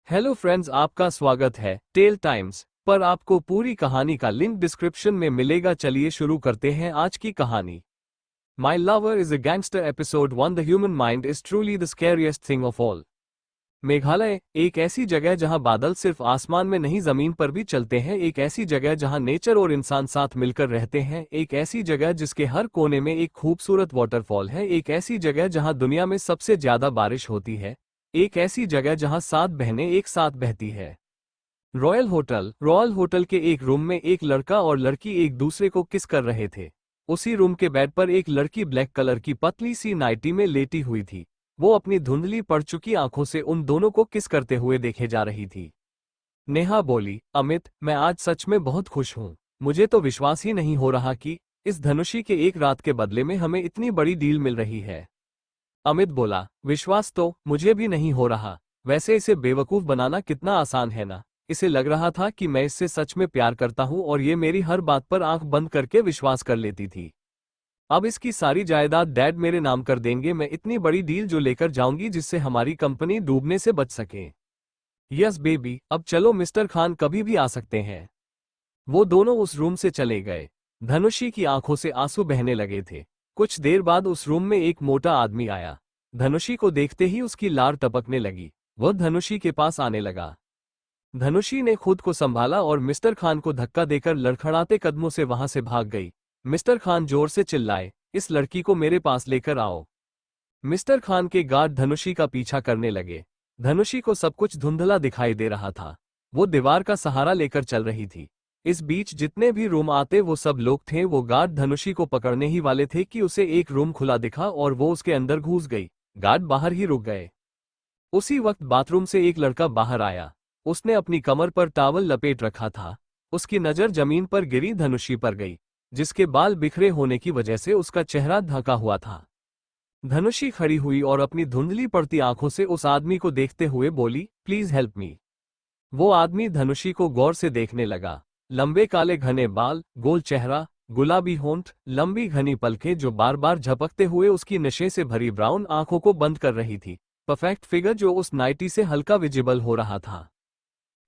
Hello friends, आपका स्वागत है टेल टाइम्स पर। आपको पूरी कहानी का लिंक डिस्क्रिप्शन में मिलेगा। चलिए शुरू करते हैं आज की कहानी। My lover is a gangster episode 1। The human mind is truly the scariest thing of all. Meghalaya एक ऐसी जगह जहां बादल सिर्फ आसमान में नहीं जमीन पर भी चलते हैं। एक ऐसी जगह जहां नेचर और इंसान साथ मिलकर रहते हैं। एक ऐसी जगह जिसके हर कोने में एक खूबसूरत वाटरफॉल है। एक ऐसी जगह जहां दुनिया में सबसे ज्यादा बारिश होती है। एक ऐसी जगह जहां 7 बहनें एक साथ बहती है। रॉयल होटल के एक रूम में एक लड़का और लड़की एक दूसरे को किस कर रहे थे। उसी रूम के बेड पर एक लड़की ब्लैक कलर की पतली सी नाइटी में लेटी हुई थी। वो अपनी धुंधली पड़ चुकी आंखों से उन दोनों को किस करते हुए देखे जा रही थी। नेहा बोली, अमित, मैं आज सच में बहुत खुश हूँ। मुझे तो विश्वास ही नहीं हो रहा कि इस धनुषी के एक रात के बदले में हमें इतनी बड़ी डील मिल रही है। अमित बोला, विश्वास तो मुझे भी नहीं हो रहा। वैसे इसे बेवकूफ बनाना कितना आसान है ना। इसे लग रहा था कि मैं इससे सच में प्यार करता हूँ और ये मेरी हर बात पर आंख बंद करके विश्वास कर लेती थी। अब इसकी सारी जायदाद डैड मेरे नाम कर देंगे। मैं इतनी बड़ी डील जो लेकर जाऊंगी जिससे हमारी कंपनी डूबने से बच सके। यस बेबी, अब चलो, मिस्टर खान कभी भी आ सकते हैं। वो दोनों उस रूम से चले गए। धनुषी की आंखों से आंसू बहने लगे थे। कुछ देर बाद उस रूम में एक मोटा आदमी आया। धनुषी को देखते ही उसकी लार टपकने लगी। वह धनुषी के पास आने लगा। धनुषी ने खुद को संभाला और मिस्टर खान को धक्का देकर लड़खड़ाते कदमों से वहां से भाग गई। मिस्टर खान जोर से चिल्लाए, इस लड़की को मेरे पास लेकर आओ। मिस्टर खान के गार्ड धनुषी का पीछा करने लगे। धनुषी को सब कुछ धुंधला दिखाई दे रहा था। वो दीवार का सहारा लेकर चल रही थी। इस बीच जितने भी रूम आते वो सब लोग थे। वो गार्ड धनुषी को पकड़ने ही वाले थे कि उसे एक रूम खुला दिखा और वो उसके अंदर घुस गई। गार्ड बाहर ही रुक गए। उसी वक्त बाथरूम से एक लड़का बाहर आया। उसने अपनी कमर पर टॉवल लपेट रखा था। उसकी नजर जमीन पर गिरी धनुषी पर गई, जिसके बाल बिखरे होने की वजह से उसका चेहरा ढका हुआ था। धनुषी खड़ी हुई और अपनी धुंधली पड़ती आंखों से उस आदमी को देखते हुए बोली, प्लीज हेल्प मी। वो आदमी धनुषी को गौर से देखने लगा। लंबे काले घने बाल, गोल चेहरा, गुलाबी होंठ, लंबी घनी पलकें जो बार बार झपकते हुए उसकी नशे से भरी ब्राउन आंखों को बंद कर रही थी। परफेक्ट फिगर जो उस नाइटी से हल्का विजिबल हो रहा था।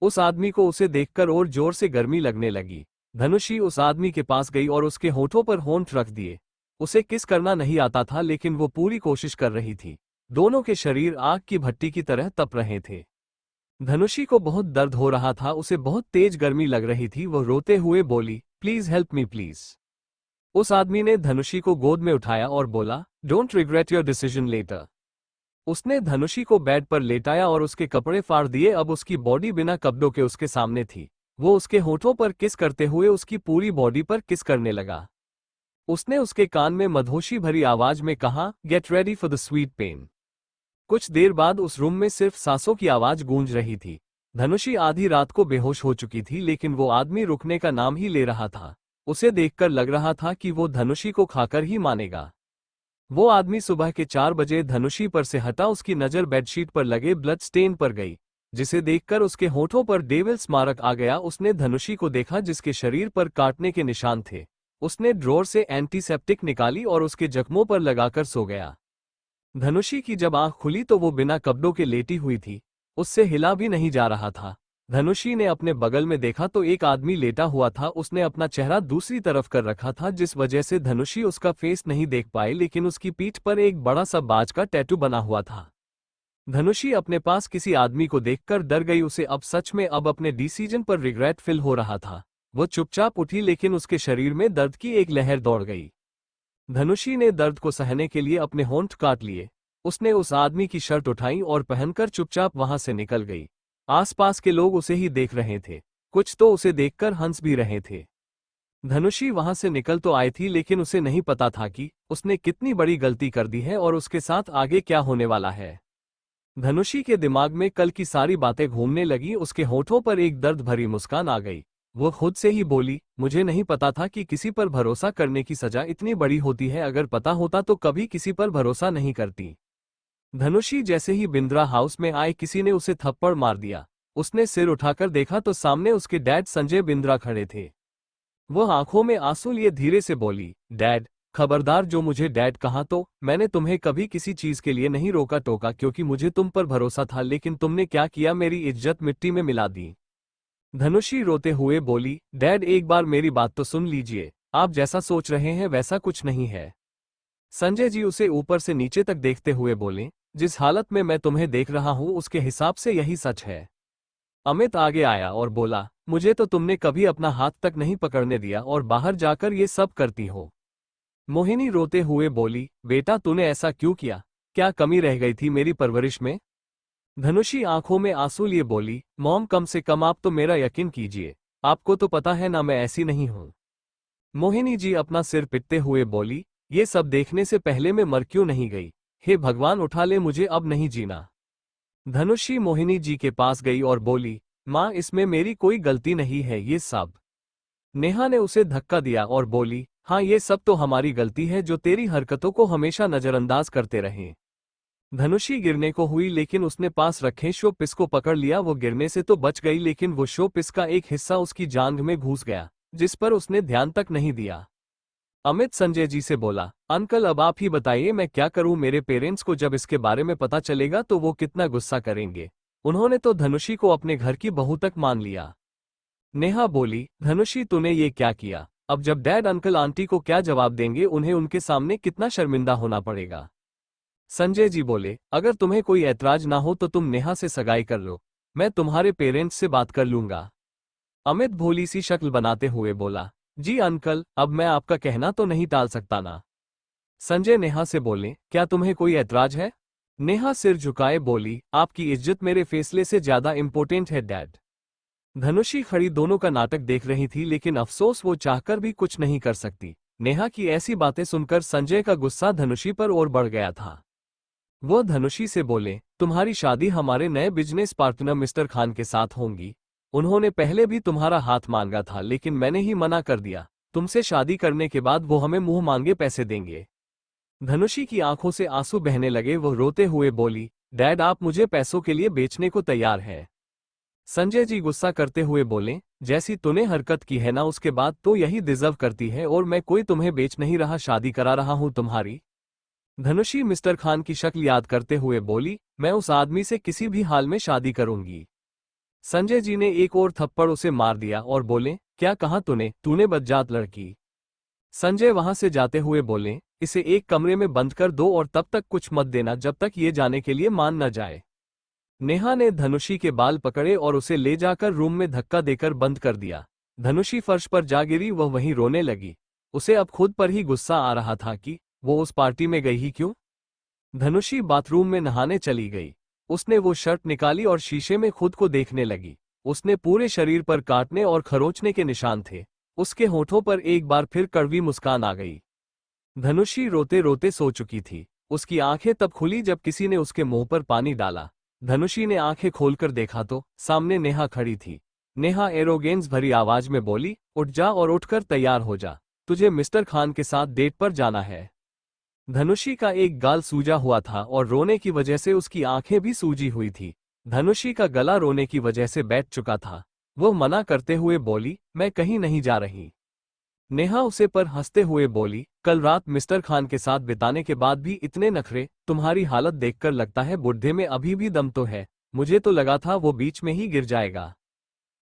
उस आदमी को उसे देखकर और जोर से गर्मी लगने लगी। धनुषी उस आदमी के पास गई और उसके होठों पर होंठ रख दिए। उसे किस करना नहीं आता था, लेकिन वो पूरी कोशिश कर रही थी। दोनों के शरीर आग की भट्टी की तरह तप रहे थे। धनुषी को बहुत दर्द हो रहा था। उसे बहुत तेज गर्मी लग रही थी। वो रोते हुए बोली, प्लीज हेल्प मी प्लीज। उस आदमी ने धनुषी को गोद में उठाया और बोला, don't regret your decision later. उसने धनुषी को बेड पर लेटाया और उसके कपड़े फाड़ दिए। अब उसकी बॉडी बिना कपड़ों के उसके सामने थी। वो उसके होठों पर किस करते हुए उसकी पूरी बॉडी पर किस करने लगा। उसने उसके कान में मदहोशी भरी आवाज में कहा, get ready for the sweet pain. कुछ देर बाद उस रूम में सिर्फ सांसों की आवाज गूंज रही थी। धनुषी आधी रात को बेहोश हो चुकी थी, लेकिन वो आदमी रुकने का नाम ही ले रहा था। उसे देखकर लग रहा था कि वो धनुषी को खाकर ही मानेगा। वो आदमी सुबह के 4 बजे धनुषी पर से हटा। उसकी नजर बेडशीट पर लगे ब्लड स्टेन पर गई, जिसे देखकर उसके होठों पर डेविल स्मारक आ गया। उसने धनुषी को देखा जिसके शरीर पर काटने के निशान थे। उसने ड्रॉर से एंटीसेप्टिक निकाली और उसके जख्मों पर लगाकर सो गया। धनुषी की जब आंख खुली तो वो बिना कपड़ों के लेटी हुई थी। उससे हिला भी नहीं जा रहा था। धनुषी ने अपने बगल में देखा तो एक आदमी लेटा हुआ था। उसने अपना चेहरा दूसरी तरफ कर रखा था, जिस वजह से धनुषी उसका फेस नहीं देख पाई, लेकिन उसकी पीठ पर एक बड़ा सा बाज का टैटू बना हुआ था। धनुषी अपने पास किसी आदमी को देखकर डर गई। उसे अब सच में अब अपने डिसीजन पर रिग्रेट फील हो रहा था। वो चुपचाप उठी, लेकिन उसके शरीर में दर्द की एक लहर दौड़ गई। धनुषी ने दर्द को सहने के लिए अपने होंठ काट लिए। उसने उस आदमी की शर्ट उठाई और पहनकर चुपचाप वहां से निकल गई। आसपास के लोग उसे ही देख रहे थे। कुछ तो उसे देखकर हंस भी रहे थे। धनुषी वहां से निकल तो आई थी, लेकिन उसे नहीं पता था कि उसने कितनी बड़ी गलती कर दी है और उसके साथ आगे क्या होने वाला है। धनुषी के दिमाग में कल की सारी बातें घूमने लगी। उसके होठों पर एक दर्द भरी मुस्कान आ गई। वो खुद से ही बोली, मुझे नहीं पता था कि किसी पर भरोसा करने की सजा इतनी बड़ी होती है। अगर पता होता तो कभी किसी पर भरोसा नहीं करती। धनुषी जैसे ही बिंद्रा हाउस में आए, किसी ने उसे थप्पड़ मार दिया। उसने सिर उठाकर देखा तो सामने उसके डैड संजय बिंद्रा खड़े थे। वह आंखों में आंसू लिए धीरे से बोली, डैड, खबरदार जो मुझे डैड कहा तो। मैंने तुम्हें कभी किसी चीज के लिए नहीं रोका टोका क्योंकि मुझे तुम पर भरोसा था, लेकिन तुमने क्या किया, मेरी इज्जत मिट्टी में मिला दी। धनुषी रोते हुए बोली, डैड एक बार मेरी बात तो सुन लीजिए, आप जैसा सोच रहे हैं वैसा कुछ नहीं है। संजय जी उसे ऊपर से नीचे तक देखते हुए बोले, जिस हालत में मैं तुम्हें देख रहा हूं उसके हिसाब से यही सच है। अमित आगे आया और बोला, मुझे तो तुमने कभी अपना हाथ तक नहीं पकड़ने दिया और बाहर जाकर ये सब करती हो। मोहिनी रोते हुए बोली, बेटा तूने ऐसा क्यों किया, क्या कमी रह गई थी मेरी परवरिश में। धनुषी आंखों में आंसू लिए बोली, मॉम कम से कम आप तो मेरा यकीन कीजिए, आपको तो पता है ना मैं ऐसी नहीं हूं। मोहिनी जी अपना सिर पिटते हुए बोली, ये सब देखने से पहले मैं मर क्यों नहीं गई, हे भगवान उठा ले मुझे, अब नहीं जीना। धनुषी मोहिनी जी के पास गई और बोली, माँ इसमें मेरी कोई गलती नहीं है ये सब। नेहा ने उसे धक्का दिया और बोली, हाँ ये सब तो हमारी गलती है जो तेरी हरकतों को हमेशा नजरअंदाज करते रहे। धनुषी गिरने को हुई लेकिन उसने पास रखे शो पिस को पकड़ लिया। वो गिरने से तो बच गई लेकिन वो शो पिस का एक हिस्सा उसकी जांघ में घुस गया, जिस पर उसने ध्यान तक नहीं दिया। अमित संजय जी से बोला, अंकल अब आप ही बताइए मैं क्या करूं, मेरे पेरेंट्स को जब इसके बारे में पता चलेगा तो वो कितना गुस्सा करेंगे। उन्होंने तो धनुषी को अपने घर की बहू तक मान लिया। नेहा बोली, धनुषी तूने ये क्या किया, अब जब डैड अंकल आंटी को क्या जवाब देंगे, उन्हें उनके सामने कितना शर्मिंदा होना पड़ेगा। संजय जी बोले, अगर तुम्हें कोई ऐतराज ना हो तो तुम नेहा से सगाई कर लो, मैं तुम्हारे पेरेंट्स से बात कर लूंगा। अमित भोली सी शक्ल बनाते हुए बोला, जी अंकल अब मैं आपका कहना तो नहीं टाल सकता ना। संजय नेहा से बोले, क्या तुम्हें कोई ऐतराज है। नेहा सिर झुकाए बोली, आपकी इज्जत मेरे फैसले से ज्यादा इंपॉर्टेंट है डैड। धनुषी खड़ी दोनों का नाटक देख रही थी लेकिन अफसोस वो चाहकर भी कुछ नहीं कर सकती। नेहा की ऐसी बातें सुनकर संजय का गुस्सा धनुषी पर और बढ़ गया था। वो धनुषी से बोले, तुम्हारी शादी हमारे नए बिजनेस पार्टनर मिस्टर खान के साथ होंगी। उन्होंने पहले भी तुम्हारा हाथ मांगा था लेकिन मैंने ही मना कर दिया। तुमसे शादी करने के बाद वो हमें मुंह मांगे पैसे देंगे। धनुषी की आंखों से आंसू बहने लगे। वो रोते हुए बोली, डैड आप मुझे पैसों के लिए बेचने को तैयार है। संजय जी गुस्सा करते हुए बोले, जैसी तूने हरकत की है ना उसके बाद तो यही डिजर्व करती है, और मैं कोई तुम्हें बेच नहीं रहा, शादी करा रहा हूं तुम्हारी। धनुषी मिस्टर खान की शक्ल याद करते हुए बोली, मैं उस आदमी से किसी भी हाल में शादी करूंगी। संजय जी ने एक और थप्पड़ उसे मार दिया और बोले, क्या कहा तूने बदजात लड़की। संजय वहां से जाते हुए बोले, इसे एक कमरे में बंद कर दो और तब तक कुछ मत देना जब तक ये जाने के लिए मान न जाए। नेहा ने धनुषी के बाल पकड़े और उसे ले जाकर रूम में धक्का देकर बंद कर दिया। धनुषी फर्श पर जा गिरी, वह वहीं रोने लगी। उसे अब खुद पर ही गुस्सा आ रहा था कि वो उस पार्टी में गई ही क्यों। धनुषी बाथरूम में नहाने चली गई। उसने वो शर्ट निकाली और शीशे में खुद को देखने लगी। उसने पूरे शरीर पर काटने और खरोंचने के निशान थे। उसके होठों पर एक बार फिर कड़वी मुस्कान आ गई। धनुषी रोते रोते सो चुकी थी। उसकी आंखें तब खुली जब किसी ने उसके मुंह पर पानी डाला। धनुषी ने आंखें खोलकर देखा तो सामने नेहा खड़ी थी। नेहा एरोगेंस भरी आवाज में बोली, उठ जा और उठकर तैयार हो जा, तुझे मिस्टर खान के साथ डेट पर जाना है। धनुषी का एक गाल सूजा हुआ था और रोने की वजह से उसकी आंखें भी सूजी हुई थी। धनुषी का गला रोने की वजह से बैठ चुका था। वो मना करते हुए बोली, मैं कहीं नहीं जा रही। नेहा उसे पर हंसते हुए बोली, कल रात मिस्टर खान के साथ बिताने के बाद भी इतने नखरे, तुम्हारी हालत देखकर लगता है बुढ़े में अभी भी दम तो है, मुझे तो लगा था वो बीच में ही गिर जाएगा।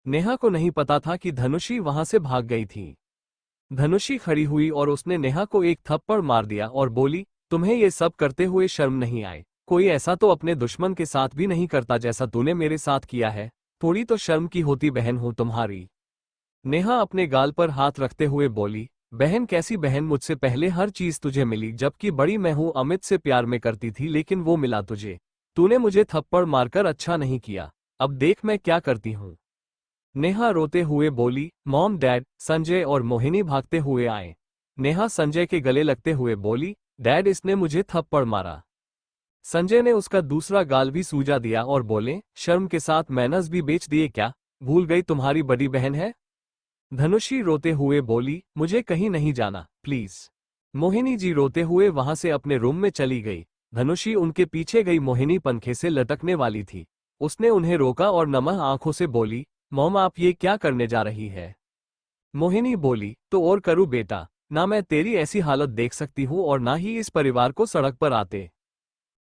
नेहा को नहीं पता था कि धनुषी वहां से भाग गई थी। धनुषी खड़ी हुई और उसने नेहा को एक थप्पड़ मार दिया और बोली, तुम्हें ये सब करते हुए शर्म नहीं आए। कोई ऐसा तो अपने दुश्मन के साथ भी नहीं करता जैसा तूने मेरे साथ किया है। थोड़ी तो शर्म की होती, बहन हो तुम्हारी। नेहा अपने गाल पर हाथ रखते हुए बोली, बहन कैसी बहन, मुझसे पहले हर चीज तुझे मिली, जबकि बड़ी मैं हूं। अमित से प्यार में करती थी लेकिन वो मिला तुझे। तूने मुझे थप्पड़ मारकर अच्छा नहीं किया, अब देख मैं क्या करती हूं। नेहा रोते हुए बोली, मॉम डैड। संजय और मोहिनी भागते हुए आए। नेहा संजय के गले लगते हुए बोली, डैड इसने मुझे थप्पड़ मारा। संजय ने उसका दूसरा गाल भी सूजा दिया और बोले, शर्म के साथ मैनर्स भी बेच दिए क्या, भूल गई तुम्हारी बड़ी बहन है। धनुषी रोते हुए बोली, मुझे कहीं नहीं जाना प्लीज। मोहिनी जी रोते हुए वहां से अपने रूम में चली गई। धनुषी उनके पीछे गई। मोहिनी पंखे से लटकने वाली थी। उसने उन्हें रोका और नमः आंखों से बोली, मॉम आप ये क्या करने जा रही है। मोहिनी बोली, तो और करूं बेटा, ना मैं तेरी ऐसी हालत देख सकती हूँ और ना ही इस परिवार को सड़क पर आते।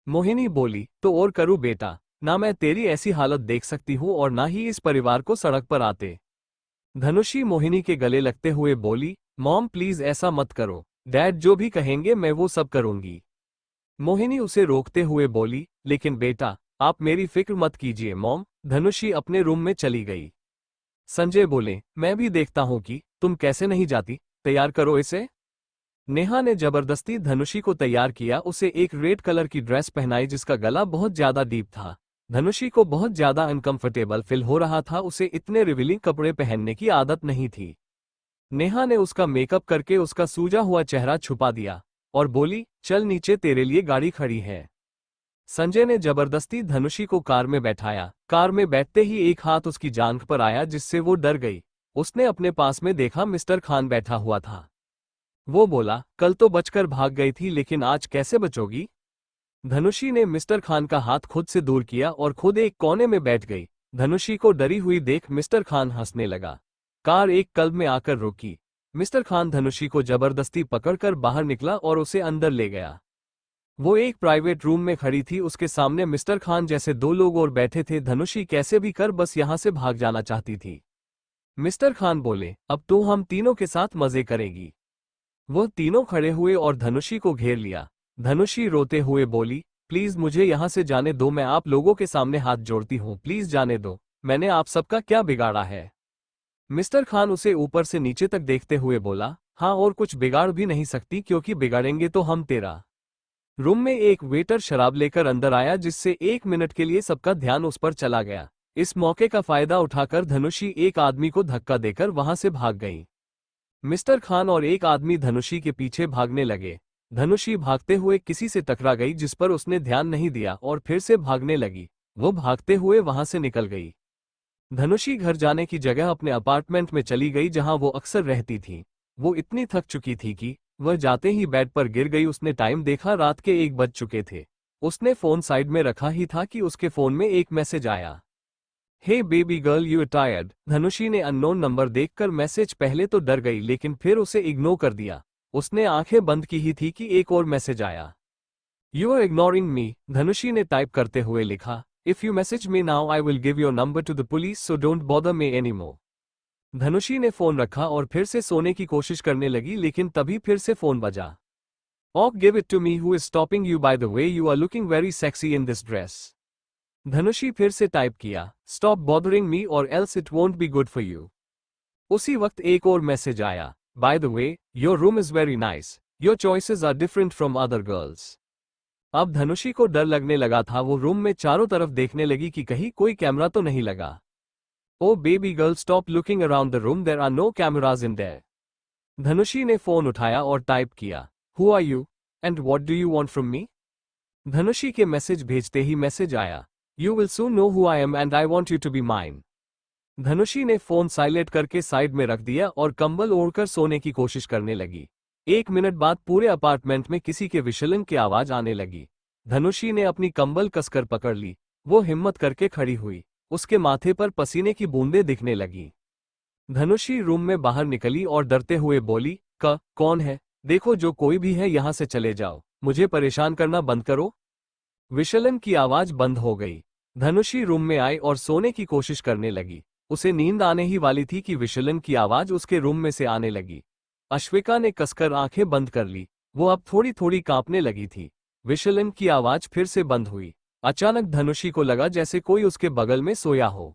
मोहिनी बोली, तो और करूँ बेटा, ना मैं तेरी ऐसी हालत देख सकती हूँ और ना ही इस परिवार को सड़क पर आते। धनुषी मोहिनी के गले लगते हुए बोली, मॉम प्लीज ऐसा मत करो, डैड जो भी कहेंगे मैं वो सब करूंगी। मोहिनी उसे रोकते हुए बोली, लेकिन बेटा, आप मेरी फिक्र मत कीजिए मॉम। धनुषी अपने रूम में चली गई। संजय बोले, मैं भी देखता हूं कि तुम कैसे नहीं जाती, तैयार करो इसे। नेहा ने जबरदस्ती धनुषी को तैयार किया, उसे एक रेड कलर की ड्रेस पहनाई जिसका गला बहुत ज्यादा डीप था। धनुषी को बहुत ज्यादा अनकंफर्टेबल फील हो रहा था, उसे इतने रिवीलिंग कपड़े पहनने की आदत नहीं थी। नेहा ने उसका मेकअप करके उसका सूजा हुआ चेहरा छुपा दिया और बोली, चल नीचे तेरे लिए गाड़ी खड़ी है। संजय ने जबरदस्ती धनुषी को कार में बैठाया। कार में बैठते ही एक हाथ उसकी जांघ पर आया जिससे वो डर गई। उसने अपने पास में देखा मिस्टर खान बैठा हुआ था। वो बोला, कल तो बचकर भाग गई थी लेकिन आज कैसे बचोगी? धनुषी ने मिस्टर खान का हाथ खुद से दूर किया और खुद एक कोने में बैठ गई। धनुषी को डरी हुई देख मिस्टर खान हंसने लगा। कार एक क्लब में आकर रुकी। मिस्टर खान धनुषी को जबरदस्ती पकड़कर बाहर निकला और उसे अंदर ले गया। वो एक प्राइवेट रूम में खड़ी थी, उसके सामने मिस्टर खान जैसे दो लोग और बैठे थे। धनुषी कैसे भी कर बस यहां से भाग जाना चाहती थी। मिस्टर खान बोले, अब तो हम तीनों के साथ मजे करेगी। वो तीनों खड़े हुए और धनुषी को घेर लिया। धनुषी रोते हुए बोली, प्लीज मुझे यहां से जाने दो, मैं आप लोगों के सामने हाथ जोड़ती हूँ, प्लीज जाने दो, मैंने आप सबका क्या बिगाड़ा है? मिस्टर खान उसे ऊपर से नीचे तक देखते हुए बोला, हाँ और कुछ बिगाड़ भी नहीं सकती क्योंकि बिगाड़ेंगे तो हम तेरा। रूम में एक वेटर शराब लेकर अंदर आया जिससे 1 मिनट के लिए सबका ध्यान उस पर चला गया। इस मौके का फायदा उठाकर धनुषी एक आदमी को धक्का देकर वहां से भाग गई। मिस्टर खान और एक आदमी धनुषी के पीछे भागने लगे। धनुषी भागते हुए किसी से टकरा गई जिस पर उसने ध्यान नहीं दिया और फिर से भागने लगी। वो भागते हुए वहां से निकल गई। धनुषी घर जाने की जगह अपने अपार्टमेंट में चली गई जहां वो अक्सर रहती थी। वो इतनी थक चुकी थी कि वह जाते ही बेड पर गिर गई। उसने टाइम देखा, रात के 1 बज चुके थे। उसने फोन साइड में रखा ही था कि उसके फोन में एक मैसेज आया। हे बेबी गर्ल यू टायर्ड। धनुषी ने अननोन नंबर देखकर मैसेज पहले तो डर गई लेकिन फिर उसे इग्नोर कर दिया। उसने आंखें बंद की ही थी कि एक और मैसेज आया। You are ignoring me, Dhanushi ने टाइप करते हुए लिखा। If you message me now I will give your number to the police so don't bother me anymore. Dhanushi ने फोन रखा और फिर से सोने की कोशिश करने लगी लेकिन तभी फिर से फोन बजा। Oh, give it to me who is stopping you by the way you are looking very sexy in this dress। धनुषी फिर से टाइप किया, स्टॉप बॉदरिंग मी और else it won't be good for you. उसी वक्त एक और message आया, by the way your room is very nice, your choices are different from other girls. अब धनुषी को डर लगने लगा था। वो रूम में चारों तरफ देखने लगी कि कहीं कोई कैमरा तो नहीं लगा। Oh baby girl stop looking around the room, there are no cameras in there. Dhanushi ने फोन उठाया और टाइप किया, who are you and what do you want from me. Dhanushi के मैसेज भेजते ही मैसेज आया, you will soon know who I am and I want you to be mine. Dhanushi ने phone silent करके साइड में रख दिया और कंबल ओढ़कर सोने की कोशिश करने लगी। 1 मिनट बाद पूरे अपार्टमेंट में किसी के विशलन की आवाज आने लगी। धनुषी ने अपनी कंबल कसकर पकड़ ली। वो हिम्मत करके खड़ी हुई। उसके माथे पर पसीने की बूंदें दिखने लगी। धनुषी रूम में बाहर निकली और डरते हुए बोली, कौन है? देखो जो कोई भी है यहां से चले जाओ, मुझे परेशान करना बंद करो। विशलन की आवाज बंद हो गई। धनुषी रूम में आई और सोने की कोशिश करने लगी। उसे नींद आने ही वाली थी कि विशलन की आवाज उसके रूम में से आने लगी। अश्विका ने कसकर आंखें बंद कर ली। वो अब थोड़ी थोड़ी कांपने लगी थी। विशलन की आवाज फिर से बंद हुई। अचानक धनुषी को लगा जैसे कोई उसके बगल में सोया हो।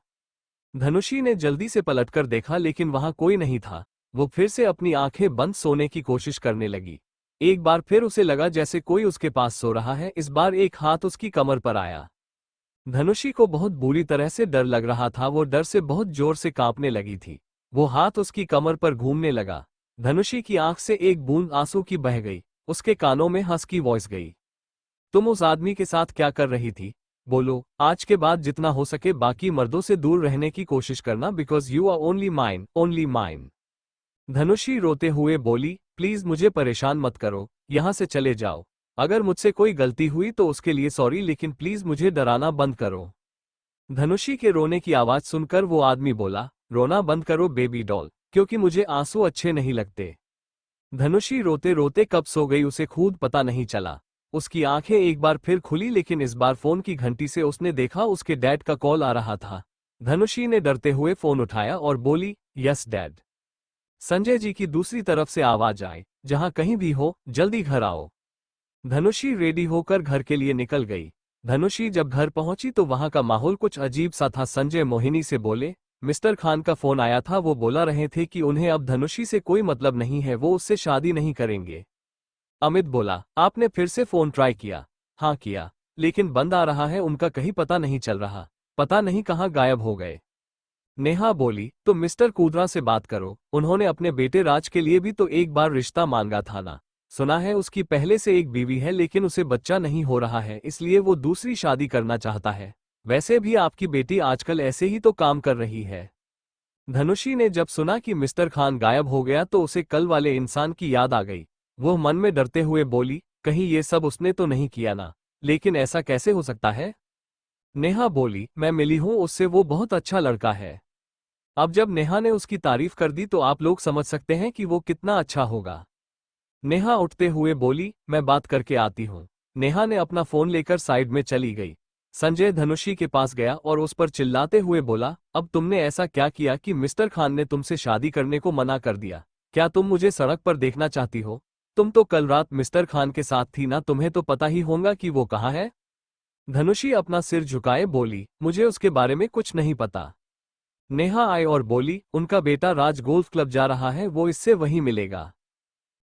धनुषी ने जल्दी से पलटकर देखा लेकिन वहां कोई नहीं था। वो फिर से अपनी आंखें बंद सोने की कोशिश करने लगी। एक बार फिर उसे लगा जैसे कोई उसके पास सो रहा है। इस बार एक हाथ उसकी कमर पर आया। धनुषी को बहुत बुरी तरह से डर लग रहा था। वो डर से बहुत जोर से कांपने लगी थी। वो हाथ उसकी कमर पर घूमने लगा। धनुषी की आंख से एक बूंद आंसू की बह गई। उसके कानों में हंसकी वॉइस गई, तुम उस आदमी के साथ क्या कर रही थी? बोलो, आज के बाद जितना हो सके बाकी मर्दों से दूर रहने की कोशिश करना, because you are only mine, only mine. Dhanushi रोते हुए बोली, प्लीज मुझे परेशान मत करो, यहां से चले जाओ। अगर मुझसे कोई गलती हुई तो उसके लिए सॉरी, लेकिन प्लीज मुझे डराना बंद करो। धनुषी के रोने की आवाज सुनकर वो आदमी बोला, रोना बंद करो बेबी डॉल, क्योंकि मुझे आंसू अच्छे नहीं लगते। धनुषी रोते रोते कब सो गई उसे खुद पता नहीं चला। उसकी आंखें एक बार फिर खुली, लेकिन इस बार फोन की घंटी से उसने देखा उसके डैड का कॉल आ रहा था। धनुषी ने डरते हुए फोन उठाया और बोली, यस डैड। संजय जी की दूसरी तरफ से आवाज आई, जहां कहीं भी हो जल्दी घर आओ। धनुषी रेडी होकर घर के लिए निकल गई। धनुषी जब घर पहुंची तो वहां का माहौल कुछ अजीब सा था। संजय मोहिनी से बोले, मिस्टर खान का फोन आया था, वो बोला रहे थे कि उन्हें अब धनुषी से कोई मतलब नहीं है, वो उससे शादी नहीं करेंगे। अमित बोला, आपने फिर से फोन ट्राई किया? हाँ किया, लेकिन बंद आ रहा है, उनका कहीं पता नहीं चल रहा, पता नहीं कहाँ गायब हो गए। नेहा बोली, तो मिस्टर कुद्रा से बात करो, उन्होंने अपने बेटे राज के लिए भी तो एक बार रिश्ता मांगा था ना। सुना है उसकी पहले से एक बीवी है, लेकिन उसे बच्चा नहीं हो रहा है, इसलिए वो दूसरी शादी करना चाहता है। वैसे भी आपकी बेटी आजकल ऐसे ही तो काम कर रही है। धनुषी ने जब सुना कि मिस्टर खान गायब हो गया तो उसे कल वाले इंसान की याद आ गई। वो मन में डरते हुए बोली, कहीं ये सब उसने तो नहीं किया ना, लेकिन ऐसा कैसे हो सकता है? नेहा बोली, मैं मिली हूं उससे, वो बहुत अच्छा लड़का है। अब जब नेहा ने उसकी तारीफ कर दी तो आप लोग समझ सकते हैं कि वो कितना अच्छा होगा। नेहा उठते हुए बोली, मैं बात करके आती हूँ। नेहा ने अपना फोन लेकर साइड में चली गई। संजय धनुषी के पास गया और उस पर चिल्लाते हुए बोला, अब तुमने ऐसा क्या किया कि मिस्टर खान ने तुमसे शादी करने को मना कर दिया? क्या तुम मुझे सड़क पर देखना चाहती हो? तुम तो कल रात मिस्टर खान के साथ थी ना, तुम्हें तो पता ही होगा कि वो कहाँ है। धनुषी अपना सिर झुकाए बोली, मुझे उसके बारे में कुछ नहीं पता। नेहा आई और बोली, उनका बेटा राज गोल्फ क्लब जा रहा है, वो इससे वहीं मिलेगा।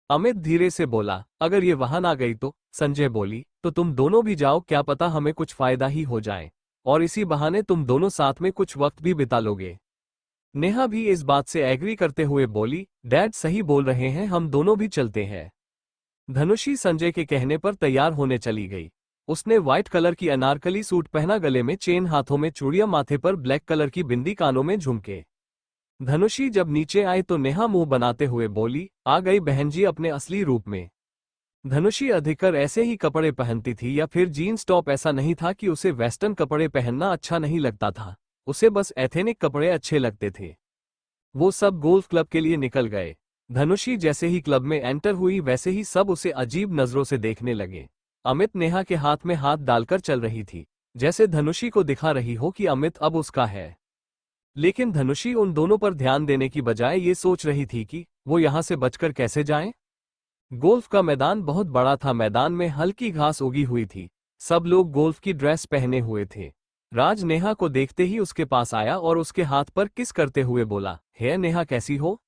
अमित धीरे से बोला, अगर ये वहां ना गई तो? संजय बोली, तो तुम दोनों भी जाओ, क्या पता हमें कुछ फायदा ही हो जाए, और इसी बहाने तुम दोनों साथ में कुछ वक्त भी बिता लोगे। नेहा भी इस बात से एग्री करते हुए बोली, डैड सही बोल रहे हैं, हम दोनों भी चलते हैं। धनुषी संजय के कहने पर तैयार होने चली गई। उसने व्हाइट कलर की अनारकली सूट पहना, गले में चेन, हाथों में चूड़ियां, माथे पर ब्लैक कलर की बिंदी, कानों में झुमके। धनुषी जब नीचे आई तो नेहा मुंह बनाते हुए बोली, आ गई बहन जी अपने असली रूप में। धनुषी अधिकतर ऐसे ही कपड़े पहनती थी या फिर जीन्स टॉप, ऐसा नहीं था कि उसे वेस्टर्न कपड़े पहनना अच्छा नहीं लगता था, उसे बस एथेनिक कपड़े अच्छे लगते थे। वो सब गोल्फ क्लब के लिए निकल गए। धनुषी जैसे ही क्लब में एंटर हुई वैसे ही सब उसे अजीब नजरों से देखने लगे। अमित नेहा के हाथ में हाथ डालकर चल रही थी, जैसे धनुषी को दिखा रही हो कि अमित अब उसका है। लेकिन धनुषी उन दोनों पर ध्यान देने की बजाय ये सोच रही थी कि वो यहां से बचकर कैसे जाएं। गोल्फ का मैदान बहुत बड़ा था, मैदान में हल्की घास उगी हुई थी, सब लोग गोल्फ की ड्रेस पहने हुए थे। राज नेहा को देखते ही उसके पास आया और उसके हाथ पर किस करते हुए बोला, हे नेहा कैसी हो?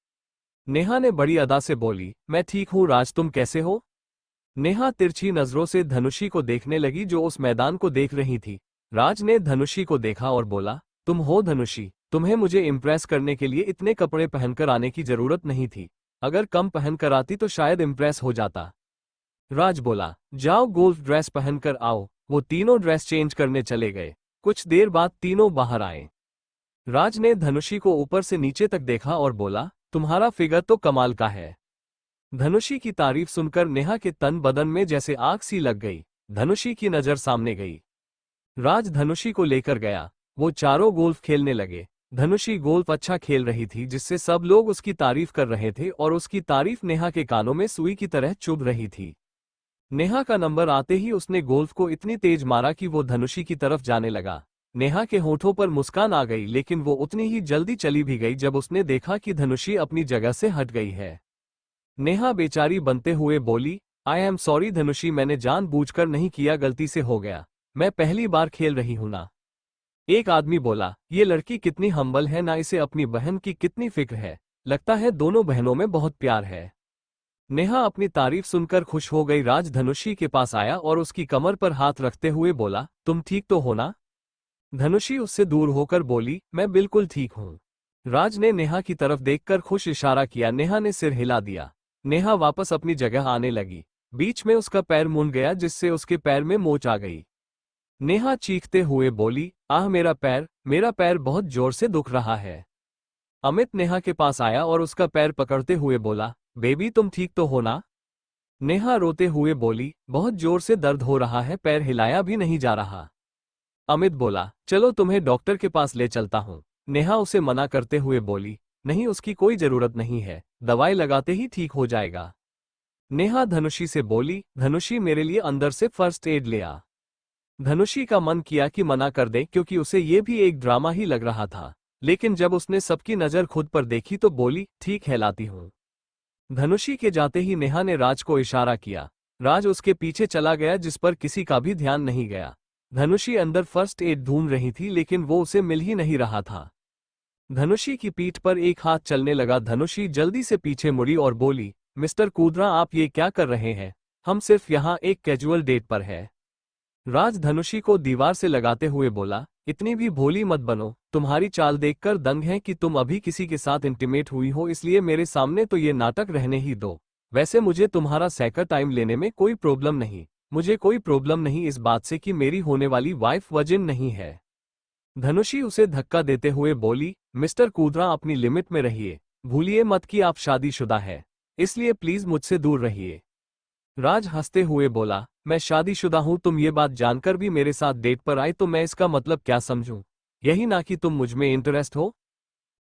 नेहा ने बड़ी अदा से बोली, मैं ठीक हूँ राज, तुम कैसे हो? नेहा तिरछी नजरों से धनुषी को देखने लगी जो उस मैदान को देख रही थी। राज ने धनुषी को देखा और बोला, तुम हो धनुषी, तुम्हें मुझे इम्प्रेस करने के लिए इतने कपड़े पहनकर आने की जरूरत नहीं थी, अगर कम पहनकर आती तो शायद इम्प्रेस हो जाता। राज बोला, जाओ गोल्फ ड्रेस पहनकर आओ। वो तीनों ड्रेस चेंज करने चले गए। कुछ देर बाद तीनों बाहर आए। राज ने धनुषी को ऊपर से नीचे तक देखा और बोला, तुम्हारा फिगर तो कमाल का है। धनुषी की तारीफ सुनकर नेहा के तन बदन में जैसे आग सी लग गई। धनुषी की नजर सामने गई। राज धनुषी को लेकर गया, वो चारों गोल्फ खेलने लगे। धनुषी गोल्फ अच्छा खेल रही थी, जिससे सब लोग उसकी तारीफ कर रहे थे और उसकी तारीफ नेहा के कानों में सुई की तरह चुभ रही थी। नेहा का नंबर आते ही उसने गोल्फ को इतनी तेज मारा कि वो धनुषी की तरफ जाने लगा। नेहा के होठों पर मुस्कान आ गई, लेकिन वो उतनी ही जल्दी चली भी गई जब उसने देखा कि धनुषी अपनी जगह से हट गई है। नेहा बेचारी बनते हुए बोली, आई एम सॉरी धनुषी, मैंने जानबूझकर नहीं किया, गलती से हो गया, मैं पहली बार खेल रही हूं ना। एक आदमी बोला, ये लड़की कितनी हम्बल है ना, इसे अपनी बहन की कितनी फिक्र है, लगता है दोनों बहनों में बहुत प्यार है। नेहा अपनी तारीफ सुनकर खुश हो गई। राज धनुषी के पास आया और उसकी कमर पर हाथ रखते हुए बोला, तुम ठीक तो हो ना? धनुषी उससे दूर होकर बोली, मैं बिल्कुल ठीक हूँ। राज ने नेहा की तरफ देखकर खुश इशारा किया। नेहा ने सिर हिला दिया। नेहा वापस अपनी जगह आने लगी। बीच में उसका पैर मुड़ गया, जिससे उसके पैर में मोच आ गई। नेहा चीखते हुए बोली, आह मेरा पैर बहुत जोर से दुख रहा है। अमित नेहा के पास आया और उसका पैर पकड़ते हुए बोला, बेबी तुम ठीक तो हो ना? नेहा रोते हुए बोली, बहुत जोर से दर्द हो रहा है, पैर हिलाया भी नहीं जा रहा। अमित बोला, चलो तुम्हें डॉक्टर के पास ले चलता हूँ। नेहा उसे मना करते हुए बोली, नहीं उसकी कोई जरूरत नहीं है, दवाई लगाते ही ठीक हो जाएगा। नेहा धनुषी से बोली, धनुषी मेरे लिए अंदर से फर्स्ट एड ले आ। धनुषी का मन किया कि मना कर दे क्योंकि उसे ये भी एक ड्रामा ही लग रहा था, लेकिन जब उसने सबकी नज़र खुद पर देखी तो बोली, ठीक है लाती हूँ। धनुषी के जाते ही नेहा ने राज को इशारा किया। राज उसके पीछे चला गया जिस पर किसी का भी ध्यान नहीं गया। धनुषी अंदर फर्स्ट एड ढूंढ रही थी लेकिन वो उसे मिल ही नहीं रहा था। धनुषी की पीठ पर एक हाथ चलने लगा। धनुषी जल्दी से पीछे मुड़ी और बोली, मिस्टर कूदरा आप ये क्या कर रहे हैं? हम सिर्फ यहाँ एक कैजुअल डेट पर है। राज धनुषी को दीवार से लगाते हुए बोला, इतनी भी भोली मत बनो, तुम्हारी चाल देखकर दंग है कि तुम अभी किसी के साथ इंटीमेट हुई हो, इसलिए मेरे सामने तो ये नाटक रहने ही दो। वैसे मुझे तुम्हारा सेकंड टाइम लेने में कोई प्रॉब्लम नहीं, मुझे कोई प्रॉब्लम नहीं इस बात से कि मेरी होने वाली वाइफ वर्जिन नहीं है। धनुषी उसे धक्का देते हुए बोली, मिस्टर कूदरा अपनी लिमिट में रहिए, भूलिए मत कि आप शादीशुदा है, इसलिए प्लीज मुझसे दूर रहिए। राज हंसते हुए बोला, मैं शादीशुदा हूं, तुम ये बात जानकर भी मेरे साथ डेट पर आए तो मैं इसका मतलब क्या समझूं? यही ना कि तुम मुझ में इंटरेस्ट हो?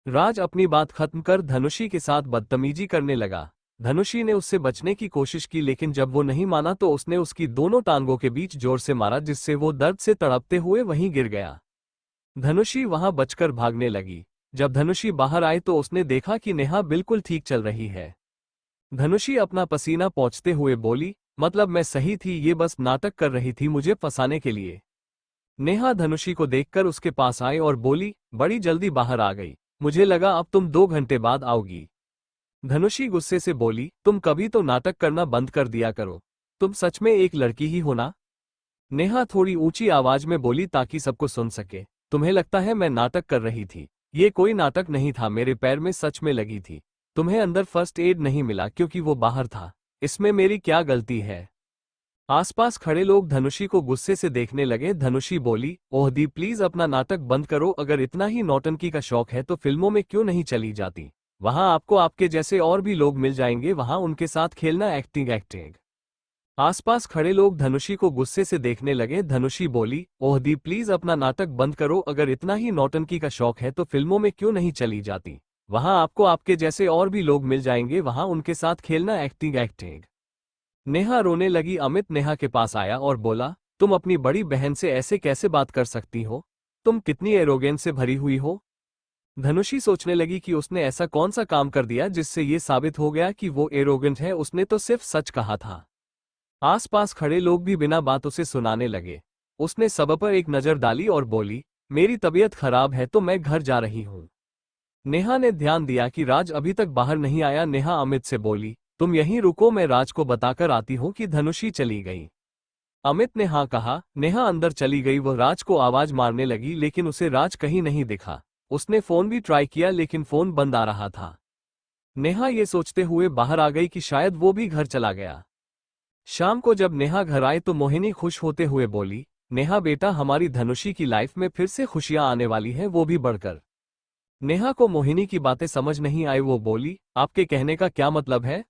राज अपनी बात खत्म कर धनुषी के साथ बदतमीजी करने लगा। धनुषी ने उससे बचने की कोशिश की लेकिन जब वो नहीं माना तो उसने उसकी दोनों टांगों के बीच जोर से मारा जिससे वो दर्द से तड़पते हुए वहीं गिर गया। धनुषी वहां बचकर भागने लगी। जब धनुषी बाहर आई तो उसने देखा कि नेहा बिल्कुल ठीक चल रही है। धनुषी अपना पसीना पोंछते हुए बोली, मतलब मैं सही थी, ये बस नाटक कर रही थी मुझे फंसाने के लिए। नेहा धनुषी को देखकर उसके पास आई और बोली, बड़ी जल्दी बाहर आ गई, मुझे लगा अब तुम 2 घंटे बाद आओगी। धनुषी गुस्से से बोली, तुम कभी तो नाटक करना बंद कर दिया करो, तुम सच में एक लड़की ही हो ना? नेहा थोड़ी ऊंची आवाज में बोली ताकि सबको सुन सके, तुम्हें लगता है मैं नाटक कर रही थी? ये कोई नाटक नहीं था, मेरे पैर में सच में लगी थी। तुम्हें अंदर फर्स्ट एड नहीं मिला क्योंकि वो बाहर था, इसमें मेरी क्या गलती है? आसपास खड़े लोग धनुषी को गुस्से से देखने लगे। धनुषी बोली, ओह दी प्लीज अपना नाटक बंद करो, अगर इतना ही नौटंकी का शौक है तो फिल्मों में क्यों नहीं चली जाती? वहां आपको आपके जैसे और भी लोग मिल जाएंगे, वहां उनके साथ खेलना एक्टिंग एक्टिंग। आसपास खड़े लोग धनुषी को गुस्से से देखने लगे। धनुषी बोली, ओह दी प्लीज अपना नाटक बंद करो, अगर इतना ही नौटंकी का शौक है तो फिल्मों में क्यों नहीं चली जाती? वहां आपको आपके जैसे और भी लोग मिल जाएंगे, वहां उनके साथ खेलना एक्टिंग एक्टिंग। नेहा रोने लगी। अमित नेहा के पास आया और बोला, तुम अपनी बड़ी बहन से ऐसे कैसे बात कर सकती हो? तुम कितनी एरोगेंस से भरी हुई हो? धनुषी सोचने लगी कि उसने ऐसा कौन सा काम कर दिया जिससे ये साबित हो गया कि वो एरोगेंट है, उसने तो सिर्फ सच कहा था। आसपास खड़े लोग भी बिना बात उसे सुनाने लगे। उसने सब पर एक नजर डाली और बोली, मेरी तबीयत खराब है तो मैं घर जा रही हूं। नेहा ने ध्यान दिया कि राज अभी तक बाहर नहीं आया। नेहा अमित से बोली, तुम यहीं रुको, मैं राज को बताकर आती हूं कि धनुषी चली गई। अमित ने हाँ कहा। नेहा अंदर चली गई। वह राज को आवाज मारने लगी लेकिन उसे राज कहीं नहीं दिखा। उसने फोन भी ट्राई किया लेकिन फोन बंद आ रहा था। नेहा ये सोचते हुए बाहर आ गई कि शायद वो भी घर चला गया। शाम को जब नेहा घर आई तो मोहिनी खुश होते हुए बोली, नेहा बेटा, हमारी धनुषी की लाइफ में फिर से खुशियां आने वाली हैं, वो भी बढ़कर। नेहा को मोहिनी की बातें समझ नहीं आई। वो बोली, आपके कहने का क्या मतलब है?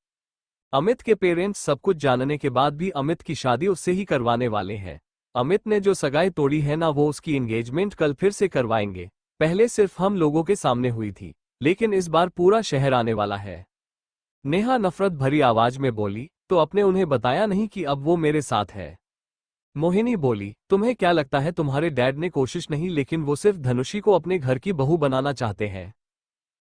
अमित के पेरेंट्स सब कुछ जानने के बाद भी अमित की शादी उससे ही करवाने वाले हैं। अमित ने जो सगाई तोड़ी है ना, वो उसकी एंगेजमेंट कल फिर से करवाएंगे। पहले सिर्फ हम लोगों के सामने हुई थी, लेकिन इस बार पूरा शहर आने वाला है। नेहा नफरत भरी आवाज में बोली, तो आपने उन्हें बताया नहीं कि अब वो मेरे साथ है? मोहिनी बोली, तुम्हें क्या लगता है तुम्हारे डैड ने कोशिश नहीं, लेकिन वो सिर्फ धनुषी को अपने घर की बहू बनाना चाहते हैं।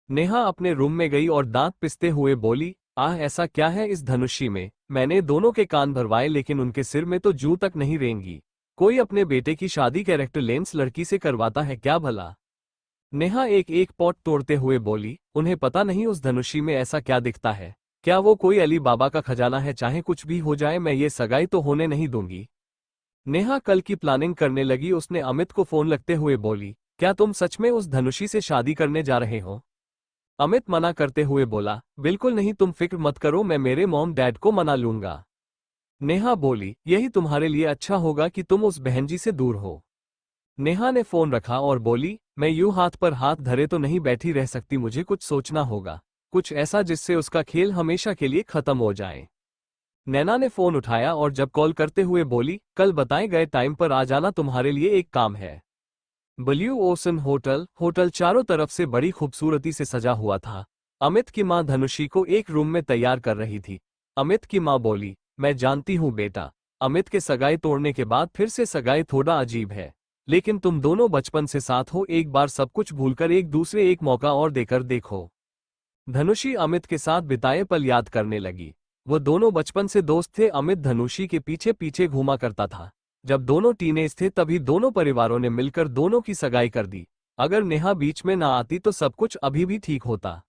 नेहा अपने रूम में गई और दांत पिसते हुए बोली, आह ऐसा क्या है इस धनुषी में? मैंने दोनों के कान भरवाए लेकिन उनके सिर में तो जू तक नहीं रेंगी। कोई अपने बेटे की शादी कैरेक्टर लेंस लड़की से करवाता है क्या भला? नेहा एक एक पॉट तोड़ते हुए बोली, उन्हें पता नहीं उस धनुषी में ऐसा क्या दिखता है। क्या वो कोई अली बाबा का खजाना है? चाहे कुछ भी हो जाए, मैं ये सगाई तो होने नहीं दूंगी। नेहा कल की प्लानिंग करने लगी। उसने अमित को फोन लगते हुए बोली, क्या तुम सच में उस धनुषी से शादी करने जा रहे हो? अमित मना करते हुए बोला, बिल्कुल नहीं, तुम फिक्र मत करो, मैं मेरे मॉम डैड को मना लूंगा। नेहा बोली, यही तुम्हारे लिए अच्छा होगा कि तुम उस बहनजी से दूर हो। नेहा ने फोन रखा और बोली, मैं यूं हाथ पर हाथ धरे तो नहीं बैठी रह सकती, मुझे कुछ सोचना होगा, कुछ ऐसा जिससे उसका खेल हमेशा के लिए खत्म हो जाए। नैना ने फोन उठाया और जब कॉल करते हुए बोली, कल बताए गए टाइम पर आ जाना, तुम्हारे लिए एक काम है। Blue ocean hotel. होटल चारों तरफ से बड़ी खूबसूरती से सजा हुआ था। अमित की मां धनुषी को एक रूम में तैयार कर रही थी। अमित की मां बोली, मैं जानती हूं बेटा, अमित के सगाई तोड़ने के बाद फिर से सगाई थोड़ा अजीब है, लेकिन तुम दोनों बचपन से साथ हो, एक बार सब कुछ भूलकर एक दूसरे एक मौका और देकर देखो। धनुषी अमित के साथ बिताए पल याद करने लगी। वो दोनों बचपन से दोस्त थे। अमित धनुषी के पीछे पीछे घूमा करता था। जब दोनों टीनेज थे तभी दोनों परिवारों ने मिलकर दोनों की सगाई कर दी। अगर नेहा बीच में ना आती तो सब कुछ अभी भी ठीक होता।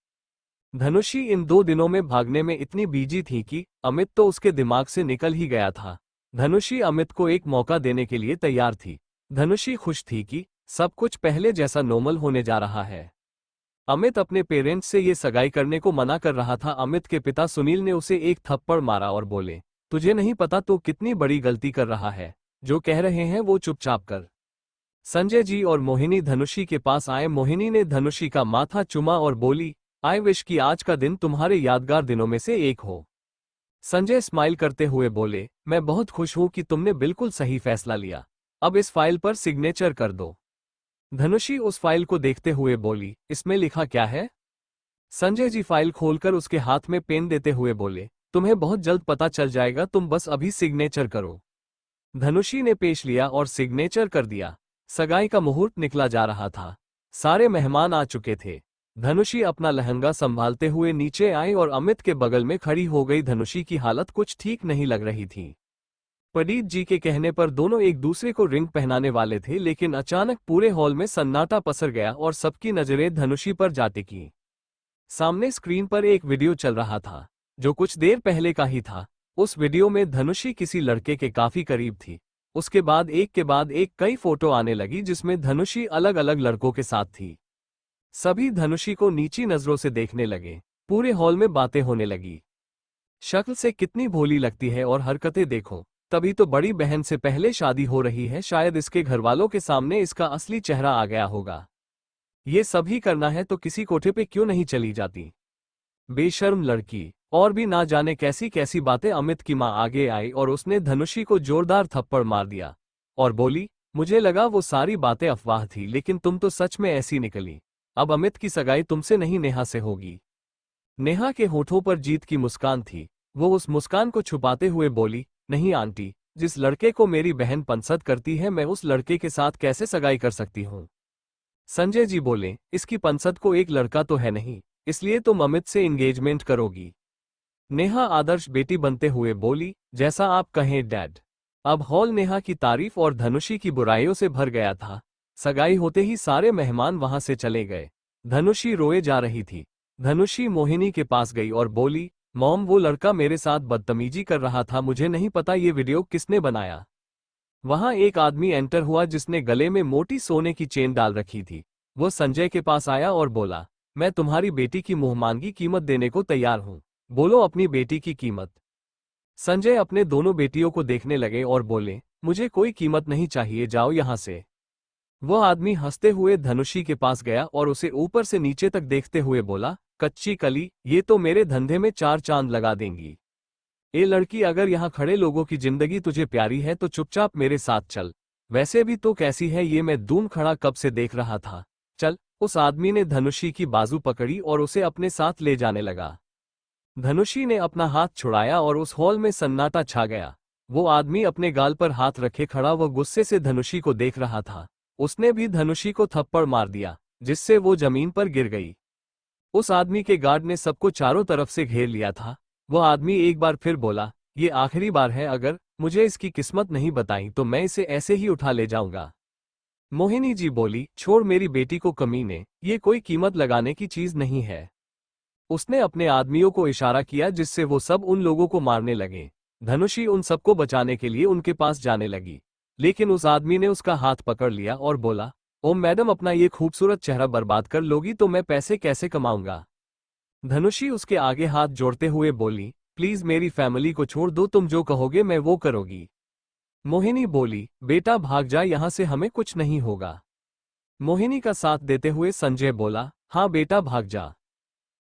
धनुषी इन 2 दिनों में भागने में इतनी बिजी थी कि अमित तो उसके दिमाग से निकल ही गया था। धनुषी अमित को एक मौका देने के लिए तैयार थी। धनुषी खुश थी कि सब कुछ पहले जैसा नॉर्मल होने जा रहा है। अमित अपने पेरेंट्स से ये सगाई करने को मना कर रहा था। अमित के पिता सुनील ने उसे एक थप्पड़ मारा और बोले, तुझे नहीं पता तो कितनी बड़ी गलती कर रहा है, जो कह रहे हैं वो चुपचाप कर। संजय जी और मोहिनी धनुषी के पास आए। मोहिनी ने धनुषी का माथा चूमा और बोली, आई विश कि आज का दिन तुम्हारे यादगार दिनों में से एक हो। संजय स्माइल करते हुए बोले, मैं बहुत खुश हूं कि तुमने बिल्कुल सही फैसला लिया। अब इस फाइल पर सिग्नेचर कर दो। धनुषी उस फाइल को देखते हुए बोली, इसमें लिखा क्या है? संजय जी फाइल खोलकर उसके हाथ में पेन देते हुए बोले, तुम्हें बहुत जल्द पता चल जाएगा, तुम बस अभी सिग्नेचर करो। धनुषी ने पेश लिया और सिग्नेचर कर दिया। सगाई का मुहूर्त निकला जा रहा था। सारे मेहमान आ चुके थे। धनुषी अपना लहंगा संभालते हुए नीचे आई और अमित के बगल में खड़ी हो गई। धनुषी की हालत कुछ ठीक नहीं लग रही थी। पंडित जी के कहने पर दोनों एक दूसरे को रिंग पहनाने वाले थे, लेकिन अचानक पूरे हॉल में सन्नाटा पसर गया और सबकी नजरें धनुषी पर जा टिकी। सामने स्क्रीन पर एक वीडियो चल रहा था, जो कुछ देर पहले का ही था। उस वीडियो में धनुषी किसी लड़के के काफी करीब थी। उसके बाद एक के बाद एक कई फोटो आने लगी जिसमें धनुषी अलग अलग लड़कों के साथ थी। सभी धनुषी को नीची नजरों से देखने लगे। पूरे हॉल में बातें होने लगी, शक्ल से कितनी भोली लगती है और हरकतें देखो, तभी तो बड़ी बहन से पहले शादी हो रही है, शायद इसके घरवालों के सामने इसका असली चेहरा आ गया होगा। ये सभी करना है तो किसी कोठे पे क्यों नहीं चली जाती, बेशर्म लड़की। और भी ना जाने कैसी कैसी बातें। अमित की मां आगे आई और उसने धनुषी को जोरदार थप्पड़ मार दिया और बोली, मुझे लगा वो सारी बातें अफवाह थी, लेकिन तुम तो सच में ऐसी निकली। अब अमित की सगाई तुमसे नहीं नेहा से होगी। नेहा के होठों पर जीत की मुस्कान थी। वो उस मुस्कान को छुपाते हुए बोली, नहीं आंटी, जिस लड़के को मेरी बहन पसंद करती है, मैं उस लड़के के साथ कैसे सगाई कर सकती हूँ? संजय जी बोले, इसकी पसंद को एक लड़का तो है नहीं, इसलिए तुम अमित से एंगेजमेंट करोगी। नेहा आदर्श बेटी बनते हुए बोली, जैसा आप कहें डैड। अब हॉल नेहा की तारीफ और धनुषी की बुराइयों से भर गया था। सगाई होते ही सारे मेहमान वहां से चले गए। धनुषी रोए जा रही थी। धनुषी मोहिनी के पास गई और बोली, मॉम, वो लड़का मेरे साथ बदतमीजी कर रहा था, मुझे नहीं पता ये वीडियो किसने बनाया। वहां एक आदमी एंटर हुआ जिसने गले में मोटी सोने की चेन डाल रखी थी। वो संजय के पास आया और बोला, मैं तुम्हारी बेटी की मुंहमांगी कीमत देने को तैयार हूं, बोलो अपनी बेटी की कीमत। संजय अपने दोनों बेटियों को देखने लगे और बोले, मुझे कोई कीमत नहीं चाहिए, जाओ यहां से। वह आदमी हंसते हुए धनुषी के पास गया और उसे ऊपर से नीचे तक देखते हुए बोला, कच्ची कली, ये तो मेरे धंधे में 4 चांद लगा देंगी। ए लड़की, अगर यहाँ खड़े लोगों की जिंदगी तुझे प्यारी है तो चुपचाप मेरे साथ चल। वैसे भी तो कैसी है ये मैं दूम खड़ा कब से देख रहा था। चल। उस आदमी ने धनुषी की बाजू पकड़ी और उसे अपने साथ ले जाने लगा। धनुषी ने अपना हाथ छुड़ाया और उस हॉल में सन्नाटा छा गया। वो आदमी अपने गाल पर हाथ रखे खड़ा वह गुस्से से धनुषी को देख रहा था। उसने भी धनुषी को थप्पड़ मार दिया, जिससे वो जमीन पर गिर गई। उस आदमी के गार्ड ने सबको चारों तरफ से घेर लिया था। वह आदमी एक बार फिर बोला, ये आखिरी बार है, अगर मुझे इसकी किस्मत नहीं बताई तो मैं इसे ऐसे ही उठा ले जाऊंगा। मोहिनी जी बोली, छोड़ मेरी बेटी को कमीने, ये कोई कीमत लगाने की चीज नहीं है। उसने अपने आदमियों को इशारा किया जिससे वो सब उन लोगों को मारने लगे। धनुषी उन सबको बचाने के लिए उनके पास जाने लगी, लेकिन उस आदमी ने उसका हाथ पकड़ लिया और बोला, ओ मैडम, अपना ये खूबसूरत चेहरा बर्बाद कर लोगी तो मैं पैसे कैसे कमाऊंगा। धनुषी उसके आगे हाथ जोड़ते हुए बोली, प्लीज मेरी फैमिली को छोड़ दो, तुम जो कहोगे मैं वो करोगी। मोहिनी बोली, बेटा भाग जा यहाँ से, हमें कुछ नहीं होगा। मोहिनी का साथ देते हुए संजय बोला, हाँ बेटा भाग जा।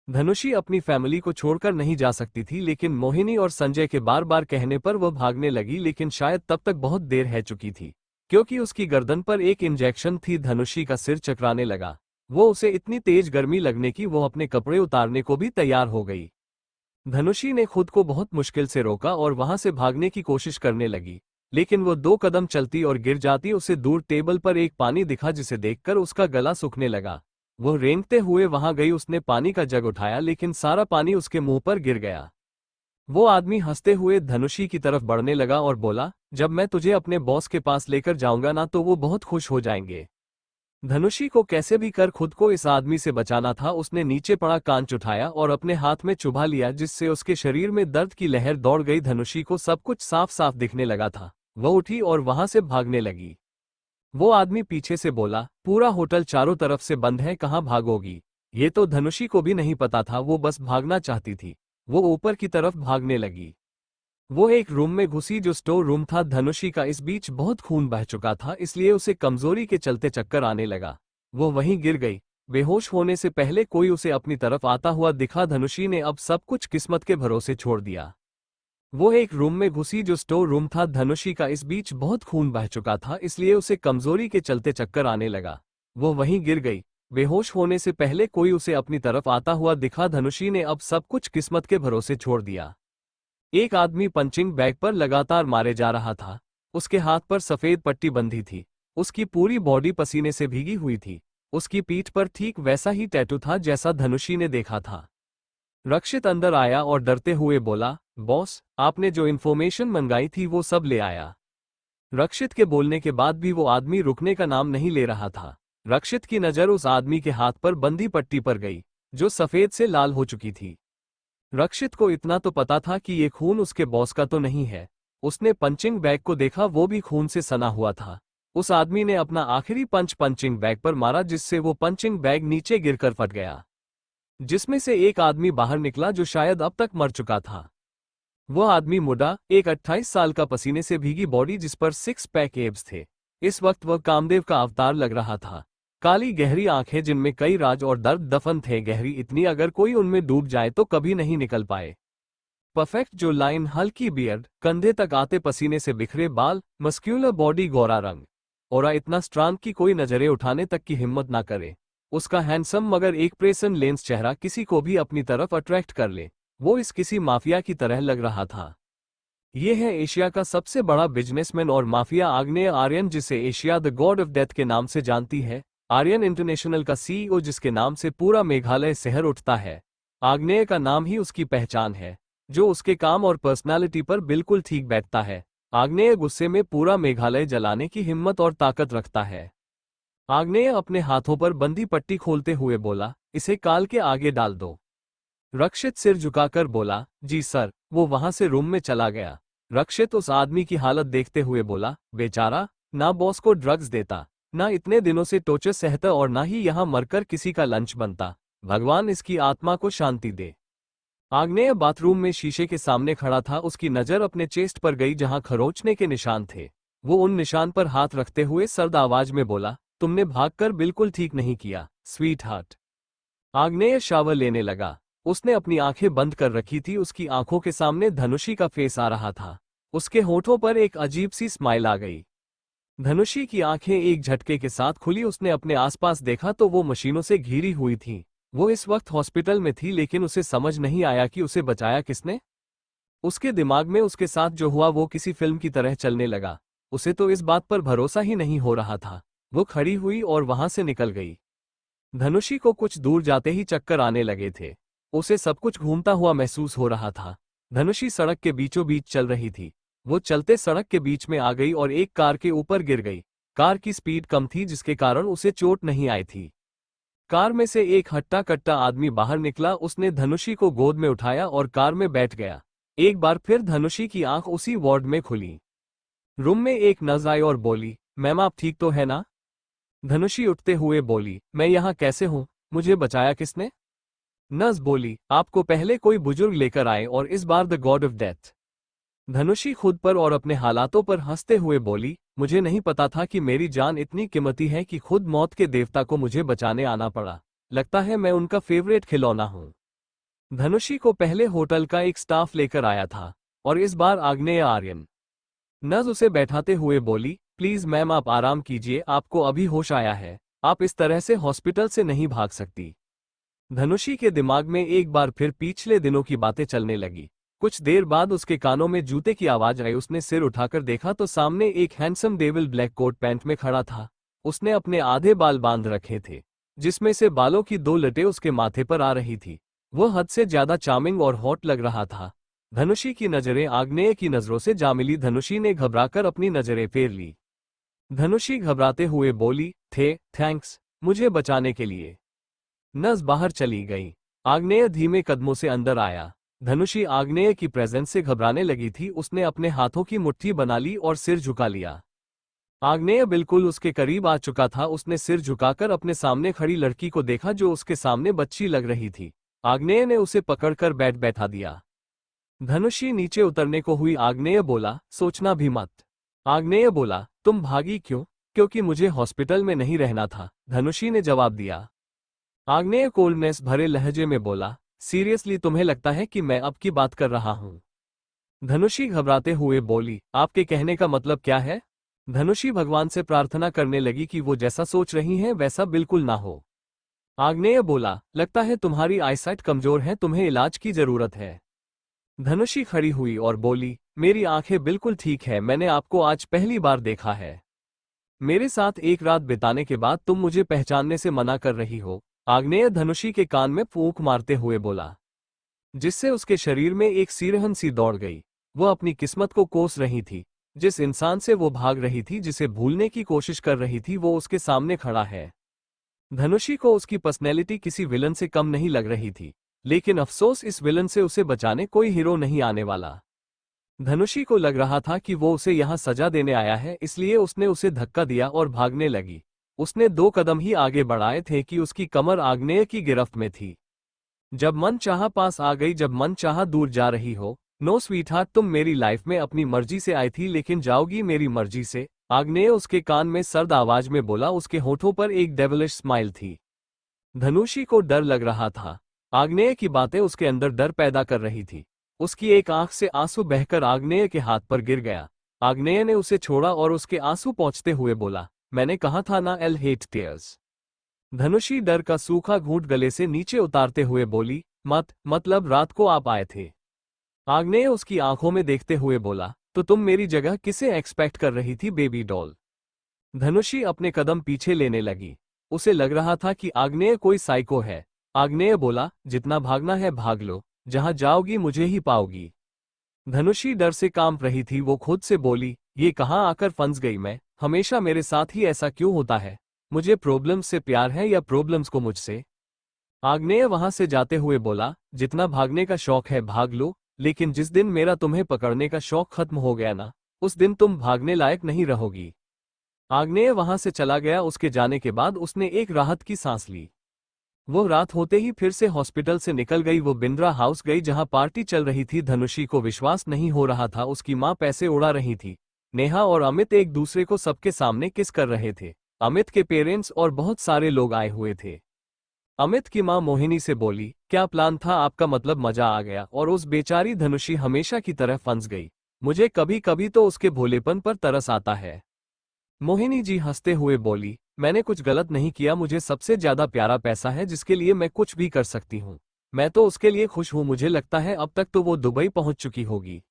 धनुषी अपनी फैमिली को छोड़कर नहीं जा सकती थी, लेकिन मोहिनी और संजय के बार बार कहने पर वह भागने लगी, लेकिन शायद तब तक बहुत देर है चुकी थी, क्योंकि उसकी गर्दन पर एक इंजेक्शन थी। धनुषी का सिर चकराने लगा। वो उसे इतनी तेज गर्मी लगने की वो अपने कपड़े उतारने को भी तैयार हो गई। धनुषी ने खुद को बहुत मुश्किल से रोका और वहां से भागने की कोशिश करने लगी, लेकिन वो 2 कदम चलती और गिर जाती। उसे दूर टेबल पर एक पानी दिखा जिसे देखकर उसका गला सूखने लगा। वो रेंगते हुए वहां गई, उसने पानी का जग उठाया लेकिन सारा पानी उसके मुंह पर गिर गया। वो आदमी हंसते हुए धनुषी की तरफ बढ़ने लगा और बोला, जब मैं तुझे अपने बॉस के पास लेकर जाऊंगा ना तो वो बहुत खुश हो जाएंगे। धनुषी को कैसे भी कर खुद को इस आदमी से बचाना था। उसने नीचे पड़ा कांच उठाया और अपने हाथ में चुभा लिया, जिससे उसके शरीर में दर्द की लहर दौड़ गई। धनुषी को सब कुछ साफ साफ दिखने लगा था। वह उठी और वहां से भागने लगी। वो आदमी पीछे से बोला, पूरा होटल चारों तरफ से बंद है, कहाँ भागोगी? ये तो धनुषी को भी नहीं पता था, वो बस भागना चाहती थी। वो ऊपर की तरफ भागने लगी। वो एक रूम में घुसी जो स्टोर रूम था। धनुषी का इस बीच बहुत खून बह चुका था, इसलिए उसे कमजोरी के चलते चक्कर आने लगा। वो वहीं गिर गई। बेहोश होने से पहले कोई उसे अपनी तरफ आता हुआ दिखा। धनुषी ने अब सब कुछ किस्मत के भरोसे छोड़ दिया। वो एक रूम में घुसी जो स्टोर रूम था। धनुषी का इस बीच बहुत खून बह चुका था, इसलिए उसे कमजोरी के चलते चक्कर आने लगा। वो वहीं गिर गई। बेहोश होने से पहले कोई उसे अपनी तरफ आता हुआ दिखा। धनुषी ने अब सब कुछ किस्मत के भरोसे छोड़ दिया। एक आदमी पंचिंग बैग पर लगातार मारे जा रहा था। उसके हाथ पर सफेद पट्टी बंधी थी। उसकी पूरी बॉडी पसीने से भीगी हुई थी। उसकी पीठ पर ठीक वैसा ही टैटू था जैसा धनुषी ने देखा था। रक्षित अंदर आया और डरते हुए बोला, बॉस, आपने जो इन्फॉर्मेशन मंगाई थी वो सब ले आया। रक्षित के बोलने के बाद भी वो आदमी रुकने का नाम नहीं ले रहा था। रक्षित की नजर उस आदमी के हाथ पर बंधी पट्टी पर गई, जो सफेद से लाल हो चुकी थी। रक्षित को इतना तो पता था कि ये खून उसके बॉस का तो नहीं है। उसने पंचिंग बैग को देखा, वो भी खून से सना हुआ था। उस आदमी ने अपना आखिरी पंच पंचिंग बैग पर मारा, जिससे वो पंचिंग बैग नीचे गिरकर फट गया, जिसमें से एक आदमी बाहर निकला जो शायद अब तक मर चुका था। वह आदमी मुड़ा, एक 28 साल का पसीने से भीगी बॉडी जिस पर 6 पैक एब्स थे। इस वक्त वह कामदेव का अवतार लग रहा था। काली गहरी आंखें जिनमें कई राज और दर्द दफन थे, गहरी इतनी अगर कोई उनमें डूब जाए तो कभी नहीं निकल पाए। परफेक्ट जो लाइन, हल्की बियर्ड, कंधे तक आते पसीने से बिखरे बाल, मस्क्यूलर बॉडी, गोरा रंग, और इतना स्ट्रांग कि कोई नजरें उठाने तक की हिम्मत ना करे। उसका हैंडसम मगर एक प्रेसन लेंस चेहरा किसी को भी अपनी तरफ अट्रैक्ट कर ले। वो इस किसी माफिया की तरह लग रहा था। ये है एशिया का सबसे बड़ा बिजनेसमैन और माफिया आग्नेय आर्यन, जिसे Asia the God of death के नाम से जानती है। आर्यन इंटरनेशनल का सीईओ, जिसके नाम से पूरा मेघालय शहर उठता है। आग्नेय का नाम ही उसकी पहचान है, जो उसके काम और पर्सनालिटी पर बिल्कुल ठीक बैठता है। आग्नेय गुस्से में पूरा मेघालय जलाने की हिम्मत और ताकत रखता है। आग्नेय अपने हाथों पर बंधी पट्टी खोलते हुए बोला, इसे काल के आगे डाल दो। रक्षित सिर झुकाकर बोला, जी सर। वो वहां से रूम में चला गया। रक्षित उस आदमी की हालत देखते हुए बोला, बेचारा, ना बॉस को ड्रग्स देता, ना इतने दिनों से टॉर्चर सहता और ना ही यहां मरकर किसी का लंच बनता। भगवान इसकी आत्मा को शांति दे। आग्नेय बाथरूम में शीशे के सामने खड़ा था। उसकी नजर अपने चेस्ट पर गई जहां खरोंचने के निशान थे। वो उन निशान पर हाथ रखते हुए सर्द आवाज में बोला, तुमने भागकर बिल्कुल ठीक नहीं किया, स्वीट हार्ट। आग्नेय शावर लेने लगा। उसने अपनी आंखें बंद कर रखी थी। उसकी आंखों के सामने धनुषी का फेस आ रहा था। उसके होठों पर एक अजीब सी स्माइल आ गई। धनुषी की आंखें एक झटके के साथ खुली। उसने अपने आसपास देखा तो वो मशीनों से घिरी हुई थी। वो इस वक्त हॉस्पिटल में थी, लेकिन उसे समझ नहीं आया कि उसे बचाया किसने। उसके दिमाग में उसके साथ जो हुआ वो किसी फिल्म की तरह चलने लगा। उसे तो इस बात पर भरोसा ही नहीं हो रहा था। वो खड़ी हुई और वहां से निकल गई। धनुषी को कुछ दूर जाते ही चक्कर आने लगे थे। उसे सब कुछ घूमता हुआ महसूस हो रहा था। धनुषी सड़क के बीचों बीच चल रही थी। वो चलते सड़क के बीच में आ गई और एक कार के ऊपर गिर गई। कार की स्पीड कम थी, जिसके कारण उसे चोट नहीं आई थी। कार में से एक हट्टा कट्टा आदमी बाहर निकला। उसने धनुषी को गोद में उठाया और कार में बैठ गया। एक बार फिर धनुषी की आंख उसी वार्ड में खुली। रूम में एक नर्स आई और बोली, मैम आप ठीक तो है ना? धनुषी उठते हुए बोली, मैं यहाँ कैसे हूँ? मुझे बचाया किसने? नर्स बोली, आपको पहले कोई बुजुर्ग लेकर आए और इस बार द गॉड ऑफ डेथ। धनुषी खुद पर और अपने हालातों पर हंसते हुए बोली, मुझे नहीं पता था कि मेरी जान इतनी कीमती है कि खुद मौत के देवता को मुझे बचाने आना पड़ा। लगता है मैं उनका फेवरेट खिलौना हूँ। धनुषी को पहले होटल का एक स्टाफ लेकर आया था और इस बार आग्नेय आर्यन। नर्स उसे बैठाते हुए बोली, प्लीज मैम आप आराम कीजिए, आपको अभी होश आया है। आप इस तरह से हॉस्पिटल से नहीं भाग सकती। धनुषी के दिमाग में एक बार फिर पिछले दिनों की बातें चलने लगी। कुछ देर बाद उसके कानों में जूते की आवाज आई। उसने सिर उठाकर देखा तो सामने एक handsome devil black coat pant में खड़ा था। उसने अपने आधे बाल बांध रखे थे, जिसमें से बालों की दो लटें उसके माथे पर आ रही थी। वह हद से ज्यादा चार्मिंग और हॉट लग रहा था। धनुषी की नजरें आग्नेय की नजरों से जा मिली। धनुषी ने घबराकर अपनी नजरें फेर ली। धनुषी घबराते हुए बोली, थैंक्स मुझे बचाने के लिए। नस बाहर चली गई। आग्नेय धीमे कदमों से अंदर आया। धनुषी आग्नेय की प्रेजेंस से घबराने लगी थी। उसने अपने हाथों की मुट्ठी बना ली और सिर झुका लिया। आग्नेय बिल्कुल उसके करीब आ चुका था। उसने सिर झुकाकर अपने सामने खड़ी लड़की को देखा जो उसके सामने बच्ची लग रही थी। आग्नेय ने उसे पकड़कर बैठा दिया। धनुषी नीचे उतरने को हुई। आग्नेय बोला, सोचना भी मत। आग्नेय बोला, तुम भागी क्यों? क्योंकि मुझे हॉस्पिटल में नहीं रहना था, धनुषी ने जवाब दिया। आग्नेय कोल्डनेस भरे लहजे में बोला, सीरियसली तुम्हें लगता है कि मैं अब की बात कर रहा हूं? धनुषी घबराते हुए बोली, आपके कहने का मतलब क्या है? धनुषी भगवान से प्रार्थना करने लगी कि वो जैसा सोच रही हैं वैसा बिल्कुल ना हो। आग्नेय बोला, लगता है तुम्हारी आईसाइट कमजोर है, तुम्हें इलाज की जरूरत है। धनुषी खड़ी हुई और बोली, मेरी आंखें बिल्कुल ठीक है, मैंने आपको आज पहली बार देखा है। मेरे साथ एक रात बिताने के बाद तुम मुझे पहचानने से मना कर रही हो? आग्नेय धनुषी के कान में फूंक मारते हुए बोला, जिससे उसके शरीर में एक सिरहन सी दौड़ गई। वह अपनी किस्मत को कोस रही थी। जिस इंसान से वो भाग रही थी, जिसे भूलने की कोशिश कर रही थी, वो उसके सामने खड़ा है। धनुषी को उसकी पर्सनैलिटी किसी विलन से कम नहीं लग रही थी, लेकिन अफसोस इस विलन से उसे बचाने कोई हीरो नहीं आने वाला। धनुषी को लग रहा था कि वो उसे यहाँ सजा देने आया है, इसलिए उसने उसे धक्का दिया और भागने लगी। उसने 2 कदम ही आगे बढ़ाए थे कि उसकी कमर आग्नेय की गिरफ्त में थी। जब मन चाहा पास आ गई, जब मन चाहा दूर जा रही हो। नो स्वीटहार्ट, तुम मेरी लाइफ में अपनी मर्जी से आई थी, लेकिन जाओगी मेरी मर्जी से। आग्नेय उसके कान में सर्द आवाज में बोला। उसके होठों पर एक डेविलिश स्माइल थी। धनुषी को डर लग रहा था। आग्नेय की बातें उसके अंदर डर पैदा कर रही थी। उसकी एक आंख से आंसू बहकर आग्नेय के हाथ पर गिर गया। आग्नेय ने उसे छोड़ा और उसके आंसू पोंछते हुए बोला, मैंने कहा था ना, एल हेट टीयर्स। धनुषी डर का सूखा घूंट गले से नीचे उतारते हुए बोली, मतलब रात को आप आए थे? आग्नेय उसकी आंखों में देखते हुए बोला, तो तुम मेरी जगह किसे एक्सपेक्ट कर रही थी, बेबी डॉल? धनुषी अपने कदम पीछे लेने लगी। उसे लग रहा था कि आग्नेय कोई साइको है। आग्नेय बोला, जितना भागना है भाग लो, जहां जाओगी मुझे ही पाओगी। धनुषी डर से कांप रही थी। वो खुद से बोली, ये कहां आकर फंस गई मैं? हमेशा मेरे साथ ही ऐसा क्यों होता है? मुझे प्रॉब्लम्स से प्यार है या प्रॉब्लम्स को मुझसे? आग्नेय वहां से जाते हुए बोला, जितना भागने का शौक है भाग लो, लेकिन जिस दिन मेरा तुम्हें पकड़ने का शौक खत्म हो गया ना, उस दिन तुम भागने लायक नहीं रहोगी। आग्नेय वहां से चला गया। उसके जाने के बाद उसने एक राहत की सांस ली। वो रात होते ही फिर से हॉस्पिटल से निकल गई। वो बिंद्रा हाउस गई जहां पार्टी चल रही थी। धनुषी को विश्वास नहीं हो रहा था, उसकी मां पैसे उड़ा रही थी। नेहा और अमित एक दूसरे को सबके सामने किस कर रहे थे। अमित के पेरेंट्स और बहुत सारे लोग आए हुए थे। अमित की मां मोहिनी से बोली, क्या प्लान था आपका? मतलब मजा आ गया और उस बेचारी धनुषी हमेशा की तरह फंस गई। मुझे कभी कभी तो उसके भोलेपन पर तरस आता है। मोहिनी जी हंसते हुए बोली, मैंने कुछ गलत नहीं किया। मुझे सबसे ज्यादा प्यारा पैसा है, जिसके लिए मैं कुछ भी कर सकती हूँ। मैं तो उसके लिए खुश हूँ। मुझे लगता है अब तक तो वो दुबई पहुंच चुकी होगी।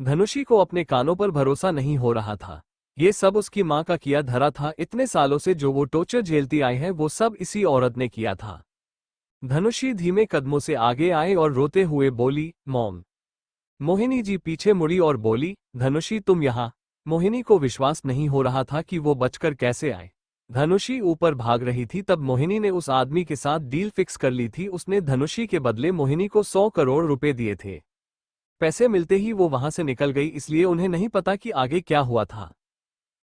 धनुषी को अपने कानों पर भरोसा नहीं हो रहा था। ये सब उसकी मां का किया धरा था। इतने सालों से जो वो टॉर्चर झेलती आई है, वो सब इसी औरत ने किया था। धनुषी धीमे कदमों से आगे आए और रोते हुए बोली, मॉम। मोहिनी जी पीछे मुड़ी और बोली, धनुषी तुम यहाँ? मोहिनी को विश्वास नहीं हो रहा था कि वो बचकर कैसे आए। धनुषी ऊपर भाग रही थी तब मोहिनी ने उस आदमी के साथ डील फिक्स कर ली थी। उसने धनुषी के बदले मोहिनी को 100 करोड़ रुपए दिए थे। पैसे मिलते ही वो वहां से निकल गई, इसलिए उन्हें नहीं पता कि आगे क्या हुआ था।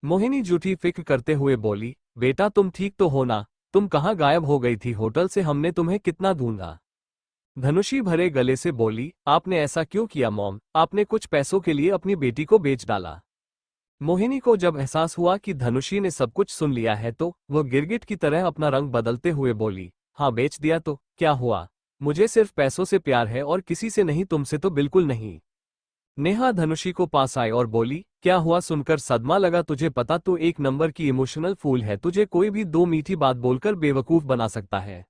मोहिनी झूठी फिक्र करते हुए बोली, बेटा तुम ठीक तो हो ना? तुम कहाँ गायब हो गई थी? होटल से हमने तुम्हें कितना ढूंढा। धनुषी भरे गले से बोली, आपने ऐसा क्यों किया मॉम? आपने कुछ पैसों के लिए अपनी बेटी को बेच डाला। मोहिनी को जब एहसास हुआ कि धनुषी ने सब कुछ सुन लिया है तो वह गिरगिट की तरह अपना रंग बदलते हुए बोली, हाँ बेच दिया तो क्या हुआ? मुझे सिर्फ पैसों से प्यार है और किसी से नहीं, तुमसे तो बिल्कुल नहीं। नेहा धनुषी को पास आई और बोली, क्या हुआ? सुनकर सदमा लगा तुझे? पता तो एक नंबर की इमोशनल फूल है, तुझे कोई भी 2 मीठी बात बोलकर बेवकूफ बना सकता है।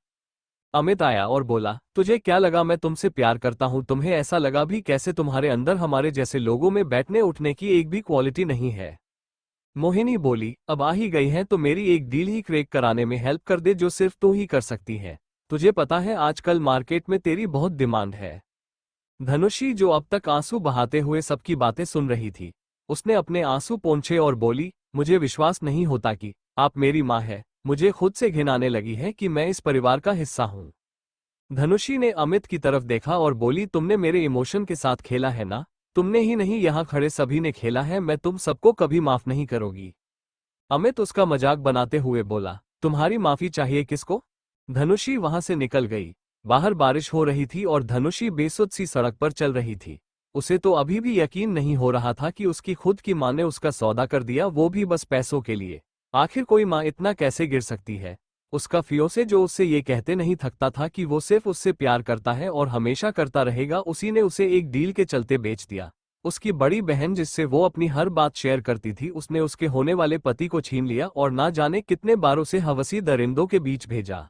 अमित आया और बोला, तुझे क्या लगा मैं तुमसे प्यार करता हूं? तुम्हें ऐसा लगा भी कैसे? तुम्हारे अंदर हमारे जैसे लोगों में बैठने उठने की एक भी क्वालिटी नहीं है। मोहिनी बोली, अब आ ही गई है तो मेरी एक डील ही क्रैक कराने में हेल्प कर दे जो सिर्फ तू ही कर सकती है। तुझे पता है आजकल मार्केट में तेरी बहुत डिमांड है। धनुषी जो अब तक आंसू बहाते हुए सबकी बातें सुन रही थी, उसने अपने आंसू पोंछे और बोली, मुझे विश्वास नहीं होता कि आप मेरी माँ है। मुझे खुद से घिन आने लगी है कि मैं इस परिवार का हिस्सा हूँ। धनुषी ने अमित की तरफ देखा और बोली, तुमने मेरे इमोशन के साथ खेला है ना? तुमने ही नहीं, यहाँ खड़े सभी ने खेला है। मैं तुम सबको कभी माफ नहीं करूंगी। अमित उसका मजाक बनाते हुए बोला, तुम्हारी माफी चाहिए किसको? धनुषी वहां से निकल गई। बाहर बारिश हो रही थी और धनुषी बेसुध सी सड़क पर चल रही थी। उसे तो अभी भी यकीन नहीं हो रहा था कि उसकी खुद की माँ ने उसका सौदा कर दिया, वो भी बस पैसों के लिए। आखिर कोई माँ इतना कैसे गिर सकती है? उसका फियोसे जो उससे ये कहते नहीं थकता था कि वो सिर्फ उससे प्यार करता है और हमेशा करता रहेगा, उसी ने उसे एक डील के चलते बेच दिया। उसकी बड़ी बहन जिससे वो अपनी हर बात शेयर करती थी, उसने उसके होने वाले पति को छीन लिया और ना जाने कितने बार उसे हवसी दरिंदों के बीच भेजा।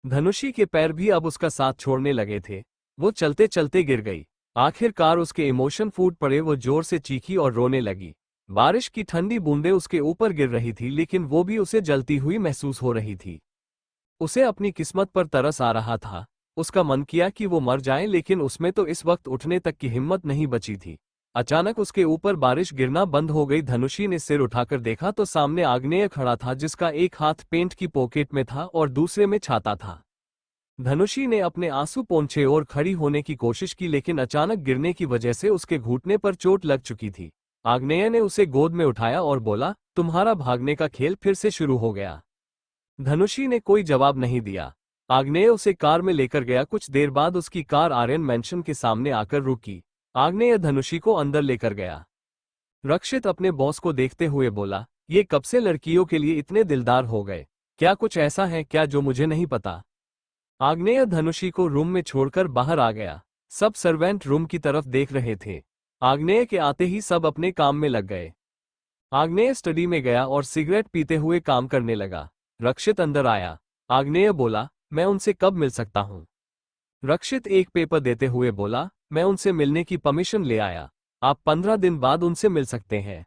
धनुषी के पैर भी अब उसका साथ छोड़ने लगे थे। वो चलते चलते गिर गई। आखिरकार उसके इमोशन फूट पड़े। वो जोर से चीखी और रोने लगी। बारिश की ठंडी बूंदें उसके ऊपर गिर रही थी, लेकिन वो भी उसे जलती हुई महसूस हो रही थी। उसे अपनी किस्मत पर तरस आ रहा था। उसका मन किया कि वो मर जाए, लेकिन उसमें तो इस वक्त उठने तक की हिम्मत नहीं बची थी। अचानक उसके ऊपर बारिश गिरना बंद हो गई। धनुषी ने सिर उठाकर देखा तो सामने आग्नेय खड़ा था, जिसका एक हाथ पेंट की पॉकेट में था और दूसरे में छाता था। धनुषी ने अपने आंसू पोंछे और खड़ी होने की कोशिश की, लेकिन अचानक गिरने की वजह से उसके घुटने पर चोट लग चुकी थी। आग्नेय ने उसे गोद में उठाया और बोला, तुम्हारा भागने का खेल फिर से शुरू हो गया। धनुषी ने कोई जवाब नहीं दिया। आग्नेय उसे कार में लेकर गया। कुछ देर बाद उसकी कार आर्यन मैंशन के सामने आकर रुकी। आग्नेय धनुषी को अंदर लेकर गया। रक्षित अपने बॉस को देखते हुए बोला, ये कब से लड़कियों के लिए इतने दिलदार हो गए? क्या कुछ ऐसा है क्या जो मुझे नहीं पता? आग्नेय धनुषी को रूम में छोड़कर बाहर आ गया। सब सर्वेंट रूम की तरफ देख रहे थे। आग्नेय के आते ही सब अपने काम में लग गए। आग्नेय स्टडी में गया और सिगरेट पीते हुए काम करने लगा। रक्षित अंदर आया। आग्नेय बोला, मैं उनसे कब मिल सकता हूँ? रक्षित एक पेपर देते हुए बोला, मैं उनसे मिलने की परमिशन ले आया। आप 15 दिन बाद उनसे मिल सकते हैं।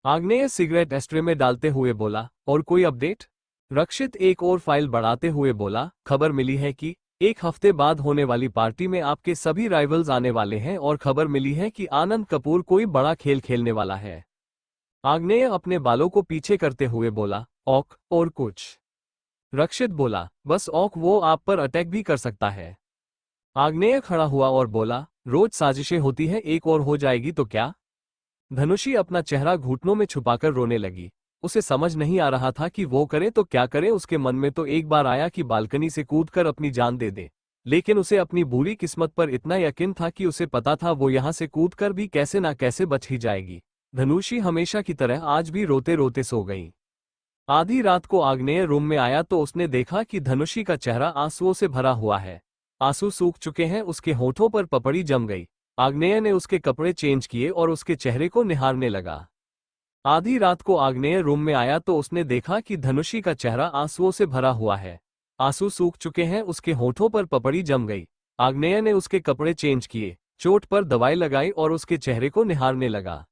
आग्नेय सिगरेट एस्ट्रे में डालते हुए बोला, और कोई अपडेट? रक्षित एक और फाइल बढ़ाते हुए बोला, खबर मिली है कि 1 हफ्ते बाद होने वाली पार्टी में आपके सभी राइवल्स आने वाले हैं और खबर मिली है कि आनंद कपूर कोई बड़ा खेल खेलने वाला है। आग्नेय अपने बालों को पीछे करते हुए बोला, औक और कुछ? रक्षित बोला, बस औक, वो आप पर अटैक भी कर सकता है। आग्नेय खड़ा हुआ और बोला, रोज साजिशें होती हैं, एक और हो जाएगी तो क्या? धनुषी अपना चेहरा घुटनों में छुपाकर रोने लगी। उसे समझ नहीं आ रहा था कि वो करे तो क्या करे। उसके मन में तो एक बार आया कि बालकनी से कूदकर अपनी जान दे दे, लेकिन उसे अपनी बुरी किस्मत पर इतना यकीन था कि उसे पता था वो यहाँ से कूदकर भी कैसे ना कैसे बच ही जाएगी। धनुषी हमेशा की तरह आज भी रोते रोते सो गई। आधी रात को आग्नेय रूम में आया तो उसने देखा कि धनुषी का चेहरा आंसुओं से भरा हुआ है। आंसू सूख चुके हैं, उसके होठों पर पपड़ी जम गई। आग्नेय ने उसके कपड़े चेंज किए और उसके चेहरे को निहारने लगा। आधी रात को आग्नेय रूम में आया तो उसने देखा कि धनुषी का चेहरा आंसुओं से भरा हुआ है। आंसू सूख चुके हैं, उसके होठों पर पपड़ी जम गई। आग्नेय ने उसके कपड़े चेंज किए, चोट पर दवाई लगाई और उसके चेहरे को निहारने लगा।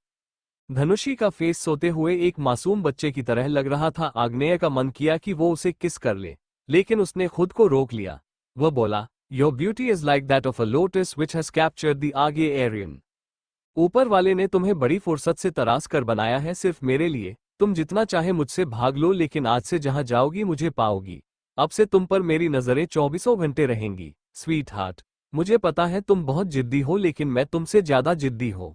धनुषी का फेस सोते हुए एक मासूम बच्चे की तरह लग रहा था। आग्नेय का मन किया कि वो उसे किस कर ले, लेकिन उसने खुद को रोक लिया। वह बोला, your beauty is like that of a lotus which has captured the आगे एरियन। ऊपर वाले ने तुम्हें बड़ी फुर्सत से तराश कर बनाया है सिर्फ मेरे लिए। तुम जितना चाहे मुझसे भाग लो, लेकिन आज से जहां जाओगी मुझे पाओगी। अब से तुम पर मेरी नजरें 24 घंटे रहेंगी। स्वीट हार्ट, मुझे पता है तुम बहुत जिद्दी हो, लेकिन मैं तुमसे ज्यादा जिद्दी हो।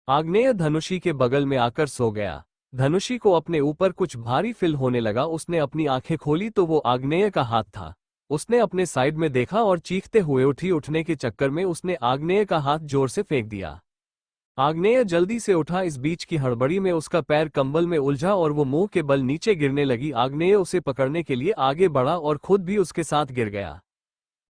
आग्नेय धनुषी के बगल में आकर सो गया। धनुषी को अपने ऊपर कुछ भारी फील होने लगा। उसने अपनी आंखें खोली तो वो आग्नेय का हाथ था। उसने अपने साइड में देखा और चीखते हुए उठी। उठने के चक्कर में उसने आग्नेय का हाथ जोर से फेंक दिया। आग्नेय जल्दी से उठा। इस बीच की हड़बड़ी में उसका पैर कंबल में उलझा और वो मुंह के बल नीचे गिरने लगी। आग्नेय उसे पकड़ने के लिए आगे बढ़ा और खुद भी उसके साथ गिर गया।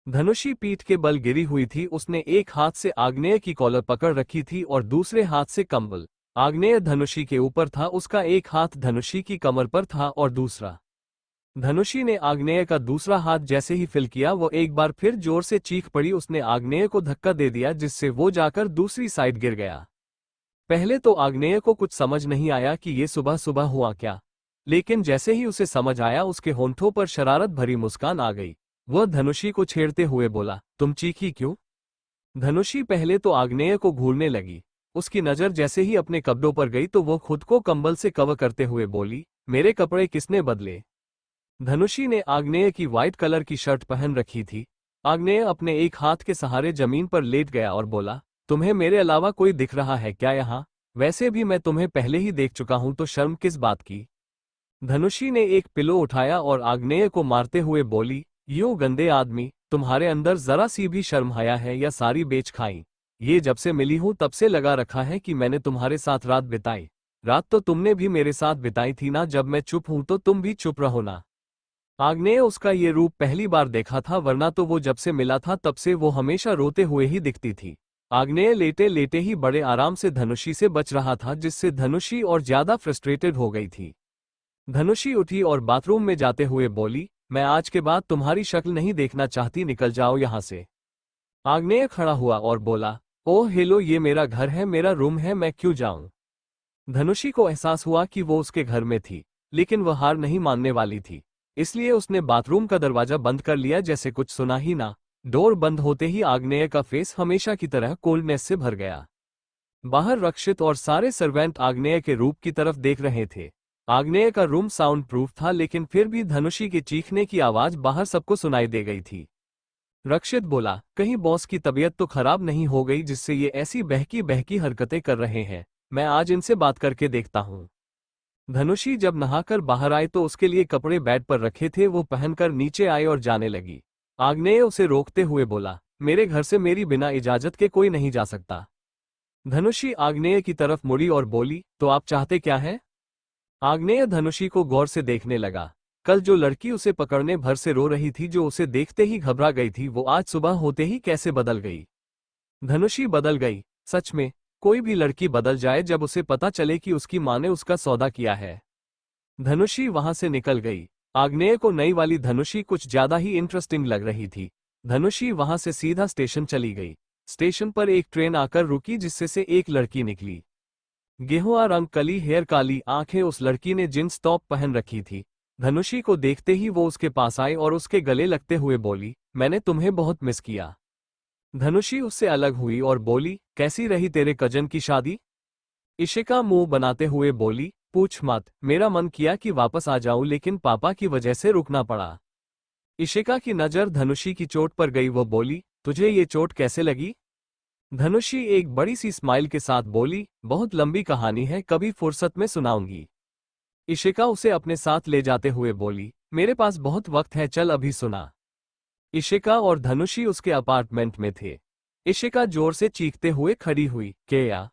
धनुषी पीठ के बल गिरी हुई थी। उसने एक हाथ से आग्नेय की कॉलर पकड़ रखी थी और दूसरे हाथ से कंबल। आग्नेय धनुषी के ऊपर था, उसका एक हाथ धनुषी की कमर पर था और दूसरा धनुषी ने आग्नेय का दूसरा हाथ जैसे ही फिल किया वो एक बार फिर जोर से चीख पड़ी। उसने आग्नेय को धक्का दे दिया जिससे वो जाकर दूसरी साइड गिर गया। पहले तो आग्नेय को कुछ समझ नहीं आया कि ये सुबह सुबह हुआ क्या, लेकिन जैसे ही उसे समझ आया उसके होंठों पर शरारत भरी मुस्कान आ गई। वह धनुषी को छेड़ते हुए बोला, तुम चीखी क्यों? धनुषी पहले तो आग्नेय को घूरने लगी। उसकी नजर जैसे ही अपने कपड़ों पर गई तो वो खुद को कंबल से कवर करते हुए बोली, मेरे कपड़े किसने बदले? धनुषी ने आग्नेय की व्हाइट कलर की शर्ट पहन रखी थी। आग्नेय अपने एक हाथ के सहारे जमीन पर लेट गया और बोला, तुम्हें मेरे अलावा कोई दिख रहा है क्या यहाँ? वैसे भी मैं तुम्हें पहले ही देख चुका हूं तो शर्म किस बात की? धनुषी ने एक पिलो उठाया और आग्नेय को मारते हुए बोली, यूं गंदे आदमी, तुम्हारे अंदर जरा सी भी शर्म हया है या सारी बेच खाई? ये जब से मिली हूं तब से लगा रखा है कि मैंने तुम्हारे साथ रात बिताई। रात तो तुमने भी मेरे साथ बिताई थी ना, जब मैं चुप हूं तो तुम भी चुप रहो ना। आग्नेय उसका ये रूप पहली बार देखा था, वरना तो वो जब से मिला था तब से वो हमेशा रोते हुए ही दिखती थी। आग्नेय लेटे लेटे ही बड़े आराम से धनुषी से बच रहा था, जिससे धनुषी और ज्यादा फ्रस्ट्रेटेड हो गई थी। धनुषी उठी और बाथरूम में जाते हुए बोली, मैं आज के बाद तुम्हारी शक्ल नहीं देखना चाहती, निकल जाओ यहां से। आग्नेय खड़ा हुआ और बोला, ओह हेलो, ये मेरा घर है, मेरा रूम है, मैं क्यों जाऊं? धनुषी को एहसास हुआ कि वो उसके घर में थी, लेकिन वह हार नहीं मानने वाली थी, इसलिए उसने बाथरूम का दरवाजा बंद कर लिया जैसे कुछ सुना ही ना। डोर बंद होते ही आग्नेय का फेस हमेशा की तरह कोल्डनेस से भर गया। बाहर रक्षित और सारे सर्वेंट आग्नेय के रूप की तरफ देख रहे थे। आग्नेय का रूम साउंड प्रूफ था, लेकिन फिर भी धनुषी के चीखने की आवाज बाहर सबको सुनाई दे गई थी। रक्षित बोला, कहीं बॉस की तबीयत तो खराब नहीं हो गई जिससे ये ऐसी बहकी बहकी हरकतें कर रहे हैं? मैं आज इनसे बात करके देखता हूँ। धनुषी जब नहाकर बाहर आए तो उसके लिए कपड़े बेड पर रखे थे, वो पहनकर नीचे आई और जाने लगी। आग्नेय उसे रोकते हुए बोला, मेरे घर से मेरी बिना इजाजत के कोई नहीं जा सकता। धनुषी आग्नेय की तरफ मुड़ी और बोली, तो आप चाहते क्या है? आग्नेय धनुषी को गौर से देखने लगा। कल जो लड़की उसे पकड़ने भर से रो रही थी, जो उसे देखते ही घबरा गई थी, वो आज सुबह होते ही कैसे बदल गई? धनुषी बदल गई। सच में, कोई भी लड़की बदल जाए जब उसे पता चले कि उसकी माँ ने उसका सौदा किया है। धनुषी वहां से निकल गई। आग्नेय को नई वाली धनुषी कुछ ज्यादा ही इंटरेस्टिंग लग रही थी। धनुषी वहां से सीधा स्टेशन चली गई। स्टेशन पर एक ट्रेन आकर रुकी जिससे से एक लड़की निकली। गेहुआ रंग, कली हेयर, काली आंखें। उस लड़की ने जींस टॉप पहन रखी थी। धनुषी को देखते ही वो उसके पास आई और उसके गले लगते हुए बोली, मैंने तुम्हें बहुत मिस किया। धनुषी उससे अलग हुई और बोली, कैसी रही तेरे कजन की शादी? इशिका मुंह बनाते हुए बोली, पूछ मत, मेरा मन किया कि वापस आ जाऊं लेकिन पापा की वजह से रुकना पड़ा। इशिका की नजर धनुषी की चोट पर गई। वो बोली, तुझे ये चोट कैसे लगी? धनुषी एक बड़ी सी स्माइल के साथ बोली, बहुत लंबी कहानी है, कभी फुर्सत में सुनाऊंगी। इशिका उसे अपने साथ ले जाते हुए बोली, मेरे पास बहुत वक्त है, चल अभी सुना। इशिका और धनुषी उसके अपार्टमेंट में थे। इशिका जोर से चीखते हुए खड़ी हुई, क्या?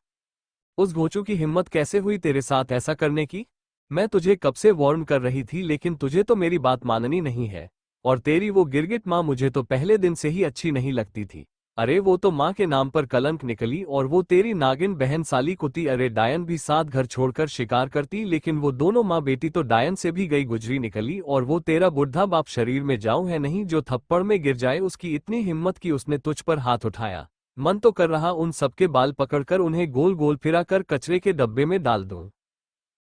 उस घोंचू की हिम्मत कैसे हुई तेरे साथ ऐसा करने की? मैं तुझे कब से वार्न कर रही थी, लेकिन तुझे तो मेरी बात माननी नहीं है। और तेरी वो गिरगिट माँ मुझे तो पहले दिन से ही अच्छी नहीं लगती थी। अरे वो तो माँ के नाम पर कलंक निकली, और वो तेरी नागिन बहन साली कुती। अरे डायन भी साथ घर छोड़कर शिकार करती, लेकिन वो दोनों माँ बेटी तो डायन से भी गई गुजरी निकली। और वो तेरा बुढ़ा बाप शरीर में जाऊं है नहीं, जो थप्पड़ में गिर जाए। उसकी इतनी हिम्मत कि उसने तुझ पर हाथ उठाया। मन तो कर रहा उन सबके बाल पकड़कर उन्हें गोल गोल फिराकर कचरे के डब्बे में डाल दूं।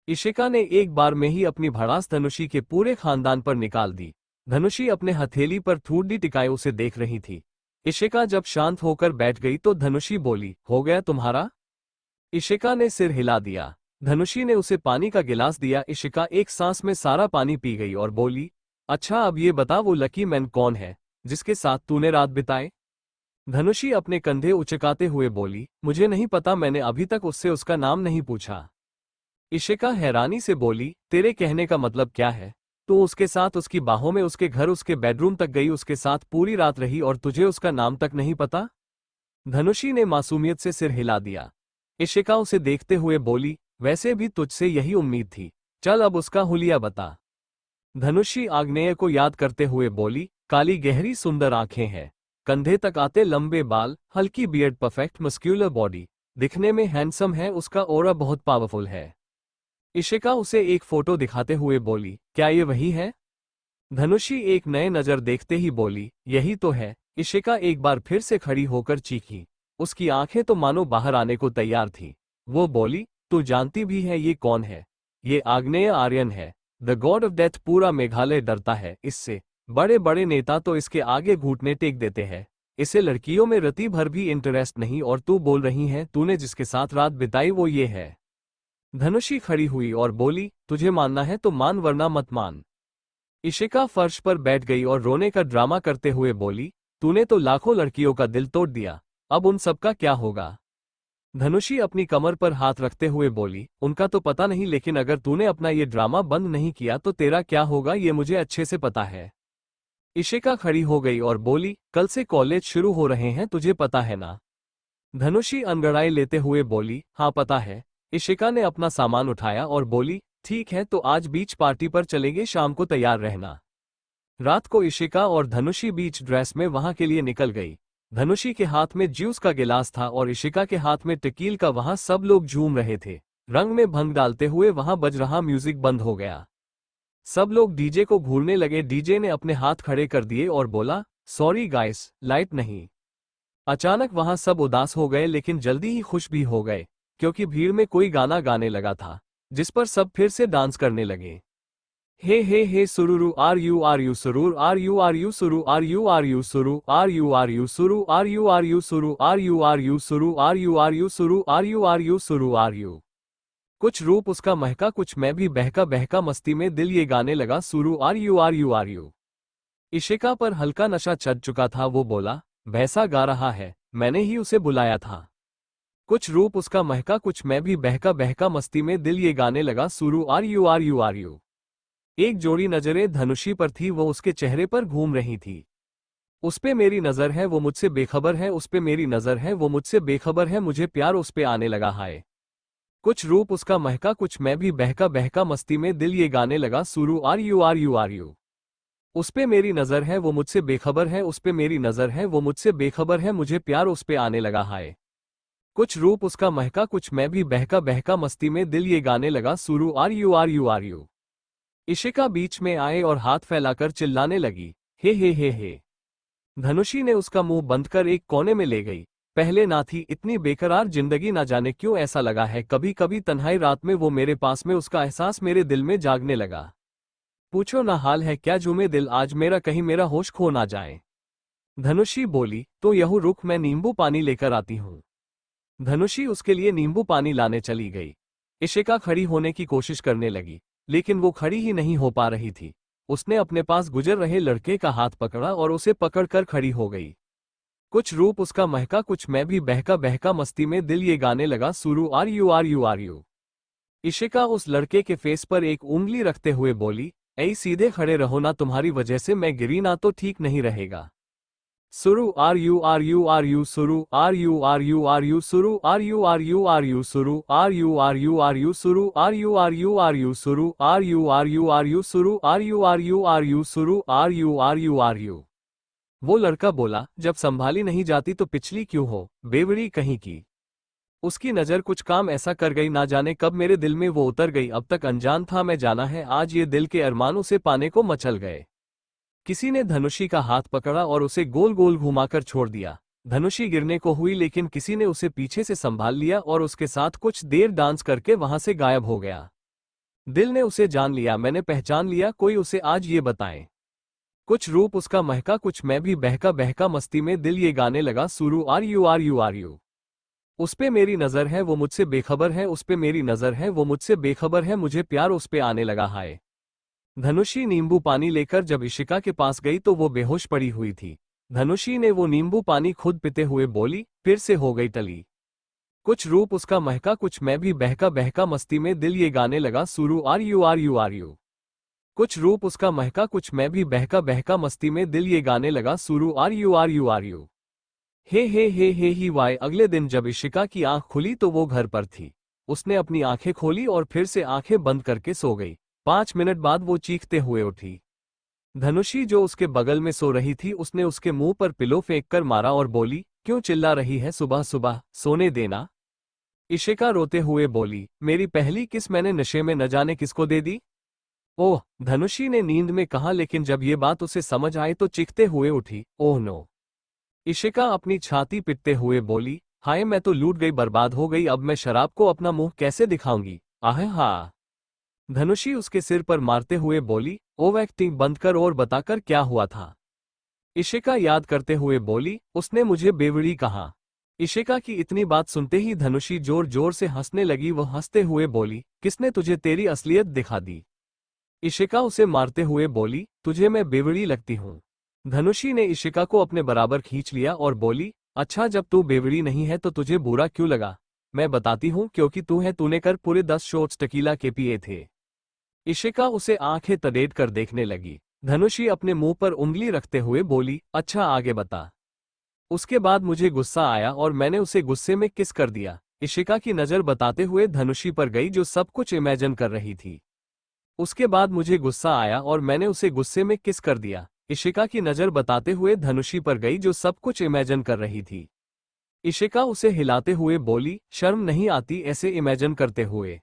इशिका ने एक बार में ही अपनी भड़ास धनुषी के पूरे खानदान पर निकाल दी। धनुषी अपने हथेली पर थूड़ी टिकाए उसे देख रही थी। इशिका जब शांत होकर बैठ गई तो धनुषी बोली, हो गया तुम्हारा? इशिका ने सिर हिला दिया। धनुषी ने उसे पानी का गिलास दिया। इशिका एक सांस में सारा पानी पी गई और बोली, अच्छा अब ये बता, वो लकी मैन कौन है जिसके साथ तूने रात बिताए? धनुषी अपने कंधे उचकाते हुए बोली, मुझे नहीं पता, मैंने अभी तक उससे उसका नाम नहीं पूछा। इशिका हैरानी से बोली, तेरे कहने का मतलब क्या है? तू उसके साथ उसकी बाहों में उसके घर उसके बेडरूम तक गई, उसके साथ पूरी रात रही और तुझे उसका नाम तक नहीं पता? धनुषी ने मासूमियत से सिर हिला दिया। इशिका उसे देखते हुए बोली, वैसे भी तुझसे यही उम्मीद थी, चल अब उसका हुलिया बता। धनुषी आग्नेय को याद करते हुए बोली, काली गहरी सुंदर आंखें हैं, कंधे तक आते लंबे बाल, हल्की बियर्ड, परफेक्ट मस्क्यूलर बॉडी, दिखने में हैंडसम है, उसका ऑरा बहुत पावरफुल है। इशिका उसे एक फोटो दिखाते हुए बोली, क्या ये वही है? धनुषी एक नए नजर देखते ही बोली, यही तो है। इशिका एक बार फिर से खड़ी होकर चीखी। उसकी आंखें तो मानो बाहर आने को तैयार थी। वो बोली, तू जानती भी है ये कौन है? ये आग्नेय आर्यन है, द गॉड ऑफ डेथ। पूरा मेघालय डरता है इससे। बड़े बड़े नेता तो इसके आगे घुटने टेक देते हैं। इसे लड़कियों में रति भर भी इंटरेस्ट नहीं, और तू बोल रही है तूने जिसके साथ रात बिताई वो ये है। धनुषी खड़ी हुई और बोली, तुझे मानना है तो मान, वरना मत मान। इशिका फर्श पर बैठ गई और रोने का ड्रामा करते हुए बोली, तूने तो लाखों लड़कियों का दिल तोड़ दिया, अब उन सबका क्या होगा? धनुषी अपनी कमर पर हाथ रखते हुए बोली, उनका तो पता नहीं, लेकिन अगर तूने अपना ये ड्रामा बंद नहीं किया तो तेरा क्या होगा ये मुझे अच्छे से पता है। इशिका खड़ी हो गई और बोली, कल से कॉलेज शुरू हो रहे हैं, तुझे पता है ना? धनुषी अंगड़ाई लेते हुए बोली, हाँ पता है। इशिका ने अपना सामान उठाया और बोली, ठीक है तो आज बीच पार्टी पर चलेंगे, शाम को तैयार रहना। रात को इशिका और धनुषी बीच ड्रेस में वहां के लिए निकल गई। धनुषी के हाथ में जूस का गिलास था और इशिका के हाथ में टेकील का। वहां सब लोग झूम रहे थे। रंग में भंग डालते हुए वहां बज रहा म्यूजिक बंद हो गया। सब लोग डीजे को घूरने लगे। डीजे ने अपने हाथ खड़े कर दिए और बोला, सॉरी गाइस, लाइट नहीं। अचानक वहां सब उदास हो गए, लेकिन जल्दी ही खुश भी हो गए, क्योंकि भीड़ में कोई गाना गाने लगा था जिस पर सब फिर से डांस करने लगे। हे सुरुरु are you Suroor are you सुरु आर यू सुरु आर यू सुरु आर यू सुरु आर यू सुरु सुरु आर यू। कुछ रूप उसका महका, कुछ मैं भी बहका बहका मस्ती में दिल, ये गाने लगा सुरु आर यू। इशिका पर हल्का नशा चढ़ चुका था। वो बोला, भैंसा गा रहा है, मैंने ही उसे बुलाया था। कुछ रूप उसका महका, कुछ मैं भी बहका बहका मस्ती में दिल, ये गाने लगा सुरु आर यू। एक जोड़ी नजरें धनुषी पर थी, वो उसके चेहरे पर घूम रही थी। उस पे मेरी नजर है, वो मुझसे बेखबर है, उस पे मेरी नजर है, वो मुझसे बेखबर है, मुझे प्यार उस पे आने लगा हाय। कुछ रूप उसका महका, कुछ मैं भी बहका बहका मस्ती में दिल, ये गाने लगा सुरु आर यू। उस पे मेरी नजर है, वो मुझसे बेखबर है, उस पे मेरी नजर है, वो मुझसे बेखबर है, मुझे प्यार उस पे आने लगा हाय। कुछ रूप उसका महका, कुछ मैं भी बहका बहका मस्ती में दिल, ये गाने लगा सुरु आर यू। इशिका बीच में आए और हाथ फैलाकर चिल्लाने लगी, हे। धनुषी ने उसका मुंह बंद कर एक कोने में ले गई। पहले ना थी इतनी बेकरार जिंदगी, ना जाने क्यों ऐसा लगा है, कभी कभी तन्हाई रात में वो मेरे पास में, उसका एहसास मेरे दिल में जागने लगा। पूछो ना हाल है क्या झूमे दिल आज मेरा, कहीं मेरा होश खो ना जाए। धनुषी बोली, तो यहू रुक, मैं नींबू पानी लेकर आती हूँ। धनुषी उसके लिए नींबू पानी लाने चली गई। इशिका खड़ी होने की कोशिश करने लगी, लेकिन वो खड़ी ही नहीं हो पा रही थी। उसने अपने पास गुजर रहे लड़के का हाथ पकड़ा और उसे पकड़कर खड़ी हो गई। कुछ रूप उसका महका, कुछ मैं भी बहका बहका मस्ती में दिल, ये गाने लगा सुरु आर यू। इशिका उस लड़के के फेस पर एक उंगली रखते हुए बोली, ऐ सीधे खड़े रहो ना, तुम्हारी वजह से मैं गिरी ना तो ठीक नहीं रहेगा। सुरु आर यू सुरु आर यू सुरु आर यू सुरु आर यू सुरु आर यू सुरु आर यू सुरु आर यू सुरु आर यू। वो लड़का बोला, जब संभाली नहीं जाती तो पिछली क्यों हो, बेवड़ी कहीं की। उसकी नजर कुछ काम ऐसा कर गई, ना जाने कब मेरे दिल में वो उतर गई। अब तक अनजान था मैं, जाना है आज ये दिल के अरमान उसे पाने को मचल गए। किसी ने धनुषी का हाथ पकड़ा और उसे गोल गोल घुमाकर छोड़ दिया। धनुषी गिरने को हुई, लेकिन किसी ने उसे पीछे से संभाल लिया और उसके साथ कुछ देर डांस करके वहां से गायब हो गया। दिल ने उसे जान लिया, मैंने पहचान लिया, कोई उसे आज ये बताए। कुछ रूप उसका महका, कुछ मैं भी बहका बहका मस्ती में दिल, ये गाने लगा सुरु आर यू। उस पे मेरी नजर है, वो मुझसे बेखबर है, उस पे मेरी नजर है, वो मुझसे बेखबर है, मुझे प्यार उस पे आने लगा हाय। धनुषी नींबू पानी लेकर जब इशिका के पास गई तो वो बेहोश पड़ी हुई थी। धनुषी ने वो नींबू पानी खुद पीते हुए बोली, फिर से हो गई टली। कुछ रूप उसका महका, कुछ मैं भी बहका बहका मस्ती में दिल, ये गाने लगा सुरु आर यू। कुछ रूप उसका महका, कुछ मैं भी बहका बहका मस्ती में दिल, ये गाने लगा सुरु आर यू। हे ही वाई। अगले दिन जब इशिका की आंख खुली तो वो घर पर थी। उसने अपनी आंखें खोली और फिर से आंखें बंद करके सो गई। 5 मिनट बाद वो चीखते हुए उठी। धनुषी जो उसके बगल में सो रही थी, उसने उसके मुंह पर पिलो फेंक कर मारा और बोली, क्यों चिल्ला रही है, सुबह सुबह सोने देना। इशिका रोते हुए बोली, मेरी पहली किस मैंने नशे में न जाने किसको दे दी। ओह, धनुषी ने नींद में कहा, लेकिन जब ये बात उसे समझ आई तो चीखते हुए उठी। Oh no. इशिका अपनी छाती पीटते हुए बोली, हाय मैं तो लूट गई, बर्बाद हो गई, अब मैं शराब को अपना मुंह कैसे दिखाऊंगी। आह हा। धनुषी उसके सिर पर मारते हुए बोली, ओह एक्टिंग बंद कर और बताकर क्या हुआ था। इशिका याद करते हुए बोली, उसने मुझे बेवड़ी कहा। इशिका की इतनी बात सुनते ही धनुषी जोर जोर से हंसने लगी। वह हंसते हुए बोली, किसने तुझे तेरी असलियत दिखा दी। इशिका उसे मारते हुए बोली, तुझे मैं बेवड़ी लगती हूँ। धनुषी ने इशिका को अपने बराबर खींच लिया और बोली, अच्छा जब तू बेवड़ी नहीं है तो तुझे बुरा क्यों लगा। मैं बताती हूँ, क्योंकि तूने कर पूरे 10 शॉट्स टकीला के पिए थे। इशिका उसे आंखें तदेड़ कर देखने लगी। धनुषी अपने मुंह पर उंगली रखते हुए बोली, अच्छा आगे बता। उसके बाद मुझे गुस्सा आया और मैंने उसे गुस्से में किस कर दिया। इशिका की नजर बताते हुए धनुषी पर गई जो सब कुछ इमेजिन कर रही थी। उसके बाद मुझे गुस्सा आया और मैंने उसे गुस्से में किस कर दिया। इशिका की नजर बताते हुए धनुषी पर गई जो सब कुछ इमेजिन कर रही थी। इशिका उसे हिलाते हुए बोली, शर्म नहीं आती ऐसे इमेजिन करते हुए।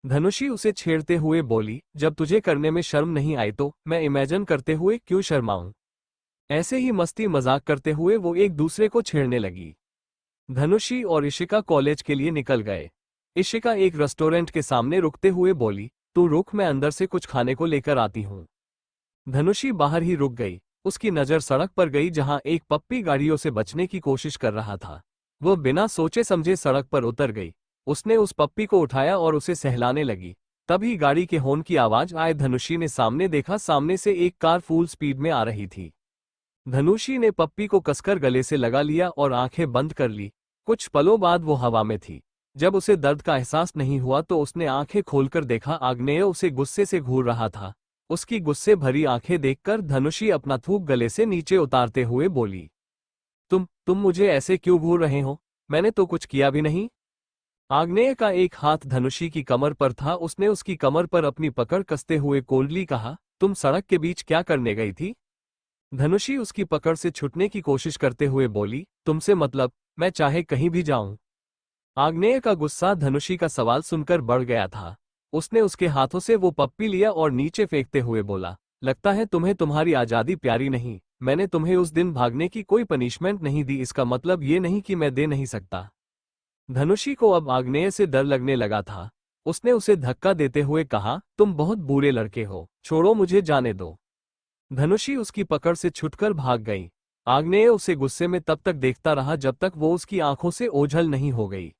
धनुषी उसे छेड़ते हुए बोली, जब तुझे करने में शर्म नहीं आई तो मैं इमेजिन करते हुए क्यों शर्माऊं। ऐसे ही मस्ती मजाक करते हुए वो एक दूसरे को छेड़ने लगी। धनुषी और इशिका कॉलेज के लिए निकल गए। इशिका एक रेस्टोरेंट के सामने रुकते हुए बोली, तू रुक, मैं अंदर से कुछ खाने को लेकर आती हूँ। धनुषी बाहर ही रुक गई। उसकी नज़र सड़क पर गई जहां एक पप्पी गाड़ियों से बचने की कोशिश कर रहा था। वह बिना सोचे समझे सड़क पर उतर गई। उसने उस पप्पी को उठाया और उसे सहलाने लगी। तभी गाड़ी के हॉर्न की आवाज आए। धनुषी ने सामने देखा, सामने से एक कार फुल स्पीड में आ रही थी। धनुषी ने पप्पी को कसकर गले से लगा लिया और आंखें बंद कर ली। कुछ पलों बाद वो हवा में थी। जब उसे दर्द का एहसास नहीं हुआ तो उसने आंखें खोलकर देखा, आग्नेय उसे गुस्से से घूर रहा था। उसकी गुस्से भरी आंखें देखकर धनुषी अपना थूक गले से नीचे उतारते हुए बोली, तुम मुझे ऐसे क्यों घूर रहे हो, मैंने तो कुछ किया भी नहीं। आग्नेय का एक हाथ धनुषी की कमर पर था। उसने उसकी कमर पर अपनी पकड़ कसते हुए कोल्डली कहा, तुम सड़क के बीच क्या करने गई थी। धनुषी उसकी पकड़ से छूटने की कोशिश करते हुए बोली, तुमसे मतलब, मैं चाहे कहीं भी जाऊं। आग्नेय का गुस्सा धनुषी का सवाल सुनकर बढ़ गया था। उसने उसके हाथों से वो पप्पी लिया और नीचे फेंकते हुए बोला, लगता है तुम्हें तुम्हारी आजादी प्यारी नहीं। मैंने तुम्हें उस दिन भागने की कोई पनिशमेंट नहीं दी, इसका मतलब ये नहीं कि मैं दे नहीं सकता। धनुषी को अब आग्नेय से डर लगने लगा था। उसने उसे धक्का देते हुए कहा, तुम बहुत बुरे लड़के हो, छोड़ो मुझे जाने दो। धनुषी उसकी पकड़ से छुटकर भाग गई। आग्नेय उसे गुस्से में तब तक देखता रहा जब तक वो उसकी आंखों से ओझल नहीं हो गई।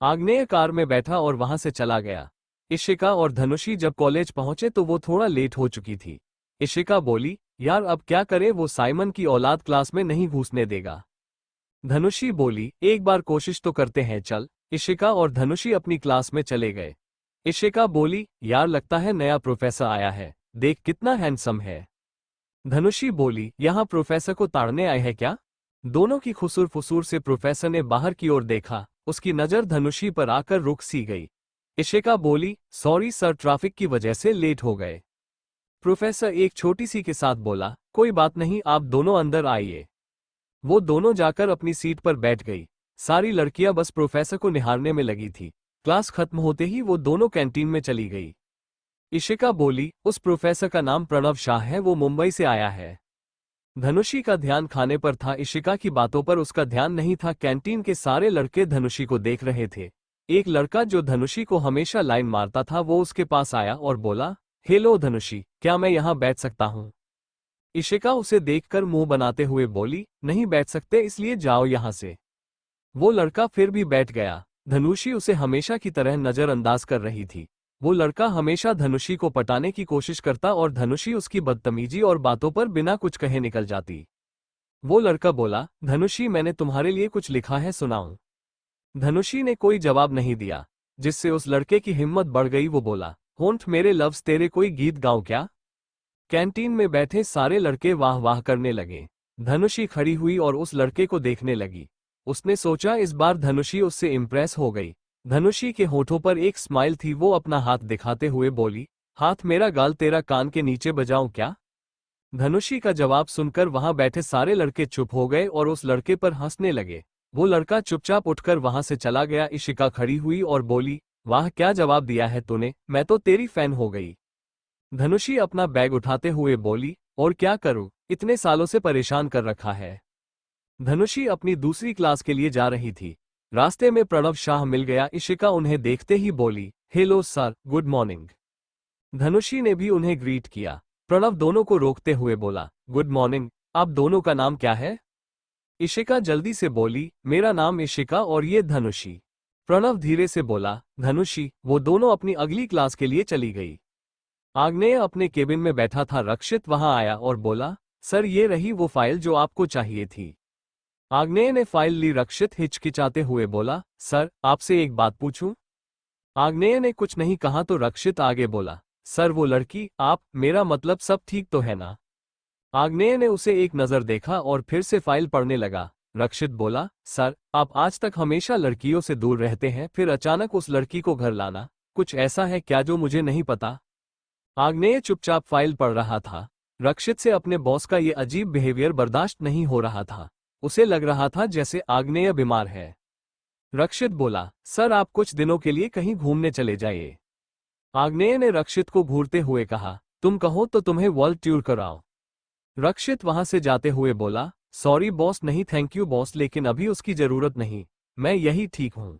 आग्नेय कार में बैठा और वहां से चला गया। इशिका और धनुषी जब कॉलेज पहुंचे तो वो थोड़ा लेट हो चुकी थी। इशिका बोली, यार अब क्या करें, वो साइमन की औलाद क्लास में नहीं घुसने देगा। धनुषी बोली, एक बार कोशिश तो करते हैं, चल। इशिका और धनुषी अपनी क्लास में चले गए। इशिका बोली, यार लगता है नया प्रोफेसर आया है, देख कितना हैंडसम है। धनुषी बोली, यहाँ प्रोफेसर को ताड़ने आए हैं क्या। दोनों की खुसूर फुसूर से प्रोफेसर ने बाहर की ओर देखा। उसकी नजर धनुषी पर आकर रुक सी गई। इशिका बोली, सॉरी सर, ट्रैफिक की वजह से लेट हो गए। प्रोफेसर एक छोटी सी के साथ बोला, कोई बात नहीं, आप दोनों अंदर आइए। वो दोनों जाकर अपनी सीट पर बैठ गई। सारी लड़कियां बस प्रोफेसर को निहारने में लगी थी। क्लास खत्म होते ही वो दोनों कैंटीन में चली गई। इशिका बोली, उस प्रोफेसर का नाम प्रणव शाह है, वो मुंबई से आया है। धनुषी का ध्यान खाने पर था, इशिका की बातों पर उसका ध्यान नहीं था। कैंटीन के सारे लड़के धनुषी को देख रहे थे। एक लड़का जो धनुषी को हमेशा लाइन मारता था वो उसके पास आया और बोला, हेलो धनुषी, क्या मैं यहाँ बैठ सकता हूँ। इशिका उसे देखकर मुंह बनाते हुए बोली, नहीं बैठ सकते, इसलिए जाओ यहाँ से। वो लड़का फिर भी बैठ गया। धनुषी उसे हमेशा की तरह नजरअंदाज कर रही थी। वो लड़का हमेशा धनुषी को पटाने की कोशिश करता और धनुषी उसकी बदतमीजी और बातों पर बिना कुछ कहे निकल जाती। वो लड़का बोला, धनुषी मैंने तुम्हारे लिए कुछ लिखा है, सुनाऊं। धनुषी ने कोई जवाब नहीं दिया, जिससे उस लड़के की हिम्मत बढ़ गई। वो बोला, होंठ मेरे लफ्ज तेरे, कोई गीत गाऊं क्या। कैंटीन में बैठे सारे लड़के वाह वाह करने लगे। धनुषी खड़ी हुई और उस लड़के को देखने लगी। उसने सोचा इस बार धनुषी उससे इम्प्रेस हो गई। धनुषी के होठों पर एक स्माइल थी। वो अपना हाथ दिखाते हुए बोली, हाथ मेरा गाल तेरा कान के नीचे बजाऊं क्या। धनुषी का जवाब सुनकर वहां बैठे सारे लड़के चुप हो गए और उस लड़के पर हंसने लगे। वो लड़का चुपचाप उठकर वहां से चला गया। इशिका खड़ी हुई और बोली, वाह क्या जवाब दिया है तूने, मैं तो तेरी फैन हो गई। धनुषी अपना बैग उठाते हुए बोली, और क्या करूं, इतने सालों से परेशान कर रखा है। धनुषी अपनी दूसरी क्लास के लिए जा रही थी। रास्ते में प्रणव शाह मिल गया। इशिका उन्हें देखते ही बोली, हेलो सर, गुड मॉर्निंग। धनुषी ने भी उन्हें ग्रीट किया। प्रणव दोनों को रोकते हुए बोला, गुड मॉर्निंग, आप दोनों का नाम क्या है? इशिका जल्दी से बोली, मेरा नाम इशिका और ये धनुषी। प्रणव धीरे से बोला, धनुषी। वो दोनों अपनी अगली क्लास के लिए चली गई। आग्नेय अपने केबिन में बैठा था। रक्षित वहां आया और बोला, सर ये रही वो फाइल जो आपको चाहिए थी। आग्नेय ने फाइल ली। रक्षित हिचकिचाते हुए बोला, सर आपसे एक बात पूछूं? आग्नेय ने कुछ नहीं कहा तो रक्षित आगे बोला, सर वो लड़की, आप, मेरा मतलब सब ठीक तो है ना? आग्नेय ने उसे एक नजर देखा और फिर से फाइल पढ़ने लगा। रक्षित बोला, सर आप आज तक हमेशा लड़कियों से दूर रहते हैं, फिर अचानक उस लड़की को घर लाना, कुछ ऐसा है क्या जो मुझे नहीं पता? आग्नेय चुपचाप फाइल पढ़ रहा था। रक्षित से अपने बॉस का ये अजीब बिहेवियर बर्दाश्त नहीं हो रहा था। उसे लग रहा था जैसे आग्नेय बीमार है। रक्षित बोला, सर आप कुछ दिनों के लिए कहीं घूमने चले जाइए। आग्नेय ने रक्षित को घूरते हुए कहा, तुम कहो तो तुम्हें वर्ल्ड टूर कराओ। रक्षित वहां से जाते हुए बोला, सॉरी बॉस, नहीं थैंक यू बॉस, लेकिन अभी उसकी जरूरत नहीं, मैं यही ठीक हूं।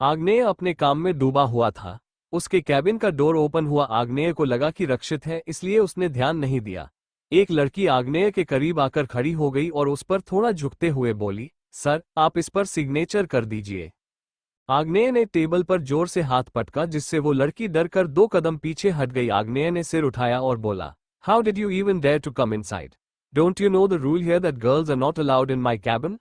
आग्नेय अपने काम में डूबा हुआ था। उसके कैबिन का डोर ओपन हुआ। आग्नेय को लगा कि रक्षित है, इसलिए उसने ध्यान नहीं दिया। एक लड़की आग्नेय के करीब आकर खड़ी हो गई और उस पर थोड़ा झुकते हुए बोली, सर आप इस पर सिग्नेचर कर दीजिए। आग्नेय ने टेबल पर जोर से हाथ पटका, जिससे वो लड़की डरकर 2 कदम पीछे हट गई। आग्नेय ने सिर उठाया और बोला, how did you even dare to come inside? Don't you know the rule here that girls are not allowed in my cabin?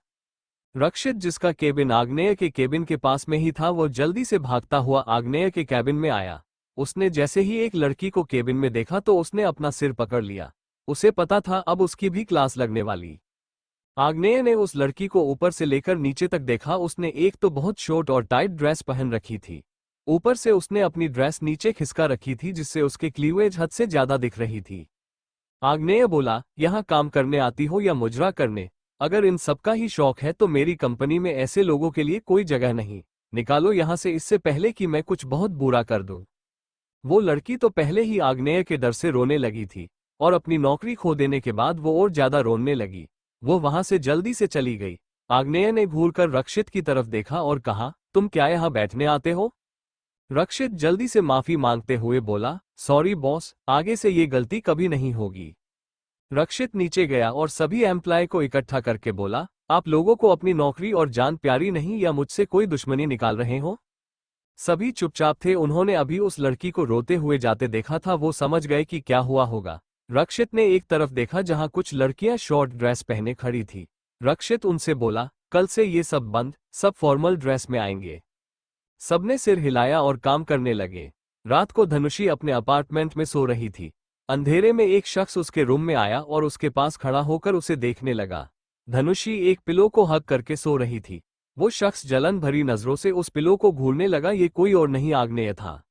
Rakshit, जिसका केबिन आग्नेय के केबिन के पास में ही था, वो जल्दी से भागता हुआ आग्नेय के केबिन में आया। उसने जैसे ही एक लड़की को केबिन में देखा तो उसने अपना सिर पकड़ लिया। उसे पता था अब उसकी भी क्लास लगने वाली। आग्नेय ने उस लड़की को ऊपर से लेकर नीचे तक देखा। उसने एक तो बहुत शॉर्ट और टाइट ड्रेस पहन रखी थी, ऊपर से उसने अपनी ड्रेस नीचे खिसका रखी थी, जिससे उसके क्लीवेज हद से ज्यादा दिख रही थी। आग्नेय बोला, यहाँ काम करने आती हो या मुजरा करने? अगर इन सबका ही शौक है तो मेरी कंपनी में ऐसे लोगों के लिए कोई जगह नहीं। निकालो यहां से, इससे पहले कि मैं कुछ बहुत बुरा कर दूं। वो लड़की तो पहले ही आग्नेय के डर से रोने लगी थी, और अपनी नौकरी खो देने के बाद वो और ज्यादा रोने लगी। वो वहां से जल्दी से चली गई। आग्नेय ने घूरकर रक्षित की तरफ देखा और कहा, तुम क्या यहाँ बैठने आते हो? रक्षित जल्दी से माफी मांगते हुए बोला, सॉरी बॉस, आगे से ये गलती कभी नहीं होगी। रक्षित नीचे गया और सभी एम्प्लॉय को इकट्ठा करके बोला, आप लोगों को अपनी नौकरी और जान प्यारी नहीं, या मुझसे कोई दुश्मनी निकाल रहे हो? सभी चुपचाप थे। उन्होंने अभी उस लड़की को रोते हुए जाते देखा था। वो समझ गए कि क्या हुआ होगा। रक्षित ने एक तरफ देखा जहां कुछ लड़कियां शॉर्ट ड्रेस पहने खड़ी थी। रक्षित उनसे बोला, कल से ये सब बंद, सब फॉर्मल ड्रेस में आएंगे। सबने सिर हिलाया और काम करने लगे। रात को धनुषी अपने अपार्टमेंट में सो रही थी। अंधेरे में एक शख्स उसके रूम में आया और उसके पास खड़ा होकर उसे देखने लगा। धनुषी एक पिलो को हग करके सो रही थी। वो शख्स जलन भरी नजरों से उस पिलो को घूरने लगा। ये कोई और नहीं, आग्नेय था।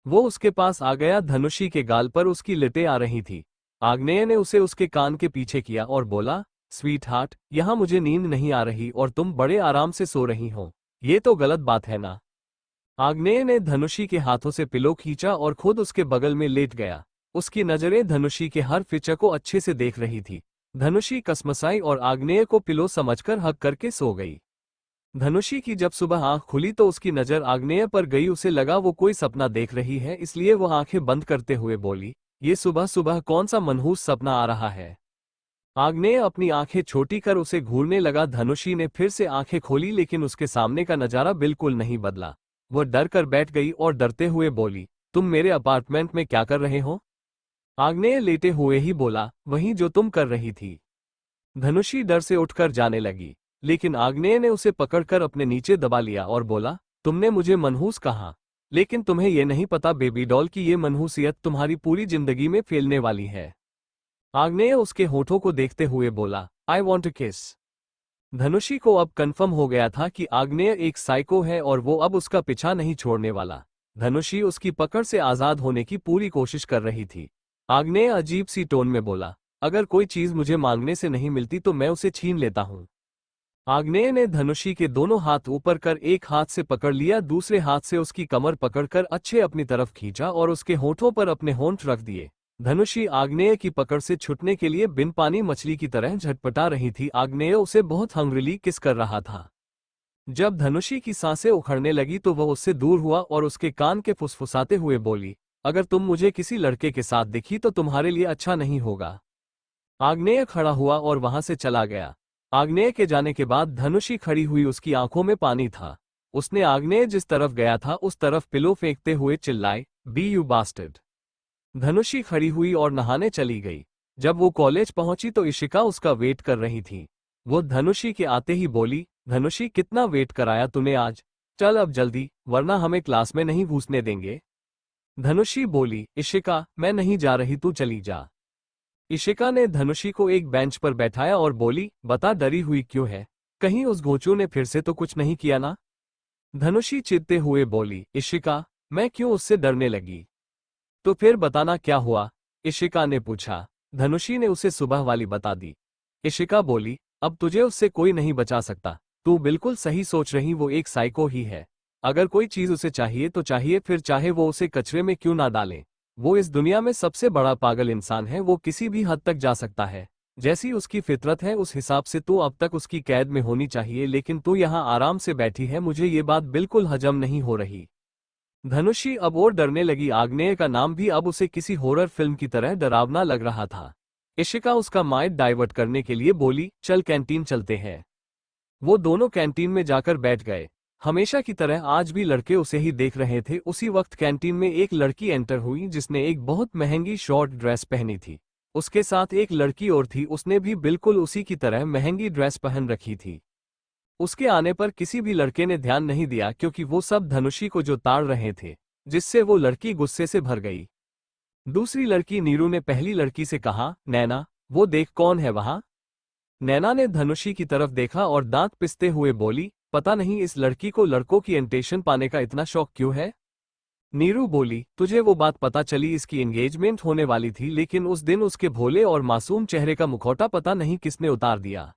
वो उसके पास आ गया। धनुषी के गाल पर उसकी लिटें आ रही थी। आग्नेय ने उसे उसके कान के पीछे किया और बोला, स्वीट हार्ट, यहाँ मुझे नींद नहीं आ रही और तुम बड़े आराम से सो रही हो, ये तो गलत बात है ना? आग्नेय ने धनुषी के हाथों से पिलो खींचा और खुद उसके बगल में लेट गया। उसकी नजरें धनुषी के हर फीचर को अच्छे से देख रही थी। धनुषी कसमसाई और आग्नेय को पिलो समझकर हक करके सो गई। धनुषी की जब सुबह आंख खुली तो उसकी नजर आग्नेय पर गई। उसे लगा वो कोई सपना देख रही है, इसलिए वो आंखें बंद करते हुए बोली, ये सुबह सुबह कौन सा मनहूस सपना आ रहा है? आग्नेय अपनी आंखें छोटी कर उसे घूरने लगा। धनुषी ने फिर से आंखें खोली, लेकिन उसके सामने का नजारा बिल्कुल नहीं बदला। वह डर कर बैठ गई और डरते हुए बोली, तुम मेरे अपार्टमेंट में क्या कर रहे हो? आग्नेय लेटे हुए ही बोला, वही जो तुम कर रही थी। धनुषी डर से उठकर जाने लगी, लेकिन आग्नेय ने उसे पकड़कर अपने नीचे दबा लिया और बोला, तुमने मुझे मनहूस कहा, लेकिन तुम्हें यह नहीं पता बेबी डॉल की ये मनहूसियत तुम्हारी पूरी जिंदगी में फैलने वाली है। आग्नेय उसके होठों को देखते हुए बोला, आई वॉन्ट टू किस। धनुषी को अब कन्फर्म हो गया था कि आग्नेय एक साइको है और वो अब उसका पीछा नहीं छोड़ने वाला। धनुषी उसकी पकड़ से आजाद होने की पूरी कोशिश कर रही थी। आग्नेय अजीब सी टोन में बोला, अगर कोई चीज मुझे मांगने से नहीं मिलती तो मैं उसे छीन लेता हूं। आग्नेय ने धनुषी के दोनों हाथ ऊपर कर एक हाथ से पकड़ लिया, दूसरे हाथ से उसकी कमर पकड़कर अच्छे अपनी तरफ खींचा और उसके होठों पर अपने होंठ रख दिए। धनुषी आग्नेय की पकड़ से छूटने के लिए बिन पानी मछली की तरह झटपटा रही थी। आग्नेय उसे बहुत हंग्रीली किस कर रहा था। जब धनुषी की सांसें उखड़ने लगी तो वह उससे दूर हुआ और उसके कान के फुसफुसाते हुए बोली, अगर तुम मुझे किसी लड़के के साथ दिखी तो तुम्हारे लिए अच्छा नहीं होगा। आग्नेय खड़ा हुआ और वहां से चला गया। आग्नेय के जाने के बाद धनुषी खड़ी हुई, उसकी आंखों में पानी था। उसने आग्नेय जिस तरफ गया था उस तरफ पिलो फेंकते हुए चिल्लाई, बी यू बास्टर्ड। धनुषी खड़ी हुई और नहाने चली गई। जब वो कॉलेज पहुंची तो इशिका उसका वेट कर रही थी। वो धनुषी के आते ही बोली, धनुषी कितना वेट कराया तूने आज, चल अब जल्दी वरना हमें क्लास में नहीं घुसने देंगे। धनुषी बोली, इशिका मैं नहीं जा रही, तू चली जा। इशिका ने धनुषी को एक बेंच पर बैठाया और बोली, बता डरी हुई क्यों है, कहीं उस घोंचू ने फिर से तो कुछ नहीं किया ना। धनुषी चिढ़ते हुए बोली, इशिका मैं क्यों उससे डरने लगी, तो फिर बताना क्या हुआ, इशिका ने पूछा। धनुषी ने उसे सुबह वाली बता दी। इशिका बोली, अब तुझे उससे कोई नहीं बचा सकता, तू बिल्कुल सही सोच रही, वो एक साइको ही है। अगर कोई चीज उसे चाहिए तो चाहिए, फिर चाहे वो उसे कचरे में क्यों ना डाले। वो इस दुनिया में सबसे बड़ा पागल इंसान है, वो किसी भी हद तक जा सकता है। जैसी उसकी फितरत है उस हिसाब से तू अब तक उसकी कैद में होनी चाहिए, लेकिन तू यहाँ आराम से बैठी है, मुझे ये बात बिल्कुल हजम नहीं हो रही। धनुषी अब और डरने लगी। आग्नेय का नाम भी अब उसे किसी हॉरर फिल्म की तरह डरावना लग रहा था। इशिका उसका माइंड डाइवर्ट करने के लिए बोली, चल कैंटीन चलते हैं। वो दोनों कैंटीन में जाकर बैठ गए। हमेशा की तरह आज भी लड़के उसे ही देख रहे थे। उसी वक्त कैंटीन में एक लड़की एंटर हुई जिसने एक बहुत महंगी शॉर्ट ड्रेस पहनी थी। उसके साथ एक लड़की और थी, उसने भी बिल्कुल उसी की तरह महंगी ड्रेस पहन रखी थी। उसके आने पर किसी भी लड़के ने ध्यान नहीं दिया क्योंकि वो सब धनुषी को जो ताड़ रहे थे, जिससे वो लड़की गुस्से से भर गई। दूसरी लड़की नीरू ने पहली लड़की से कहा, नैना वो देख कौन है वहां। नैना ने धनुषी की तरफ देखा और दांत पिसते हुए बोली, पता नहीं इस लड़की को लड़कों की अटेंशन पाने का इतना शौक क्यों है। नीरू बोली, तुझे वो बात पता चली, इसकी एंगेजमेंट होने वाली थी, लेकिन उस दिन उसके भोले और मासूम चेहरे का मुखौटा पता नहीं किसने उतार दिया।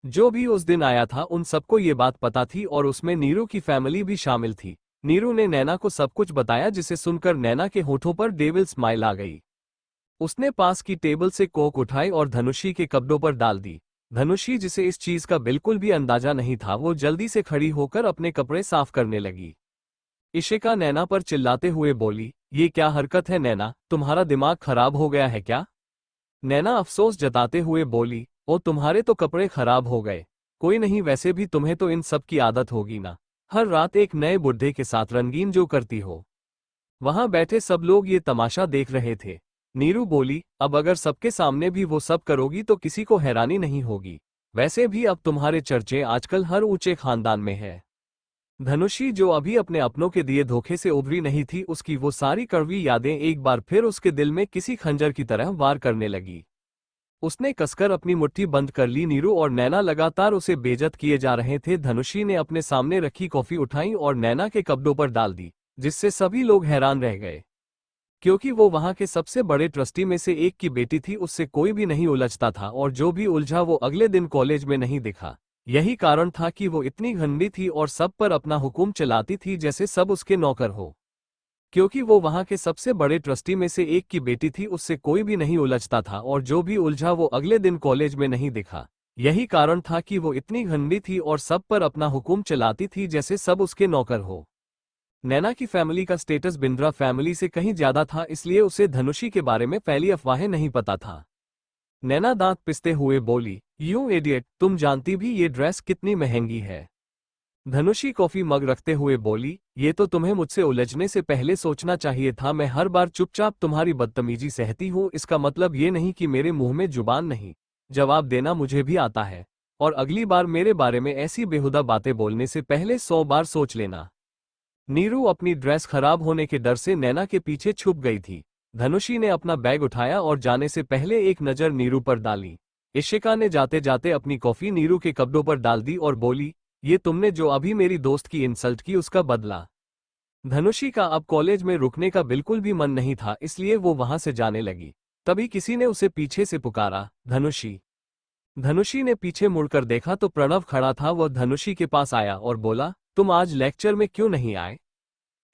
जो भी उस दिन आया था उन सबको ये बात पता थी और उसमें नीरू की फैमिली भी शामिल थी। नीरू ने नैना को सब कुछ बताया, जिसे सुनकर नैना के होठों पर डेविल स्माइल आ गई। उसने पास की टेबल से कोक उठाई और धनुषी के कपड़ों पर डाल दी। धनुषी, जिसे इस चीज का बिल्कुल भी अंदाजा नहीं था, वो जल्दी से खड़ी होकर अपने कपड़े साफ करने लगी। इशिका नैना पर चिल्लाते हुए बोली, ये क्या हरकत है नैना, तुम्हारा दिमाग खराब हो गया है क्या। नैना अफसोस जताते हुए बोली, ओ तुम्हारे तो कपड़े खराब हो गए, कोई नहीं, वैसे भी तुम्हें तो इन सब की आदत होगी ना, हर रात एक नए बुढ़े के साथ रंगीन जो करती हो। वहां बैठे सब लोग ये तमाशा देख रहे थे। नीरू बोली, अब अगर सबके सामने भी वो सब करोगी तो किसी को हैरानी नहीं होगी, वैसे भी अब तुम्हारे चर्चे आजकल हर ऊंचे खानदान में है। धनुषी, जो अभी अपने अपनों के दिए धोखे से उभरी नहीं थी, उसकी वो सारी कड़वी यादें एक बार फिर उसके दिल में किसी खंजर की तरह वार करने लगी। उसने कसकर अपनी मुट्ठी बंद कर ली। नीरू और नैना लगातार उसे बेइज्जत किए जा रहे थे। धनुषी ने अपने सामने रखी कॉफी उठाई और नैना के कपड़ों पर डाल दी, जिससे सभी लोग हैरान रह गए। क्योंकि वो वहां के सबसे बड़े ट्रस्टी में से एक की बेटी थी, उससे कोई भी नहीं उलझता था, और जो भी उलझा वो अगले दिन कॉलेज में नहीं दिखा। यही कारण था कि वो इतनी गंदी थी और सब पर अपना हुक्म चलाती थी जैसे सब उसके नौकर हो। क्योंकि वो वहां के सबसे बड़े ट्रस्टी में से एक की बेटी थी, उससे कोई भी नहीं उलझता था, और जो भी उलझा वो अगले दिन कॉलेज में नहीं दिखा। यही कारण था कि वो इतनी गंदी थी और सब पर अपना हुक्म चलाती थी जैसे सब उसके नौकर हो। नैना की फैमिली का स्टेटस बिंद्रा फैमिली से कहीं ज्यादा था, इसलिए उसे धनुषी के बारे में फैली अफवाहें नहीं पता था। नैना दांत पिसते हुए बोली, यू इडियट, तुम जानती भी ये ड्रेस कितनी महंगी है। धनुषी कॉफी मग रखते हुए बोली, ये तो तुम्हें मुझसे उलझने से पहले सोचना चाहिए था। मैं हर बार चुपचाप तुम्हारी बदतमीजी सहती हूँ, इसका मतलब ये नहीं कि मेरे मुंह में जुबान नहीं, जवाब देना मुझे भी आता है, और अगली बार मेरे बारे में ऐसी बेहुदा बातें बोलने से पहले 100 बार सोच लेना। नीरू अपनी ड्रेस खराब होने के डर से नैना के पीछे छुप गई थी। धनुषी ने अपना बैग उठाया और जाने से पहले एक नज़र नीरू पर डाली। इशिका ने जाते जाते अपनी कॉफी नीरू के कपड़ों पर डाल दी और बोली, ये तुमने जो अभी मेरी दोस्त की इंसल्ट की उसका बदला। धनुषी का अब कॉलेज में रुकने का बिल्कुल भी मन नहीं था, इसलिए वो वहां से जाने लगी। तभी किसी ने उसे पीछे से पुकारा, धनुषी। धनुषी ने पीछे मुड़कर देखा तो प्रणव खड़ा था। वह धनुषी के पास आया और बोला, तुम आज लेक्चर में क्यों नहीं आए?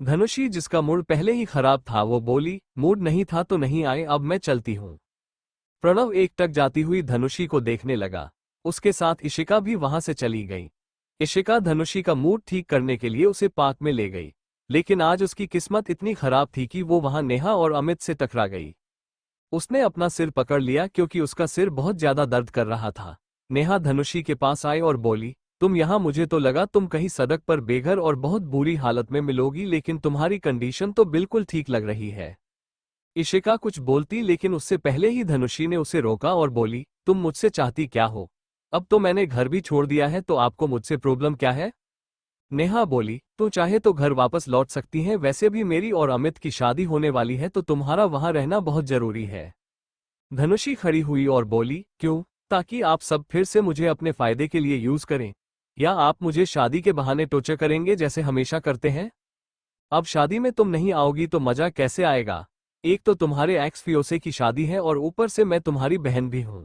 धनुषी, जिसका मूड पहले ही खराब था, वो बोली, मूड नहीं था तो नहीं आए, अब मैं चलती हूँ। प्रणव एकटक जाती हुई धनुषी को देखने लगा। उसके साथ इशिका भी वहां से चली गई। इशिका धनुषी का मूड ठीक करने के लिए उसे पार्क में ले गई, लेकिन आज उसकी किस्मत इतनी खराब थी कि वो वहां नेहा और अमित से टकरा गई। उसने अपना सिर पकड़ लिया क्योंकि उसका सिर बहुत ज्यादा दर्द कर रहा था। नेहा धनुषी के पास आई और बोली, तुम यहाँ, मुझे तो लगा तुम कहीं सड़क पर बेघर और बहुत बुरी हालत में मिलोगी, लेकिन तुम्हारी कंडीशन तो बिल्कुल ठीक लग रही है। इशिका कुछ बोलती, लेकिन उससे पहले ही धनुषी ने उसे रोका और बोली, तुम मुझसे चाहती क्या हो? अब तो मैंने घर भी छोड़ दिया है, तो आपको मुझसे प्रॉब्लम क्या है? नेहा बोली, तू चाहे तो घर वापस लौट सकती हैं, वैसे भी मेरी और अमित की शादी होने वाली है तो तुम्हारा वहां रहना बहुत जरूरी है। धनुषी खड़ी हुई और बोली, क्यों? ताकि आप सब फिर से मुझे अपने फायदे के लिए यूज करें? या आप मुझे शादी के बहाने टॉर्चर करेंगे जैसे हमेशा करते हैं? अब शादी में तुम नहीं आओगी तो मजा कैसे आएगा? एक तो तुम्हारे एक्स फियोसे की शादी है और ऊपर से मैं तुम्हारी बहन भी हूं।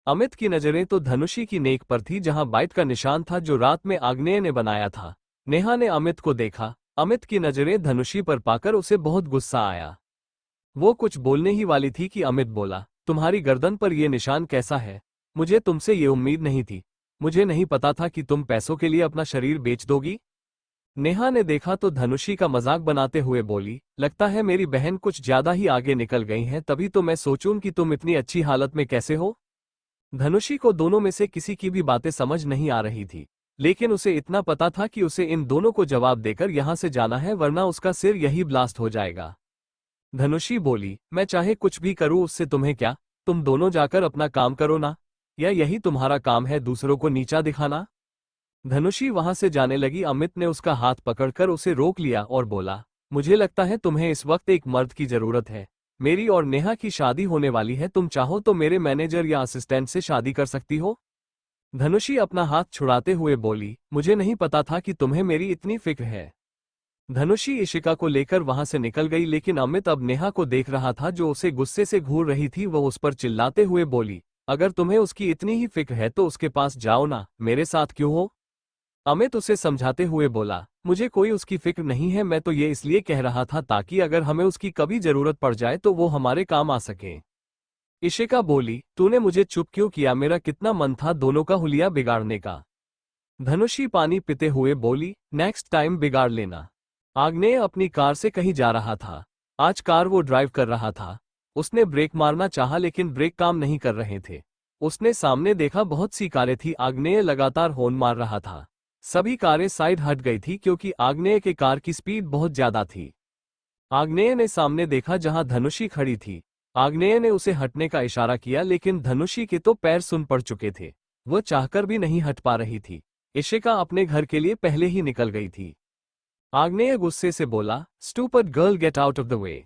अमित की नजरें तो धनुषी की नेक पर थी, जहां बाइट का निशान था जो रात में आग्नेय ने बनाया था। नेहा ने अमित को देखा। अमित की नजरें धनुषी पर पाकर उसे बहुत गुस्सा आया। वो कुछ बोलने ही वाली थी कि अमित बोला, तुम्हारी गर्दन पर यह निशान कैसा है? मुझे तुमसे ये उम्मीद नहीं थी। मुझे नहीं पता था कि तुम पैसों के लिए अपना शरीर बेच दोगी। नेहा ने देखा तो धनुषी का मजाक बनाते हुए बोली, लगता है मेरी बहन कुछ ज्यादा ही आगे निकल गई हैं, तभी तो मैं सोचूं कि तुम इतनी अच्छी हालत में कैसे हो। धनुषी को दोनों में से किसी की भी बातें समझ नहीं आ रही थी, लेकिन उसे इतना पता था कि उसे इन दोनों को जवाब देकर यहां से जाना है, वरना उसका सिर यही ब्लास्ट हो जाएगा। धनुषी बोली, मैं चाहे कुछ भी करूं उससे तुम्हें क्या? तुम दोनों जाकर अपना काम करो ना। या यही तुम्हारा काम है, दूसरों को नीचा दिखाना? धनुषी वहां से जाने लगी। अमित ने उसका हाथ पकड़कर उसे रोक लिया और बोला, मुझे लगता है तुम्हें इस वक्त एक मर्द की जरूरत है। मेरी और नेहा की शादी होने वाली है, तुम चाहो तो मेरे मैनेजर या असिस्टेंट से शादी कर सकती हो। धनुषी अपना हाथ छुड़ाते हुए बोली, मुझे नहीं पता था कि तुम्हें मेरी इतनी फिक्र है। धनुषी इशिका को लेकर वहां से निकल गई, लेकिन अमित अब नेहा को देख रहा था जो उसे गुस्से से घूर रही थी। वह उस पर चिल्लाते हुए बोली, अगर तुम्हें उसकी इतनी ही फिक्र है तो उसके पास जाओ ना, मेरे साथ क्यों हो? अमित उसे समझाते हुए बोला, मुझे कोई उसकी फिक्र नहीं है, मैं तो ये इसलिए कह रहा था ताकि अगर हमें उसकी कभी जरूरत पड़ जाए तो वो हमारे काम आ सके। इशिका बोली, तूने मुझे चुप क्यों किया? मेरा कितना मन था दोनों का हुलिया बिगाड़ने का। धनुषी पानी पीते हुए बोली, नेक्स्ट टाइम बिगाड़ लेना। आग्नेय अपनी कार से कहीं जा रहा था। आज कार वो ड्राइव कर रहा था। उसने ब्रेक मारना चाहा, लेकिन ब्रेक काम नहीं कर रहे थे। उसने सामने देखा बहुत सी कारें थी। आग्नेय लगातार हॉर्न मार रहा था। सभी कारें साइड हट गई थी क्योंकि आग्नेय के कार की स्पीड बहुत ज्यादा थी। आग्नेय ने सामने देखा जहां धनुषी खड़ी थी। आग्नेय ने उसे हटने का इशारा किया, लेकिन धनुषी के तो पैर सुन पड़ चुके थे। वह चाहकर भी नहीं हट पा रही थी। इशिका अपने घर के लिए पहले ही निकल गई थी। आग्नेय गुस्से से बोला, stupid girl, get out of the way.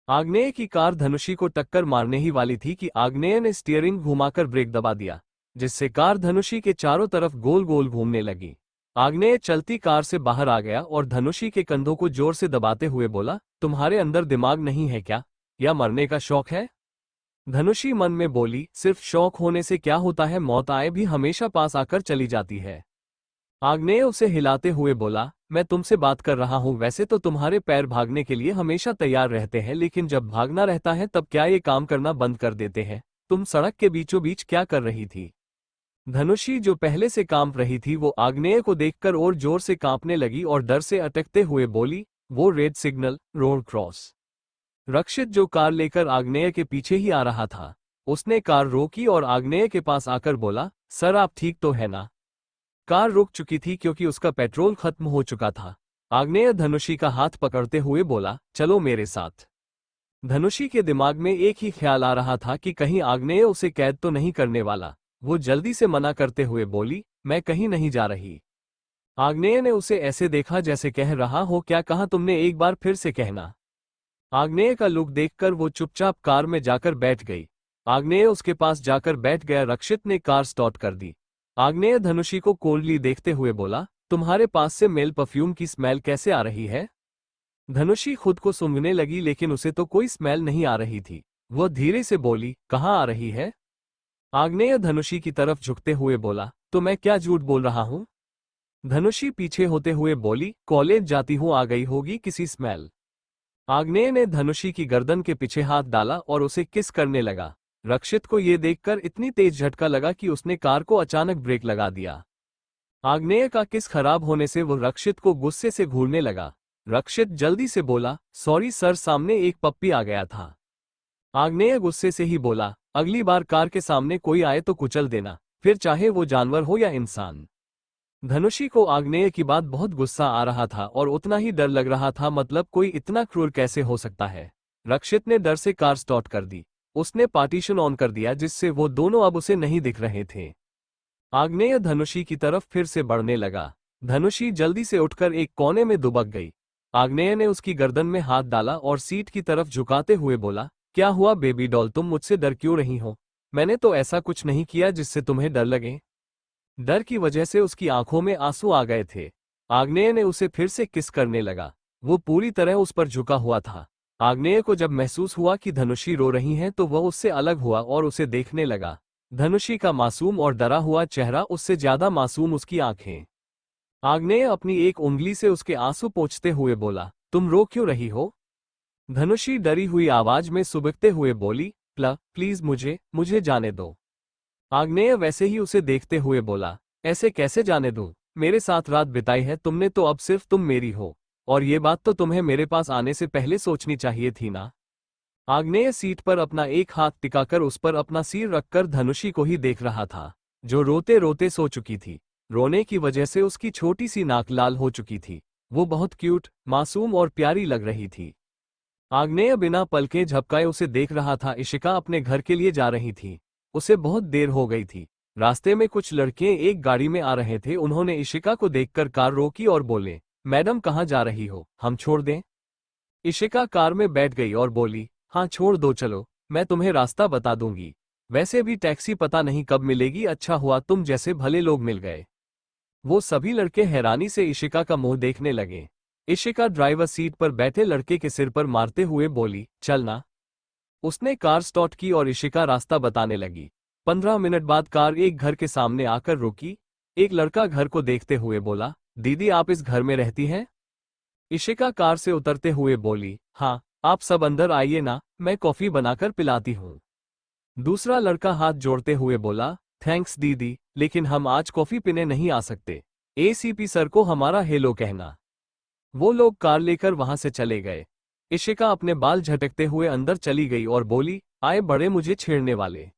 आग्नेय की कार धनुषी को टक्कर मारने ही वाली थी कि आग्नेय ने स्टीयरिंग घुमाकर ब्रेक दबा दिया, जिससे कार धनुषी के चारों तरफ गोल गोल घूमने लगी। आग्नेय चलती कार से बाहर आ गया और धनुषी के कंधों को जोर से दबाते हुए बोला, तुम्हारे अंदर दिमाग नहीं है क्या? या मरने का शौक है? धनुषी मन में बोली, सिर्फ शौक होने से क्या होता है, मौत आए भी हमेशा पास आकर चली जाती है। आग्नेय उसे हिलाते हुए बोला, मैं तुमसे बात कर रहा हूं। वैसे तो तुम्हारे पैर भागने के लिए हमेशा तैयार रहते हैं, लेकिन जब भागना रहता है तब क्या ये काम करना बंद कर देते हैं? तुम सड़क के बीचों बीच क्या कर रही थी? धनुषी जो पहले से कांप रही थी, वो आग्नेय को देखकर और जोर से कांपने लगी और डर से अटकते हुए बोली, वो रेड सिग्नल, रोड क्रॉस। रक्षित जो कार लेकर आग्नेय के पीछे ही आ रहा था, उसने कार रोकी और आग्नेय के पास आकर बोला, सर आप ठीक तो है ना? कार रुक चुकी थी क्योंकि उसका पेट्रोल खत्म हो चुका था। आग्नेय धनुषी का हाथ पकड़ते हुए बोला, चलो मेरे साथ। धनुषी के दिमाग में एक ही ख्याल आ रहा था कि कहीं आग्नेय उसे कैद तो नहीं करने वाला। वो जल्दी से मना करते हुए बोली, मैं कहीं नहीं जा रही। आग्नेय ने उसे ऐसे देखा जैसे कह रहा हो, क्या कहा तुमने? एक बार फिर से कहना। आग्नेय का लुक देखकर वो चुपचाप कार में जाकर बैठ गई। आग्नेय उसके पास जाकर बैठ गया। रक्षित ने कार स्टार्ट कर दी। आग्नेय धनुषी को कोल्डली देखते हुए बोला, तुम्हारे पास से मेल परफ्यूम की स्मेल कैसे आ रही है? धनुषी खुद को सूंघने लगी, लेकिन उसे तो कोई स्मेल नहीं आ रही थी। वह धीरे से बोली, कहाँ आ रही है? आग्नेय धनुषी की तरफ झुकते हुए बोला, तो मैं क्या झूठ बोल रहा हूं? धनुषी पीछे होते हुए बोली, कॉलेज जाती हूं, आ गई होगी किसी स्मेल। आग्नेय ने धनुषी की गर्दन के पीछे हाथ डाला और उसे किस करने लगा। रक्षित को यह देखकर इतनी तेज झटका लगा कि उसने कार को अचानक ब्रेक लगा दिया। आग्नेय का किस खराब होने से वो रक्षित को गुस्से से घूरने लगा। रक्षित जल्दी से बोला, सॉरी सर, सामने एक पप्पी आ गया था। आग्नेय गुस्से से ही बोला, अगली बार कार के सामने कोई आए तो कुचल देना, फिर चाहे वो जानवर हो या इंसान। धनुषी को आग्नेय की बात बहुत गुस्सा आ रहा था और उतना ही डर लग रहा था, मतलब कोई इतना क्रूर कैसे हो सकता है। रक्षित ने डर से कार स्टार्ट कर दी। उसने पार्टीशन ऑन कर दिया जिससे वो दोनों अब उसे नहीं दिख रहे थे। आग्नेय धनुषी की तरफ फिर से बढ़ने लगा। धनुषी जल्दी से उठकर एक कोने में दुबक गई। आग्नेय ने उसकी गर्दन में हाथ डाला और सीट की तरफ झुकाते हुए बोला, क्या हुआ बेबी डॉल, तुम मुझसे डर क्यों रही हो? मैंने तो ऐसा कुछ नहीं किया जिससे तुम्हें डर लगे। डर की वजह से उसकी आंखों में आंसू आ गए थे। आग्नेय ने उसे फिर से किस करने लगा। वो पूरी तरह उस पर झुका हुआ था। आग्नेय को जब महसूस हुआ कि धनुषी रो रही हैं तो वह उससे अलग हुआ और उसे देखने लगा। धनुषी का मासूम और डरा हुआ चेहरा, उससे ज्यादा मासूम उसकी आंखें। आग्नेय अपनी एक उंगली से उसके आंसू पोंछते हुए बोला, तुम रो क्यों रही हो? धनुषी डरी हुई आवाज में सुबकते हुए बोली, प्लीज मुझे जाने दो। आग्नेय वैसे ही उसे देखते हुए बोला, ऐसे कैसे जाने दूं? मेरे साथ रात बिताई है तुमने तो अब सिर्फ तुम मेरी हो, और ये बात तो तुम्हें मेरे पास आने से पहले सोचनी चाहिए थी ना। आग्नेय सीट पर अपना एक हाथ टिकाकर उस पर अपना सिर रखकर धनुषी को ही देख रहा था, जो रोते रोते सो चुकी थी। रोने की वजह से उसकी छोटी सी नाक लाल हो चुकी थी। वो बहुत क्यूट, मासूम और प्यारी लग रही थी। आग्नेय बिना पलकें झपकाए उसे देख रहा था। इशिका अपने घर के लिए जा रही थी। उसे बहुत देर हो गई थी। रास्ते में कुछ लड़के एक गाड़ी में आ रहे थे। उन्होंने इशिका को देखकर कार रोकी और बोले, मैडम कहाँ जा रही हो, हम छोड़ दें? इशिका कार में बैठ गई और बोली, हाँ छोड़ दो, चलो मैं तुम्हें रास्ता बता दूंगी। वैसे भी टैक्सी पता नहीं कब मिलेगी, अच्छा हुआ तुम जैसे भले लोग मिल गए। वो सभी लड़के हैरानी से इशिका का मुंह देखने लगे। इशिका ड्राइवर सीट पर बैठे लड़के के सिर पर मारते हुए बोली, चलना। उसने कार स्टार्ट की और इशिका रास्ता बताने लगी। 15 मिनट बाद कार एक घर के सामने आकर रुकी। एक लड़का घर को देखते हुए बोला, दीदी आप इस घर में रहती हैं? इशिका कार से उतरते हुए बोली, हाँ, आप सब अंदर आइए ना, मैं कॉफी बनाकर पिलाती हूँ। दूसरा लड़का हाथ जोड़ते हुए बोला, थैंक्स दीदी, लेकिन हम आज कॉफी पीने नहीं आ सकते। एसीपी सर को हमारा हेलो कहना। वो लोग कार लेकर वहां से चले गए। इशिका अपने बाल झटकते हुए अंदर चली गई और बोली, आए बड़े मुझे छेड़ने वाले।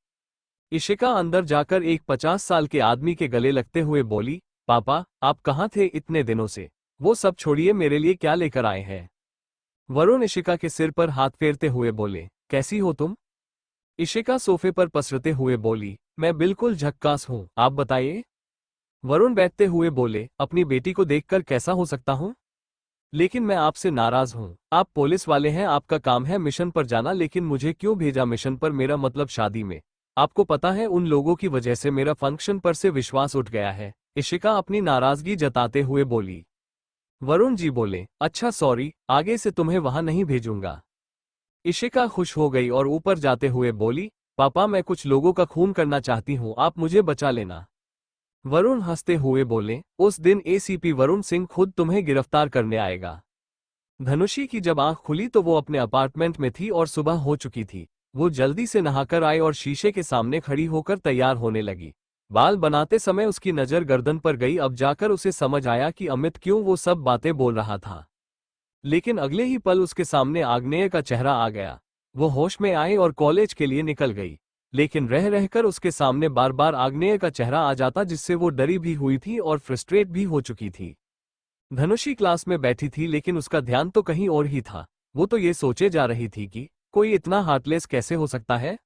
इशिका अंदर जाकर एक 50 साल के आदमी के गले लगते हुए बोली, पापा आप कहाँ थे इतने दिनों से? वो सब छोड़िए, मेरे लिए क्या लेकर आए हैं? वरुण इशिका के सिर पर हाथ फेरते हुए बोले, कैसी हो तुम? इशिका सोफे पर पसरते हुए बोली, मैं बिल्कुल झक्कास हूँ, आप बताइए। वरुण बैठते हुए बोले, अपनी बेटी को देखकर कैसा हो सकता हूँ? लेकिन मैं आपसे नाराज हूँ। आप पुलिस वाले हैं, आपका काम है मिशन पर जाना, लेकिन मुझे क्यों भेजा मिशन पर? मेरा मतलब शादी में। आपको पता है उन लोगों की वजह से मेरा फंक्शन पर से विश्वास उठ गया है। इशिका अपनी नाराजगी जताते हुए बोली। वरुण जी बोले, अच्छा सॉरी, आगे से तुम्हें वहां नहीं भेजूंगा। इशिका खुश हो गई और ऊपर जाते हुए बोली, पापा मैं कुछ लोगों का खून करना चाहती हूँ, आप मुझे बचा लेना। वरुण हंसते हुए बोले, उस दिन एसीपी वरुण सिंह खुद तुम्हें गिरफ्तार करने आएगा। धनुषी की जब आंख खुली तो वो अपने अपार्टमेंट में थी और सुबह हो चुकी थी। वो जल्दी से नहाकर आई और शीशे के सामने खड़ी होकर तैयार होने लगी। बाल बनाते समय उसकी नजर गर्दन पर गई। अब जाकर उसे समझ आया कि अमित क्यों वो सब बातें बोल रहा था। लेकिन अगले ही पल उसके सामने आग्नेय का चेहरा आ गया। वो होश में आई और कॉलेज के लिए निकल गई। लेकिन रह रहकर उसके सामने बार बार आग्नेय का चेहरा आ जाता, जिससे वो डरी भी हुई थी और फ्रस्ट्रेट भी हो चुकी थी। धनुषी क्लास में बैठी थी लेकिन उसका ध्यान तो कहीं और ही था। वो तो ये सोचे जा रही थी कि कोई इतना हार्टलेस कैसे हो सकता है।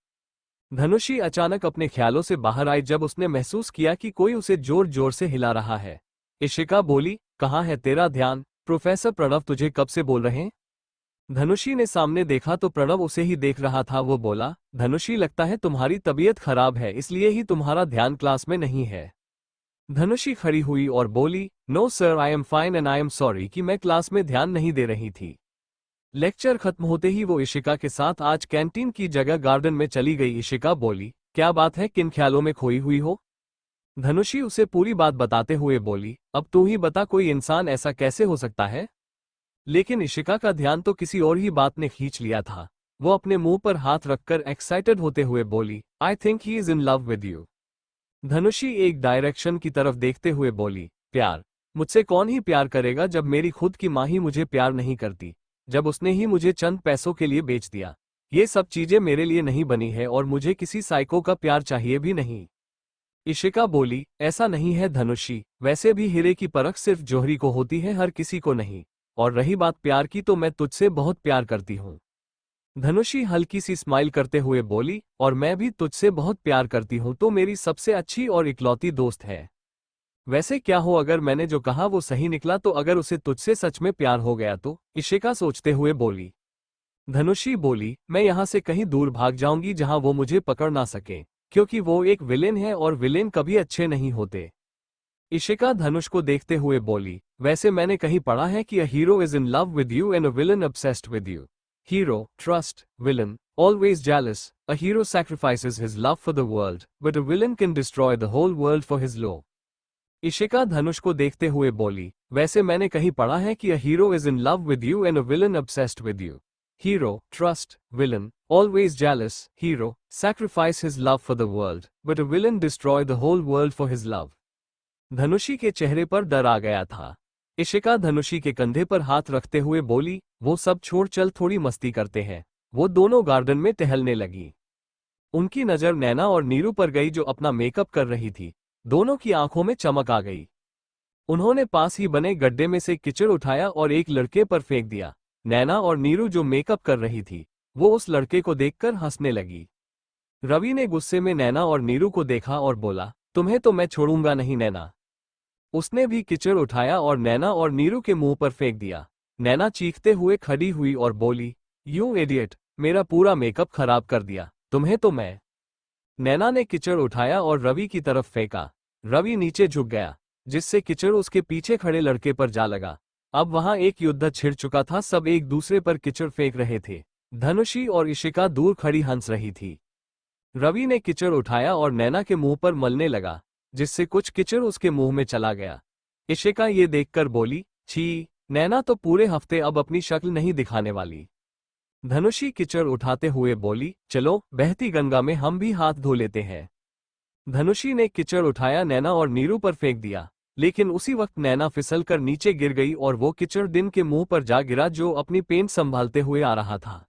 धनुषी अचानक अपने ख्यालों से बाहर आई जब उसने महसूस किया कि कोई उसे जोर जोर से हिला रहा है। इशिका बोली, कहाँ है तेरा ध्यान? प्रोफेसर प्रणव तुझे कब से बोल रहे हैं? धनुषी ने सामने देखा तो प्रणव उसे ही देख रहा था। वो बोला, धनुषी लगता है तुम्हारी तबीयत खराब है, इसलिए ही तुम्हारा ध्यान क्लास में नहीं है। धनुषी खड़ी हुई और बोली, no sir, I am fine and I am sorry कि मैं क्लास में ध्यान नहीं दे रही थी। लेक्चर खत्म होते ही वो इशिका के साथ आज कैंटीन की जगह गार्डन में चली गई। इशिका बोली, क्या बात है, किन ख्यालों में खोई हुई हो? धनुषी उसे पूरी बात बताते हुए बोली, अब तू ही बता, कोई इंसान ऐसा कैसे हो सकता है? लेकिन इशिका का ध्यान तो किसी और ही बात ने खींच लिया था। वो अपने मुंह पर हाथ रखकर एक्साइटेड होते हुए बोली, I think he is in love with you. Dhanushi एक डायरेक्शन की तरफ देखते हुए बोली, प्यार? मुझसे कौन ही प्यार करेगा जब मेरी खुद की माँ ही मुझे प्यार नहीं करती, जब उसने ही मुझे चंद पैसों के लिए बेच दिया। ये सब चीजें मेरे लिए नहीं बनी है और मुझे किसी साइको का प्यार चाहिए भी नहीं। इशिका बोली, ऐसा नहीं है धनुषी, वैसे भी हीरे की परख सिर्फ जौहरी को होती है, हर किसी को नहीं। और रही बात प्यार की, तो मैं तुझसे बहुत प्यार करती हूँ। धनुषी हल्की सी स्माइल करते हुए बोली, और मैं भी तुझसे बहुत प्यार करती हूँ, तो मेरी सबसे अच्छी और इकलौती दोस्त है। वैसे क्या हो, अगर मैंने जो कहा वो सही निकला तो, अगर उसे तुझसे सच में प्यार हो गया तो? इशिका सोचते हुए बोली। धनुषी बोली, मैं यहाँ से कहीं दूर भाग जाऊंगी जहाँ वो मुझे पकड़ ना सके, क्योंकि वो एक विलेन है और विलेन कभी अच्छे नहीं होते। इशिका धनुष को देखते हुए बोली, वैसे मैंने कहीं पढ़ा है कि a hero is in love with you and a villain obsessed with you. Hero, trust, villain, always jealous, a hero sacrifices his love for the world, but a villain can destroy the whole world for his love। Ishika Dhanush को देखते हुए बोली, वैसे मैंने कहीं पढ़ा है कि a hero is in love with you and a villain obsessed with you. Hero, trust, villain, always jealous, hero, sacrifice his love for the world, but a villain destroy the whole world for his love। धनुषी के चेहरे पर डर आ गया था। इशिका धनुषी के कंधे पर हाथ रखते हुए बोली, वो सब छोड़, चल थोड़ी मस्ती करते हैं। वो दोनों गार्डन में टहलने लगी। उनकी नजर नैना और नीरू पर गई जो अपना मेकअप कर रही थी। दोनों की आंखों में चमक आ गई। उन्होंने पास ही बने गड्ढे में से कीचड़ उठाया और एक लड़के पर फेंक दिया। नैना और नीरू जो मेकअप कर रही थी, वो उस लड़के को देखकर हंसने लगी। रवि ने गुस्से में नैना और नीरू को देखा और बोला, तुम्हें तो मैं छोड़ूंगा नहीं नैना। उसने भी कीचड़ उठाया और नैना और नीरू के मुंह पर फेंक दिया। नैना चीखते हुए खड़ी हुई और बोली, यू इडियट, मेरा पूरा मेकअप खराब कर दिया, तुम्हें तो मैं। नैना ने कीचड़ उठाया और रवि की तरफ फेंका। रवि नीचे झुक गया, जिससे कीचड़ उसके पीछे खड़े लड़के पर जा लगा। अब वहां एक युद्ध छिड़ चुका था, सब एक दूसरे पर कीचड़ फेंक रहे थे। धनुषी और इशिका दूर खड़ी हंस रही थी। रवि ने कीचड़ उठाया और नैना के मुंह पर मलने लगा, जिससे कुछ कीचड़ उसके मुंह में चला गया। इशिका ये देखकर बोली, छी, नैना तो पूरे हफ्ते अब अपनी शक्ल नहीं दिखाने वाली। धनुषी कीचड़ उठाते हुए बोली, चलो बहती गंगा में हम भी हाथ धो लेते हैं। धनुषी ने कीचड़ उठाया, नैना और नीरू पर फेंक दिया, लेकिन उसी वक्त नैना फिसलकर नीचे गिर गई और वो कीचड़ दिन के मुंह पर जा गिरा जो अपनी पेंट संभालते हुए आ रहा था।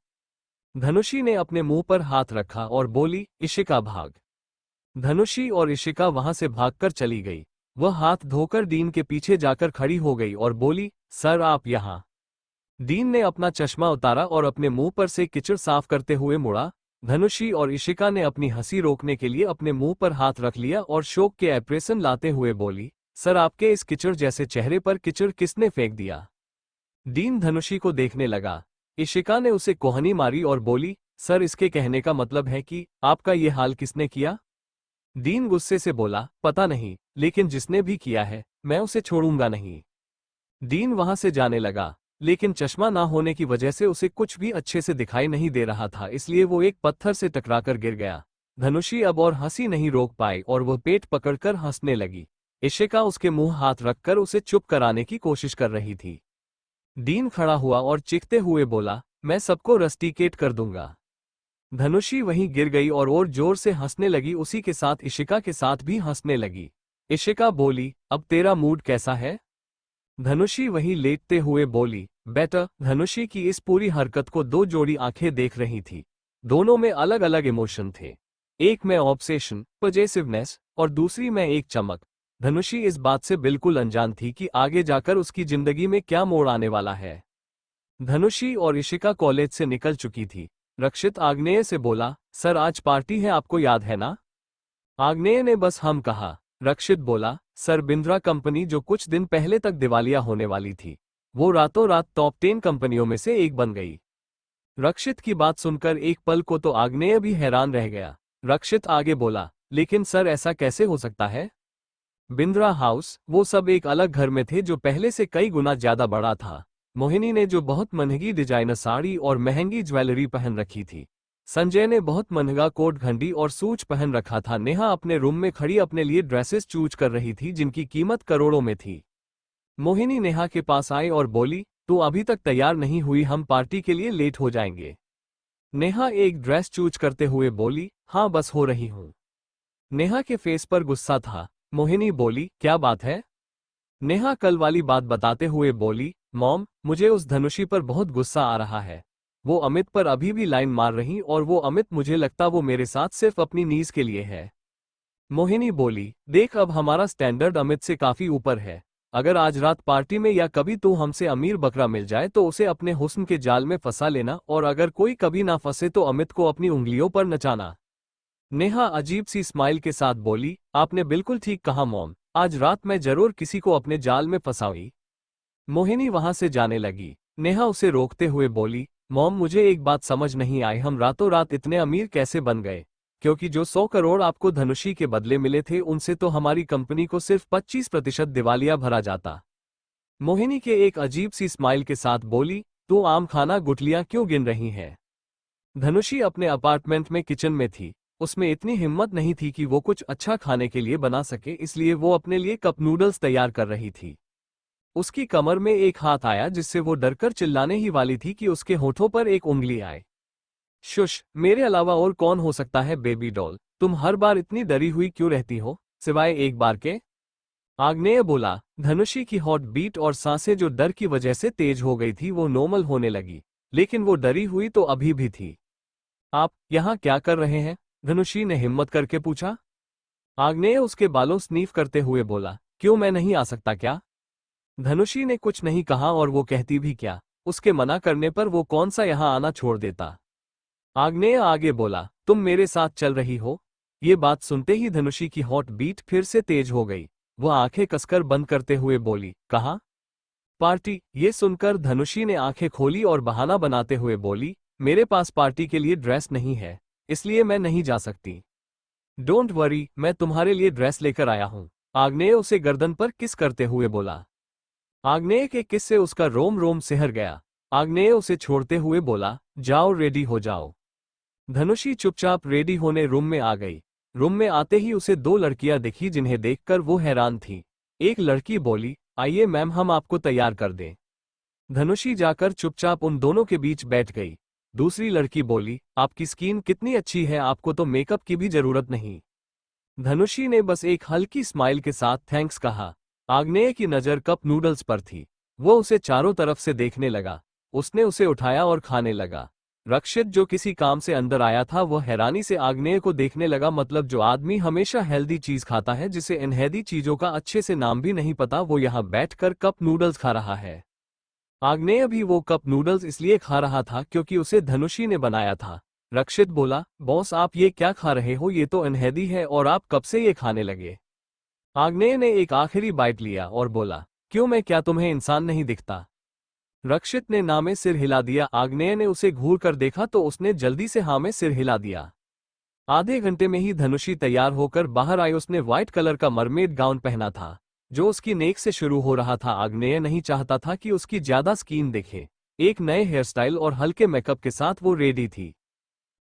धनुषी ने अपने मुंह पर हाथ रखा और बोली, इशिका भाग। धनुषी और इशिका वहां से भागकर चली गई। वह हाथ धोकर डीन के पीछे जाकर खड़ी हो गई और बोली, सर आप यहाँ। डीन ने अपना चश्मा उतारा और अपने मुंह पर से कीचड़ साफ करते हुए मुड़ा। धनुषी और इशिका ने अपनी हंसी रोकने के लिए अपने मुंह पर हाथ रख लिया और शोक के एक्सप्रेशन लाते हुए बोली, सर आपके इस कीचड़ जैसे चेहरे पर कीचड़ किसने फेंक दिया? डीन धनुषी को देखने लगा। इशिका ने उसे कोहनी मारी और बोली, सर इसके कहने का मतलब है कि आपका ये हाल किसने किया? डीन गुस्से से बोला, पता नहीं, लेकिन जिसने भी किया है मैं उसे छोड़ूंगा नहीं। डीन वहां से जाने लगा, लेकिन चश्मा ना होने की वजह से उसे कुछ भी अच्छे से दिखाई नहीं दे रहा था, इसलिए वो एक पत्थर से टकराकर गिर गया। धनुषी अब और हंसी नहीं रोक पाई और वह पेट पकड़कर हंसने लगी। इशिका उसके मुंह हाथ रखकर उसे चुप कराने की कोशिश कर रही थी। डीन खड़ा हुआ और चीखते हुए बोला, मैं सबको रस्टिकेट कर दूंगा। धनुषी वहीं गिर गई और जोर से हंसने लगी, उसी के साथ इशिका के साथ भी हंसने लगी। इशिका बोली, अब तेरा मूड कैसा है? धनुषी वहीं लेटते हुए बोली, बेटर। धनुषी की इस पूरी हरकत को दो जोड़ी आंखें देख रही थी। दोनों में अलग अलग इमोशन थे, एक में ऑब्सेशन, पजेसिवनेस और दूसरी में एक चमक। धनुषी इस बात से बिल्कुल अनजान थी कि आगे जाकर उसकी जिंदगी में क्या मोड़ आने वाला है। धनुषी और इशिका कॉलेज से निकल चुकी थी। रक्षित आग्नेय से बोला, सर आज पार्टी है, आपको याद है ना? आग्नेय ने बस हम कहा। रक्षित बोला, सर बिंद्रा कंपनी जो कुछ दिन पहले तक दिवालिया होने वाली थी, वो रातों रात टॉप 10 कंपनियों में से एक बन गई। रक्षित की बात सुनकर एक पल को तो आग्नेय भी हैरान रह गया। रक्षित आगे बोला, लेकिन सर ऐसा कैसे हो सकता है? बिंद्रा हाउस, वो सब एक अलग घर में थे जो पहले से कई गुना ज्यादा बड़ा था। मोहिनी ने जो बहुत महंगी डिजाइनर साड़ी और महंगी ज्वेलरी पहन रखी थी, संजय ने बहुत महंगा कोट, घंटी और सूट पहन रखा था। नेहा अपने रूम में खड़ी अपने लिए ड्रेसेस चूज कर रही थी जिनकी कीमत करोड़ों में थी। मोहिनी नेहा के पास आई और बोली, तू अभी तक तैयार नहीं हुई, हम पार्टी के लिए लेट हो जाएंगे। नेहा एक ड्रेस चूज करते हुए बोली, हाँ बस हो रही हूँ। नेहा के फेस पर गुस्सा था। मोहिनी बोली, क्या बात है? नेहा कल वाली बात बताते हुए बोली, मॉम, मुझे उस धनुषी पर बहुत गुस्सा आ रहा है। वो अमित पर अभी भी लाइन मार रही और वो अमित, मुझे लगता वो मेरे साथ सिर्फ अपनी नीज के लिए है। मोहिनी बोली, देख अब हमारा स्टैंडर्ड अमित से काफी ऊपर है। अगर आज रात पार्टी में या कभी तू हमसे अमीर बकरा मिल जाए तो उसे अपने हुस्न के जाल में फंसा लेना, और अगर कोई कभी ना फंसे तो अमित को अपनी उंगलियों पर नचाना। नेहा अजीब सी स्माइल के साथ बोली, आपने बिल्कुल ठीक कहा मॉम, आज रात मैं जरूर किसी को अपने जाल में फंसाऊंगी। मोहिनी वहां से जाने लगी। नेहा उसे रोकते हुए बोली, मॉम मुझे एक बात समझ नहीं आई, हम रातों रात इतने अमीर कैसे बन गए? क्योंकि जो 100 करोड़ आपको धनुषी के बदले मिले थे उनसे तो हमारी कंपनी को सिर्फ 25% दिवालिया भरा जाता। मोहिनी के एक अजीब सी स्माइल के साथ बोली, तू आम खाना गुठलियां क्यों गिन रही है? धनुषी अपने अपार्टमेंट में किचन में थी। उसमें इतनी हिम्मत नहीं थी कि वो कुछ अच्छा खाने के लिए बना सके, इसलिए वो अपने लिए कप नूडल्स तैयार कर रही थी। उसकी कमर में एक हाथ आया जिससे वो डरकर चिल्लाने ही वाली थी कि उसके होठों पर एक उंगली आए। शुश, मेरे अलावा और कौन हो सकता है बेबी डॉल? तुम हर बार इतनी डरी हुई क्यों रहती हो, सिवाय एक बार के? आग्नेय बोला। धनुषी की हॉट बीट और सांसें जो डर की वजह से तेज हो गई थी वो नॉर्मल होने लगी, लेकिन वो डरी हुई तो अभी भी थी। आप यहाँ क्या कर रहे हैं? धनुषी ने हिम्मत करके पूछा। आग्नेय उसके बालों स्नीफ करते हुए बोला, क्यों मैं नहीं आ सकता क्या? धनुषी ने कुछ नहीं कहा और वो कहती भी क्या, उसके मना करने पर वो कौन सा यहाँ आना छोड़ देता। आग्नेय आगे बोला, तुम मेरे साथ चल रही हो? ये बात सुनते ही धनुषी की हॉट बीट फिर से तेज हो गई। वह आंखें कसकर बंद करते हुए बोली, कहाँ? पार्टी। ये सुनकर धनुषी ने आंखें खोली और बहाना बनाते हुए बोली, मेरे पास पार्टी के लिए ड्रेस नहीं है, इसलिए मैं नहीं जा सकती। डोंट वरी, मैं तुम्हारे लिए ड्रेस लेकर आया हूँ। आग्नेय उसे गर्दन पर किस करते हुए बोला। आग्नेय के किस से उसका रोम रोम सिहर गया। आग्नेय उसे छोड़ते हुए बोला, जाओ रेडी हो जाओ। धनुषी चुपचाप रेडी होने रूम में आ गई। रूम में आते ही उसे दो लड़कियां दिखी जिन्हें देखकर वो हैरान थी। एक लड़की बोली, आइए मैम हम आपको तैयार कर दें। धनुषी जाकर चुपचाप उन दोनों के बीच बैठ गई। दूसरी लड़की बोली, आपकी स्किन कितनी अच्छी है, आपको तो मेकअप की भी जरूरत नहीं। धनुषी ने बस एक हल्की स्माइल के साथ थैंक्स कहा। आग्नेय की नज़र कप नूडल्स पर थी। वो उसे चारों तरफ से देखने लगा। उसने उसे उठाया और खाने लगा। रक्षित जो किसी काम से अंदर आया था वह हैरानी से आग्नेय को देखने लगा। मतलब जो आदमी हमेशा हेल्दी चीज खाता है, जिसे अनहेल्दी चीजों का अच्छे से नाम भी नहीं पता, वो यहाँ बैठकर कप नूडल्स खा रहा है। आग्नेय भी वो कप नूडल्स इसलिए खा रहा था क्योंकि उसे धनुषी ने बनाया था। रक्षित बोला, बॉस आप ये क्या खा रहे हो, ये तो अनहेल्दी है और आप कब से ये खाने लगे? आग्नेय ने एक आखिरी बाइट लिया और बोला, क्यों मैं क्या तुम्हें इंसान नहीं दिखता? रक्षित ने ना में सिर हिला दिया। आग्नेय ने उसे घूर कर देखा तो उसने जल्दी से हाँ में सिर हिला दिया। आधे घंटे में ही धनुषी तैयार होकर बाहर आई। उसने व्हाइट कलर का मरमेड गाउन पहना था जो उसकी नेक से शुरू हो रहा था। आग्नेय नहीं चाहता था कि उसकी ज्यादा स्किन दिखे। एक नए हेयर स्टाइल और हल्के मेकअप के साथ वो रेडी थी।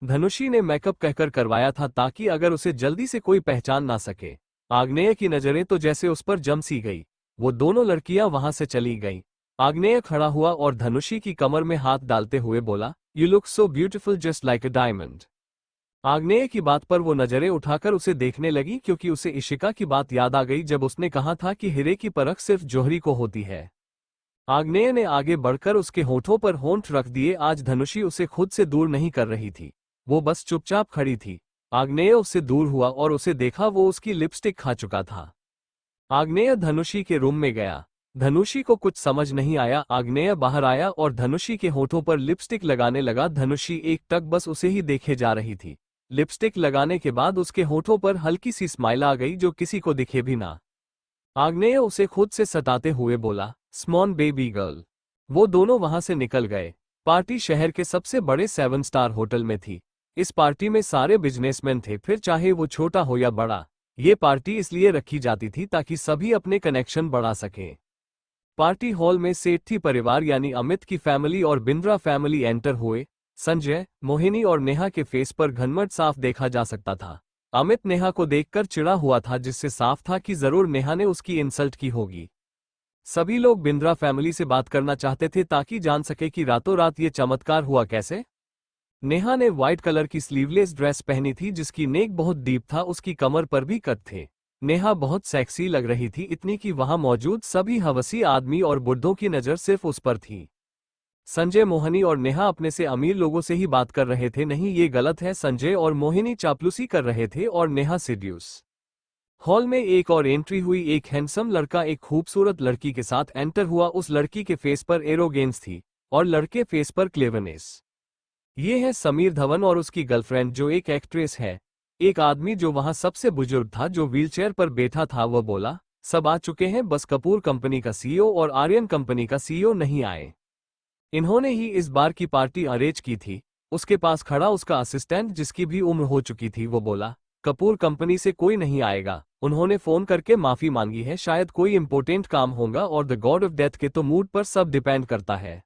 धनुषी ने मेकअप कहकर करवाया था ताकि अगर उसे जल्दी से कोई पहचान ना सके। आग्नेय की नजरें तो जैसे उस पर जम सी गई। वो दोनों लड़कियां वहां से चली गईं। आग्नेय खड़ा हुआ और धनुषी की कमर में हाथ डालते हुए बोला, you look so beautiful just like a diamond. आग्नेय की बात पर वो नजरें उठाकर उसे देखने लगी क्योंकि उसे इशिका की बात याद आ गई जब उसने कहा था कि हीरे की परख सिर्फ जौहरी को होती है। आग्नेय ने आगे बढ़कर उसके होठों पर होंठ रख दिए। आज धनुषी उसे खुद से दूर नहीं कर रही थी, वो बस चुपचाप खड़ी थी। आग्नेय उससे दूर हुआ और उसे देखा, वो उसकी लिपस्टिक खा चुका था। आग्नेय धनुषी के रूम में गया। धनुषी को कुछ समझ नहीं आया। आग्नेय बाहर आया और धनुषी के होठों पर लिपस्टिक लगाने लगा। धनुषी एक टक बस उसे ही देखे जा रही थी। लिपस्टिक लगाने के बाद उसके होठों पर हल्की सी स्माइल आ गई जो किसी को दिखे भी ना। आग्नेय उसे खुद से सताते हुए बोला, स्मॉन बेबी गर्ल। वो दोनों वहां से निकल गए। पार्टी शहर के सबसे बड़े 7 स्टार होटल में थी। इस पार्टी में सारे बिजनेसमैन थे, फिर चाहे वो छोटा हो या बड़ा। ये पार्टी इसलिए रखी जाती थी ताकि सभी अपने कनेक्शन बढ़ा सकें। पार्टी हॉल में सेठी परिवार यानी अमित की फैमिली और बिंद्रा फैमिली एंटर हुए। संजय, मोहिनी और नेहा के फेस पर घनमट साफ देखा जा सकता था। अमित नेहा को देखकर चिढ़ा हुआ था, जिससे साफ था कि जरूर नेहा ने उसकी इंसल्ट की होगी। सभी लोग बिंद्रा फैमिली से बात करना चाहते थे ताकि जान सके कि रातों रात ये चमत्कार हुआ कैसे। नेहा ने व्हाइट कलर की स्लीवलेस ड्रेस पहनी थी जिसकी नेक बहुत डीप था, उसकी कमर पर भी कट थे। नेहा बहुत सेक्सी लग रही थी, इतनी कि वहां मौजूद सभी हवसी आदमी और बुड्ढों की नजर सिर्फ उस पर थी। संजय, मोहिनी और नेहा अपने से अमीर लोगों से ही बात कर रहे थे। नहीं, ये गलत है। संजय और मोहिनी चापलूसी कर रहे थे और नेहा सिड्यूस। हॉल में एक और एंट्री हुई। एक हैंडसम लड़का एक खूबसूरत लड़की के साथ एंटर हुआ। उस लड़की के फेस पर एरोगेंस थी और लड़के फेस पर क्लेवरनेस। ये है समीर धवन और उसकी गर्लफ्रेंड जो एक एक्ट्रेस है। एक आदमी जो वहां सबसे बुजुर्ग था, जो व्हीलचेयर पर बैठा था, वह बोला, सब आ चुके हैं, बस कपूर कंपनी का सीईओ और आर्यन कंपनी का सीईओ नहीं आए। इन्होंने ही इस बार की पार्टी अरेंज की थी। उसके पास खड़ा उसका असिस्टेंट, जिसकी भी उम्र हो चुकी थी, वो बोला, कपूर कंपनी से कोई नहीं आएगा। उन्होंने फोन करके माफी मांगी है, शायद कोई इंपॉर्टेंट काम होगा और द गॉड ऑफ डेथ के तो मूड पर सब डिपेंड करता है।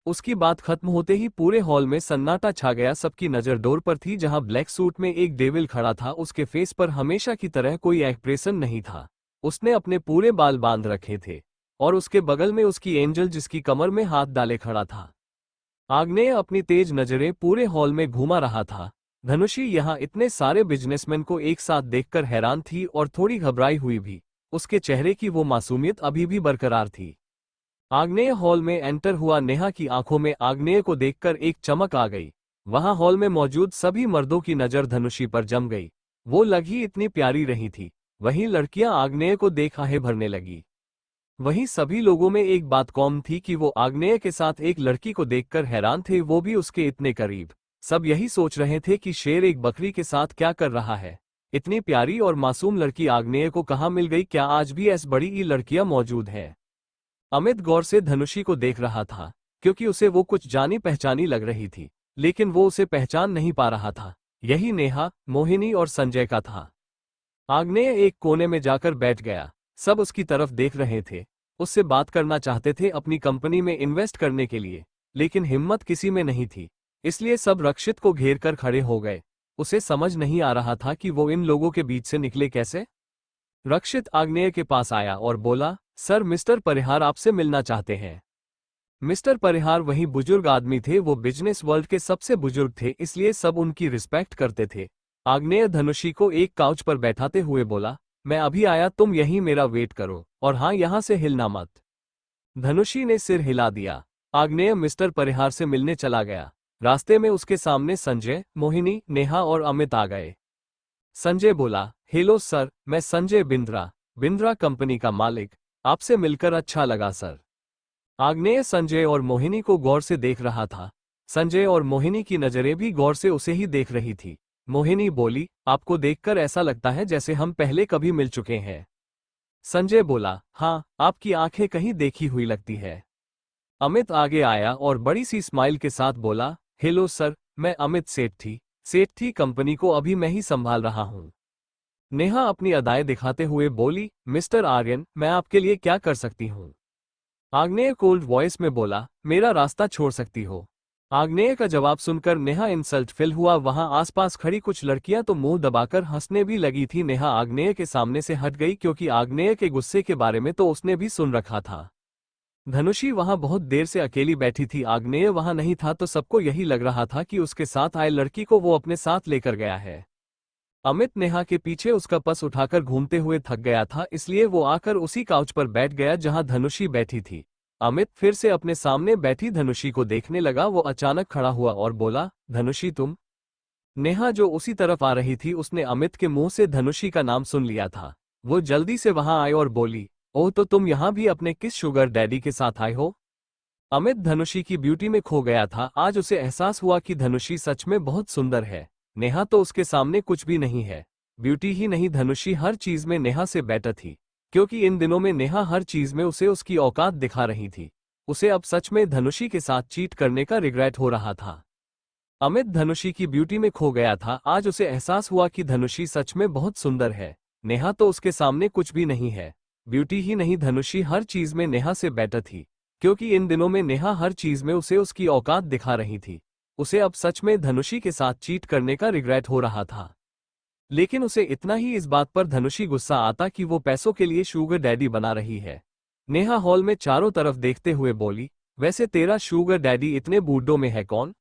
उसकी बात खत्म होते ही पूरे हॉल में सन्नाटा छा गया। सबकी नजर डोर पर थी, जहां ब्लैक सूट में एक डेविल खड़ा था। उसके फेस पर हमेशा की तरह कोई एक्सप्रेशन नहीं था। उसने अपने पूरे बाल बांध रखे थे और उसके बगल में उसकी एंजल, जिसकी कमर में हाथ डाले खड़ा था। आग्नेय अपनी तेज नजरें पूरे हॉल में घुमा रहा था। धनुषी यहाँ इतने सारे बिजनेसमैन को एक साथ देखकर हैरान थी और थोड़ी घबराई हुई भी। उसके चेहरे की वो मासूमियत अभी भी बरकरार थी। आग्नेय हॉल में एंटर हुआ। नेहा की आंखों में आग्नेय को देखकर एक चमक आ गई। वहां हॉल में मौजूद सभी मर्दों की नजर धनुषी पर जम गई। वो लगी इतनी प्यारी रही थी। वहीं लड़कियां आग्नेय को देख आहें भरने लगी। वहीं सभी लोगों में एक बात कॉमन थी कि वो आग्नेय के साथ एक लड़की को देखकर हैरान थे, वो भी उसके इतने करीब। सब यही सोच रहे थे कि शेर एक बकरी के साथ क्या कर रहा है। इतनी प्यारी और मासूम लड़की आग्नेय को कहाँ मिल गई? क्या आज भी ऐसी बड़ी लड़कियां मौजूद हैं? अमित गौर से धनुषी को देख रहा था, क्योंकि उसे वो कुछ जानी पहचानी लग रही थी, लेकिन वो उसे पहचान नहीं पा रहा था। यही नेहा, मोहिनी और संजय का था। आग्नेय एक कोने में जाकर बैठ गया। सब उसकी तरफ देख रहे थे, उससे बात करना चाहते थे अपनी कंपनी में इन्वेस्ट करने के लिए, लेकिन हिम्मत किसी में नहीं थी। इसलिए सब रक्षित को घेर कर खड़े हो गए। उसे समझ नहीं आ रहा था कि वो इन लोगों के बीच से निकले कैसे। रक्षित आग्नेय के पास आया और बोला, सर, मिस्टर परिहार आपसे मिलना चाहते हैं। मिस्टर परिहार वही बुजुर्ग आदमी थे। वो बिजनेस वर्ल्ड के सबसे बुजुर्ग थे, इसलिए सब उनकी रिस्पेक्ट करते थे। आग्नेय धनुषी को एक काउच पर बैठाते हुए बोला, मैं अभी आया, तुम यहीं मेरा वेट करो, और हाँ, यहां से हिलना मत। धनुषी ने सिर हिला दिया। आग्नेय मिस्टर परिहार से मिलने चला गया। रास्ते में उसके सामने संजय, मोहिनी, नेहा और अमित आ गए। संजय बोला, हेलो सर, मैं संजय बिंद्रा कंपनी का मालिक। आपसे मिलकर अच्छा लगा सर। आग्नेय संजय और मोहिनी को गौर से देख रहा था। संजय और मोहिनी की नजरें भी गौर से उसे ही देख रही थी। मोहिनी बोली, आपको देखकर ऐसा लगता है जैसे हम पहले कभी मिल चुके हैं। संजय बोला, हाँ, आपकी आंखें कहीं देखी हुई लगती है। अमित आगे आया और बड़ी सी स्माइल के साथ बोला, हेलो सर, मैं अमित सेठी कंपनी को अभी मैं ही संभाल रहा हूँ। नेहा अपनी अदाएं दिखाते हुए बोली, मिस्टर आर्यन, मैं आपके लिए क्या कर सकती हूँ? आग्नेय कोल्ड वॉइस में बोला, मेरा रास्ता छोड़ सकती हो। आग्नेय का जवाब सुनकर नेहा इंसल्ट फील हुआ। वहां आसपास खड़ी कुछ लड़कियां तो मुंह दबाकर हंसने भी लगी थी। नेहा आग्नेय के सामने से हट गई, क्योंकि आग्नेय के गुस्से के बारे में तो उसने भी सुन रखा था। धनुषी वहां बहुत देर से अकेली बैठी थी। आग्नेय वहां नहीं था तो सबको यही लग रहा था कि उसके साथ आए लड़की को वो अपने साथ लेकर गया है। अमित नेहा के पीछे उसका पस उठाकर घूमते हुए थक गया था, इसलिए वो आकर उसी काउच पर बैठ गया जहां धनुषी बैठी थी। अमित फिर से अपने सामने बैठी धनुषी को देखने लगा। वो अचानक खड़ा हुआ और बोला, धनुषी तुम? नेहा जो उसी तरफ आ रही थी, उसने अमित के मुंह से धनुषी का नाम सुन लिया था। वो जल्दी से वहां आई और बोली, ओह, तो तुम यहाँ भी अपने किस शुगर डैडी के साथ आए हो? अमित धनुषी की ब्यूटी में खो गया था। आज उसे एहसास हुआ कि धनुषी सच में बहुत सुंदर है। नेहा तो उसके सामने कुछ भी नहीं है। ब्यूटी ही नहीं, धनुषी हर चीज में नेहा से बेटर थी, क्योंकि इन दिनों में नेहा हर चीज में उसे उसकी औकात दिखा रही थी। उसे अब सच में धनुषी के साथ चीट करने का रिग्रेट हो रहा था। अमित धनुषी की ब्यूटी में खो गया था। आज उसे एहसास हुआ कि धनुषी सच में बहुत सुंदर है। नेहा तो उसके सामने कुछ भी नहीं है। ब्यूटी ही नहीं, धनुषी हर चीज में नेहा से बेटर थी, क्योंकि इन दिनों में नेहा हर चीज में उसे उसकी औकात दिखा रही थी। उसे अब सच में धनुषी के साथ चीट करने का रिग्रेट हो रहा था। लेकिन उसे इतना ही इस बात पर धनुषी गुस्सा आता कि वो पैसों के लिए शुगर डैडी बना रही है। नेहा हॉल में चारों तरफ देखते हुए बोली, वैसे तेरा शुगर डैडी इतने बूढ़ों में है कौन?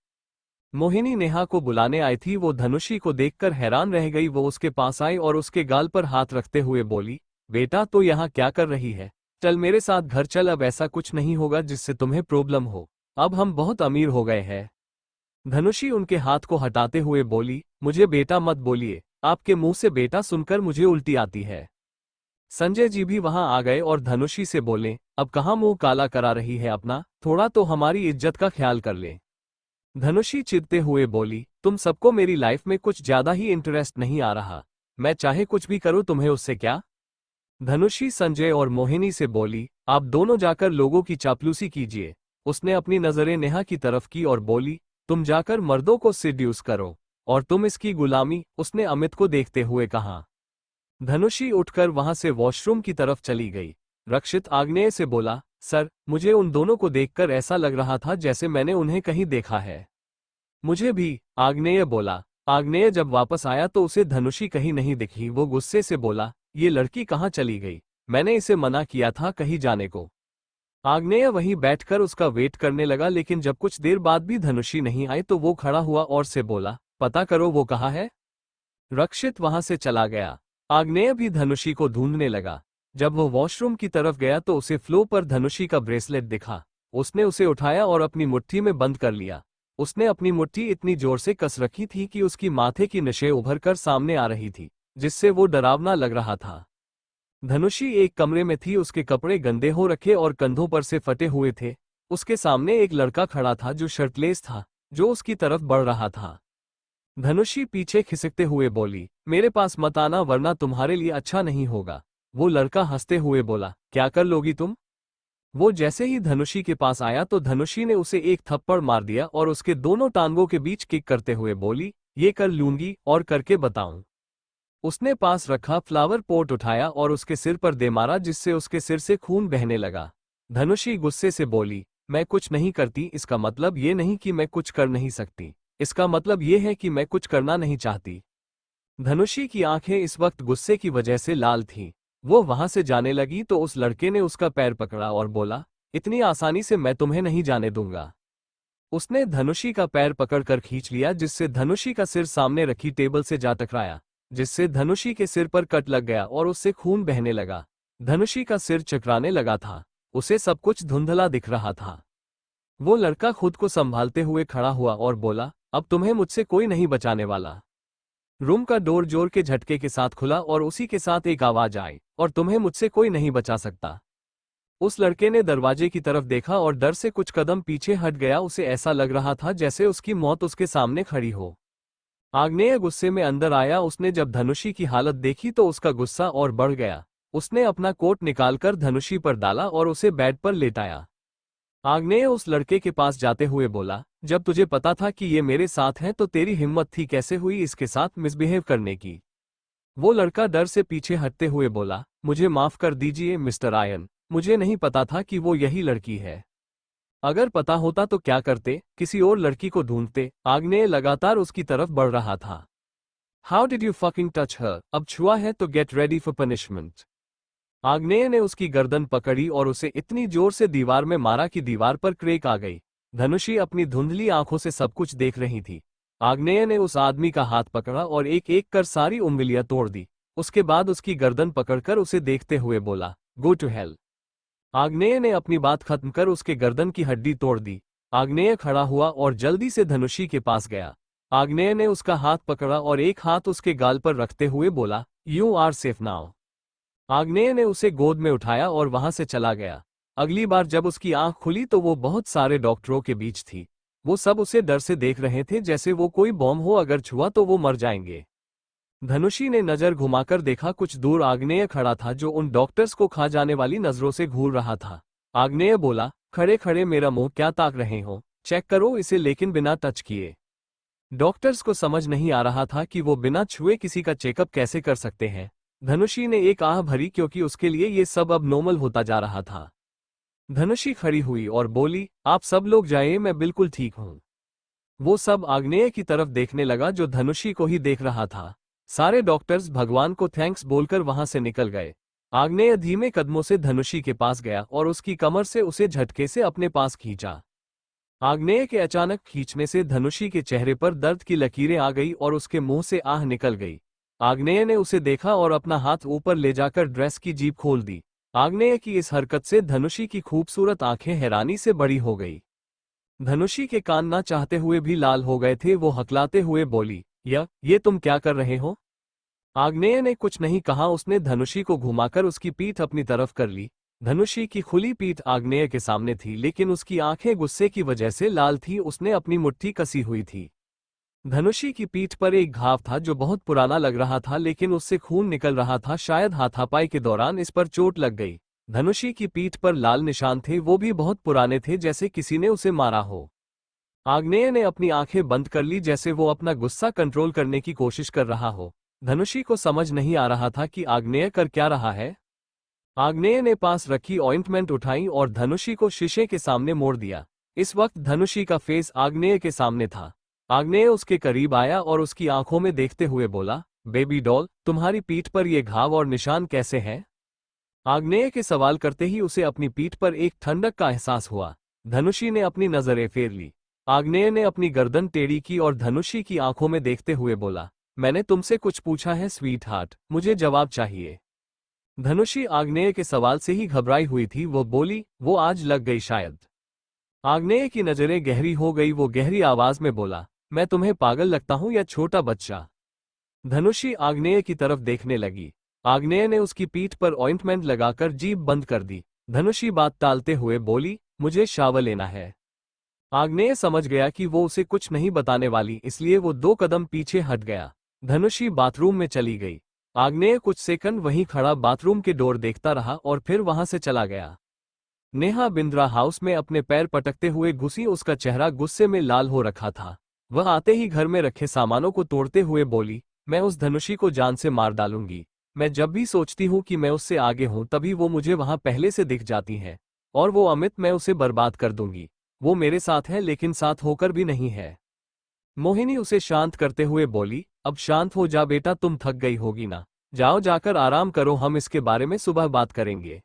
मोहिनी नेहा को बुलाने आई थी। वो धनुषी को देखकर हैरान रह गई। वो उसके पास आई और उसके गाल पर हाथ रखते हुए बोली, बेटा तो यहाँ क्या कर रही है? चल मेरे साथ घर चल, अब ऐसा कुछ नहीं होगा जिससे तुम्हें प्रॉब्लम हो। अब हम बहुत अमीर हो गए हैं। धनुषी उनके हाथ को हटाते हुए बोली, मुझे बेटा मत बोलिए, आपके मुंह से बेटा सुनकर मुझे उल्टी आती है। संजय जी भी वहां आ गए और धनुषी से बोले, अब कहाँ मुंह काला करा रही है अपना, थोड़ा तो हमारी इज्जत का ख्याल कर ले। धनुषी चिढ़ते हुए बोली, तुम सबको मेरी लाइफ में कुछ ज्यादा ही इंटरेस्ट नहीं आ रहा। मैं चाहे कुछ भी करूं तुम्हें उससे क्या? धनुषी संजय और मोहिनी से बोली, आप दोनों जाकर लोगों की चापलूसी कीजिए। उसने अपनी नजरें नेहा की तरफ की और बोली, तुम जाकर मर्दों को सिड्यूस करो और तुम इसकी गुलामी। उसने अमित को देखते हुए कहा। धनुषी उठकर वहां से वॉशरूम की तरफ चली गई। रक्षित आग्नेय से बोला, सर मुझे उन दोनों को देखकर ऐसा लग रहा था जैसे मैंने उन्हें कहीं देखा है। मुझे भी, आग्नेय बोला। आग्नेय जब वापस आया तो उसे धनुषी कहीं नहीं दिखी। वो गुस्से से बोला, ये लड़की कहाँ चली गई? मैंने इसे मना किया था कहीं जाने को। आग्नेय वहीं बैठकर उसका वेट करने लगा, लेकिन जब कुछ देर बाद भी धनुषी नहीं आई तो वो खड़ा हुआ और से बोला, पता करो वो कहाँ है। रक्षित वहां से चला गया। आग्नेय भी धनुषी को ढूंढने लगा। जब वो वॉशरूम की तरफ गया तो उसे फ्लोर पर धनुषी का ब्रेसलेट दिखा। उसने उसे उठाया और अपनी मुट्ठी में बंद कर लिया। उसने अपनी मुट्ठी इतनी जोर से कस रखी थी कि उसकी माथे की नसें उभर कर सामने आ रही थी, जिससे वो डरावना लग रहा था। धनुषी एक कमरे में थी। उसके कपड़े गंदे हो रखे और कंधों पर से फटे हुए थे। उसके सामने एक लड़का खड़ा था जो शर्टलेस था, जो उसकी तरफ बढ़ रहा था। धनुषी पीछे खिसकते हुए बोली, मेरे पास मत आना वरना तुम्हारे लिए अच्छा नहीं होगा। वो लड़का हंसते हुए बोला, क्या कर लोगी तुम? वो जैसे ही धनुषी के पास आया तो धनुषी ने उसे एक थप्पड़ मार दिया और उसके दोनों टांगों के बीच किक करते हुए बोली, ये कर लूंगी और करके बताऊं। उसने पास रखा फ्लावर पॉट उठाया और उसके सिर पर दे मारा, जिससे उसके सिर से खून बहने लगा। धनुषी गुस्से से बोली, मैं कुछ नहीं करती, इसका मतलब ये नहीं कि मैं कुछ कर नहीं सकती, इसका मतलब ये है कि मैं कुछ करना नहीं चाहती। धनुषी की आंखें इस वक्त गुस्से की वजह से लाल थीं। वो वहां से जाने लगी तो उस लड़के ने उसका पैर पकड़ा और बोला, इतनी आसानी से मैं तुम्हें नहीं जाने दूंगा। उसने धनुषी का पैर पकड़कर खींच लिया, जिससे धनुषी का सिर सामने रखी टेबल से जा टकराया, जिससे धनुषी के सिर पर कट लग गया और उससे खून बहने लगा। धनुषी का सिर चकराने लगा था। उसे सब कुछ धुंधला दिख रहा था। वो लड़का खुद को संभालते हुए खड़ा हुआ और बोला, अब तुम्हें मुझसे कोई नहीं बचाने वाला। रूम का डोर जोर के झटके के साथ खुला और उसी के साथ एक आवाज आई, और तुम्हें मुझसे कोई नहीं बचा सकता। उस लड़के ने दरवाजे की तरफ देखा और डर से कुछ कदम पीछे हट गया। उसे ऐसा लग रहा था जैसे उसकी मौत उसके सामने खड़ी हो। आग्नेय गुस्से में अंदर आया। उसने जब धनुषी की हालत देखी तो उसका गुस्सा और बढ़ गया। उसने अपना कोट निकालकर धनुषी पर डाला और उसे बेड पर लेटाया। आग्नेय उस लड़के के पास जाते हुए बोला, जब तुझे पता था कि ये मेरे साथ हैं तो तेरी हिम्मत थी कैसे हुई इसके साथ मिसबिहेव करने की? वो लड़का डर से पीछे हटते हुए बोला, मुझे माफ कर दीजिए मिस्टर आयन, मुझे नहीं पता था कि वो यही लड़की है। अगर पता होता तो क्या करते, किसी और लड़की को ढूंढते। आग्नेय लगातार उसकी तरफ बढ़ रहा था। How did you fucking touch her? अब छुआ है तो गेट रेडी फॉर पनिशमेंट। आग्नेय ने उसकी गर्दन पकड़ी और उसे इतनी जोर से दीवार में मारा कि दीवार पर क्रैक आ गई। धनुषी अपनी धुंधली आंखों से सब कुछ देख रही थी। आग्नेय ने उस आदमी का हाथ पकड़ा और एक एक कर सारी उंगलियां तोड़ दी। उसके बाद उसकी गर्दन पकड़कर उसे देखते हुए बोला, गो टू हेल। आग्नेय ने अपनी बात खत्म कर उसके गर्दन की हड्डी तोड़ दी। आग्नेय खड़ा हुआ और जल्दी से धनुषी के पास गया। आग्नेय ने उसका हाथ पकड़ा और एक हाथ उसके गाल पर रखते हुए बोला, यू आर सेफ नाउ। आग्नेय ने उसे गोद में उठाया और वहां से चला गया। अगली बार जब उसकी आंख खुली तो वो बहुत सारे डॉक्टरों के बीच थी। वो सब उसे डर से देख रहे थे जैसे वो कोई बॉम्ब हो, अगर छुआ तो वो मर जाएंगे। धनुषी ने नजर घुमाकर देखा, कुछ दूर आग्नेय खड़ा था जो उन डॉक्टर्स को खा जाने वाली नजरों से घूर रहा था। आग्नेय बोला, खड़े खड़े मेरा मुंह क्या ताक रहे हो, चेक करो इसे, लेकिन बिना टच किए। डॉक्टर्स को समझ नहीं आ रहा था कि वो बिना छुए किसी का चेकअप कैसे कर सकते हैं। धनुषी ने एक आह भरी क्योंकि उसके लिए ये सब अब नॉर्मल होता जा रहा था। धनुषी खड़ी हुई और बोली, आप सब लोग जाइए, मैं बिल्कुल ठीक हूं। वो सब आग्नेय की तरफ देखने लगा जो धनुषी को ही देख रहा था। सारे डॉक्टर्स भगवान को थैंक्स बोलकर वहां से निकल गए। आग्नेय धीमे कदमों से धनुषी के पास गया और उसकी कमर से उसे झटके से अपने पास खींचा। आग्नेय के अचानक खींचने से धनुषी के चेहरे पर दर्द की लकीरें आ गई और उसके मुंह से आह निकल गई। आग्नेय ने उसे देखा और अपना हाथ ऊपर ले जाकर ड्रेस की जीप खोल दी। आग्नेय की इस हरकत से धनुषी की खूबसूरत आंखें हैरानी से बड़ी हो गई। धनुषी के कान ना चाहते हुए भी लाल हो गए थे। वो हकलाते हुए बोली, ये तुम क्या कर रहे हो? आग्नेय ने कुछ नहीं कहा। उसने धनुषी को घुमाकर उसकी पीठ अपनी तरफ कर ली। धनुषी की खुली पीठ आग्नेय के सामने थी, लेकिन उसकी आंखें गुस्से की वजह से लाल थी। उसने अपनी मुट्ठी कसी हुई थी। धनुषी की पीठ पर एक घाव था जो बहुत पुराना लग रहा था, लेकिन उससे खून निकल रहा था। शायद हाथापाई के दौरान इस पर चोट लग गई। धनुषी की पीठ पर लाल निशान थे, वो भी बहुत पुराने थे, जैसे किसी ने उसे मारा हो। आग्नेय ने अपनी आंखें बंद कर ली, जैसे वो अपना गुस्सा कंट्रोल करने की कोशिश कर रहा हो। धनुषी को समझ नहीं आ रहा था कि आग्नेय कर क्या रहा है। आग्नेय ने पास रखी ऑइंटमेंट उठाई और धनुषी को शीशे के सामने मोड़ दिया। इस वक्त धनुषी का फेस आग्नेय के सामने था। आग्नेय उसके करीब आया और उसकी आंखों में देखते हुए बोला, बेबी डॉल, तुम्हारी पीठ पर ये घाव और निशान कैसे हैं? आग्नेय के सवाल करते ही उसे अपनी पीठ पर एक ठंडक का एहसास हुआ। धनुषी ने अपनी नजरें फेर ली। आग्नेय ने अपनी गर्दन टेढ़ी की और धनुषी की आंखों में देखते हुए बोला, मैंने तुमसे कुछ पूछा है स्वीट हार्ट, मुझे जवाब चाहिए। धनुषी आग्नेय के सवाल से ही घबराई हुई थी। वो बोली, वो आज लग गई शायद। आग्नेय की नजरें गहरी हो गई। वो गहरी आवाज में बोला, मैं तुम्हें पागल लगता हूं या छोटा बच्चा? धनुषी आग्नेय की तरफ देखने लगी। आग्नेय ने उसकी पीठ पर ऑइंटमेंट लगाकर जीभ बंद कर दी। धनुषी बात टालते हुए बोली, मुझे शावर लेना है। आग्नेय समझ गया कि वो उसे कुछ नहीं बताने वाली, इसलिए वो 2 कदम पीछे हट गया। धनुषी बाथरूम में चली गई। आग्नेय कुछ सेकंड वहीं खड़ा बाथरूम के डोर देखता रहा और फिर वहां से चला गया। नेहा बिंद्रा हाउस में अपने पैर पटकते हुए घुसी। उसका चेहरा गुस्से में लाल हो रखा था। वह आते ही घर में रखे सामानों को तोड़ते हुए बोली, मैं उस धनुषी को जान से मार डालूंगी। मैं जब भी सोचती हूँ कि मैं उससे आगे हूँ तभी वो मुझे वहां पहले से दिख जाती है। और वो अमित, मैं उसे बर्बाद कर दूंगी। वो मेरे साथ है लेकिन साथ होकर भी नहीं है। मोहिनी उसे शांत करते हुए बोली, अब शांत हो जा बेटा, तुम थक गई होगी ना। जाओ जाकर आराम करो, हम इसके बारे में सुबह बात करेंगे।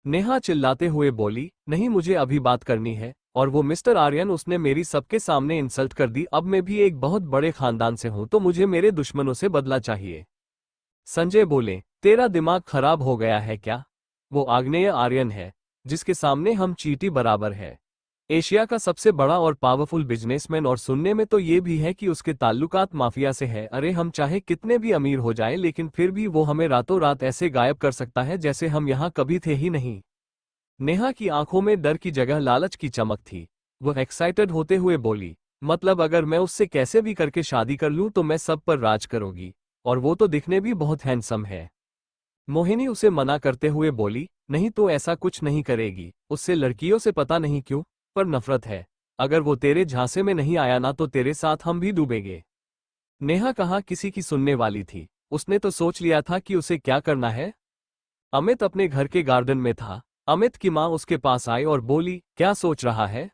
नेहा चिल्लाते हुए बोली, नहीं मुझे अभी बात करनी है। और वो मिस्टर आर्यन, उसने मेरी सबके सामने इंसल्ट कर दी। अब मैं भी एक बहुत बड़े खानदान से हूं तो मुझे मेरे दुश्मनों से बदला चाहिए। संजय बोले, तेरा दिमाग खराब हो गया है क्या? वो आग्नेय आर्यन है जिसके सामने हम चींटी बराबर है। एशिया का सबसे बड़ा और पावरफुल बिजनेसमैन, और सुनने में तो ये भी है कि उसके ताल्लुकात माफिया से है। अरे हम चाहे कितने भी अमीर हो जाएं, लेकिन फिर भी वो हमें रातों रात ऐसे गायब कर सकता है जैसे हम यहाँ कभी थे ही नहीं। नेहा की आंखों में डर की जगह लालच की चमक थी। वह एक्साइटेड होते हुए बोली, मतलब अगर मैं उससे कैसे भी करके शादी कर लूं तो मैं सब पर राज करूंगी। और वो तो दिखने भी बहुत हैंडसम है। मोहिनी उसे मना करते हुए बोली, नहीं तो ऐसा कुछ नहीं करेगी। उससे लड़कियों से पता नहीं क्यों पर नफरत है। अगर वो तेरे झांसे में नहीं आया ना तो तेरे साथ हम भी डूबेंगे। नेहा कहाँ किसी की सुनने वाली थी। उसने तो सोच लिया था कि उसे क्या करना है। अमित अपने घर के गार्डन में था। अमित की माँ उसके पास आई और बोली, क्या सोच रहा है?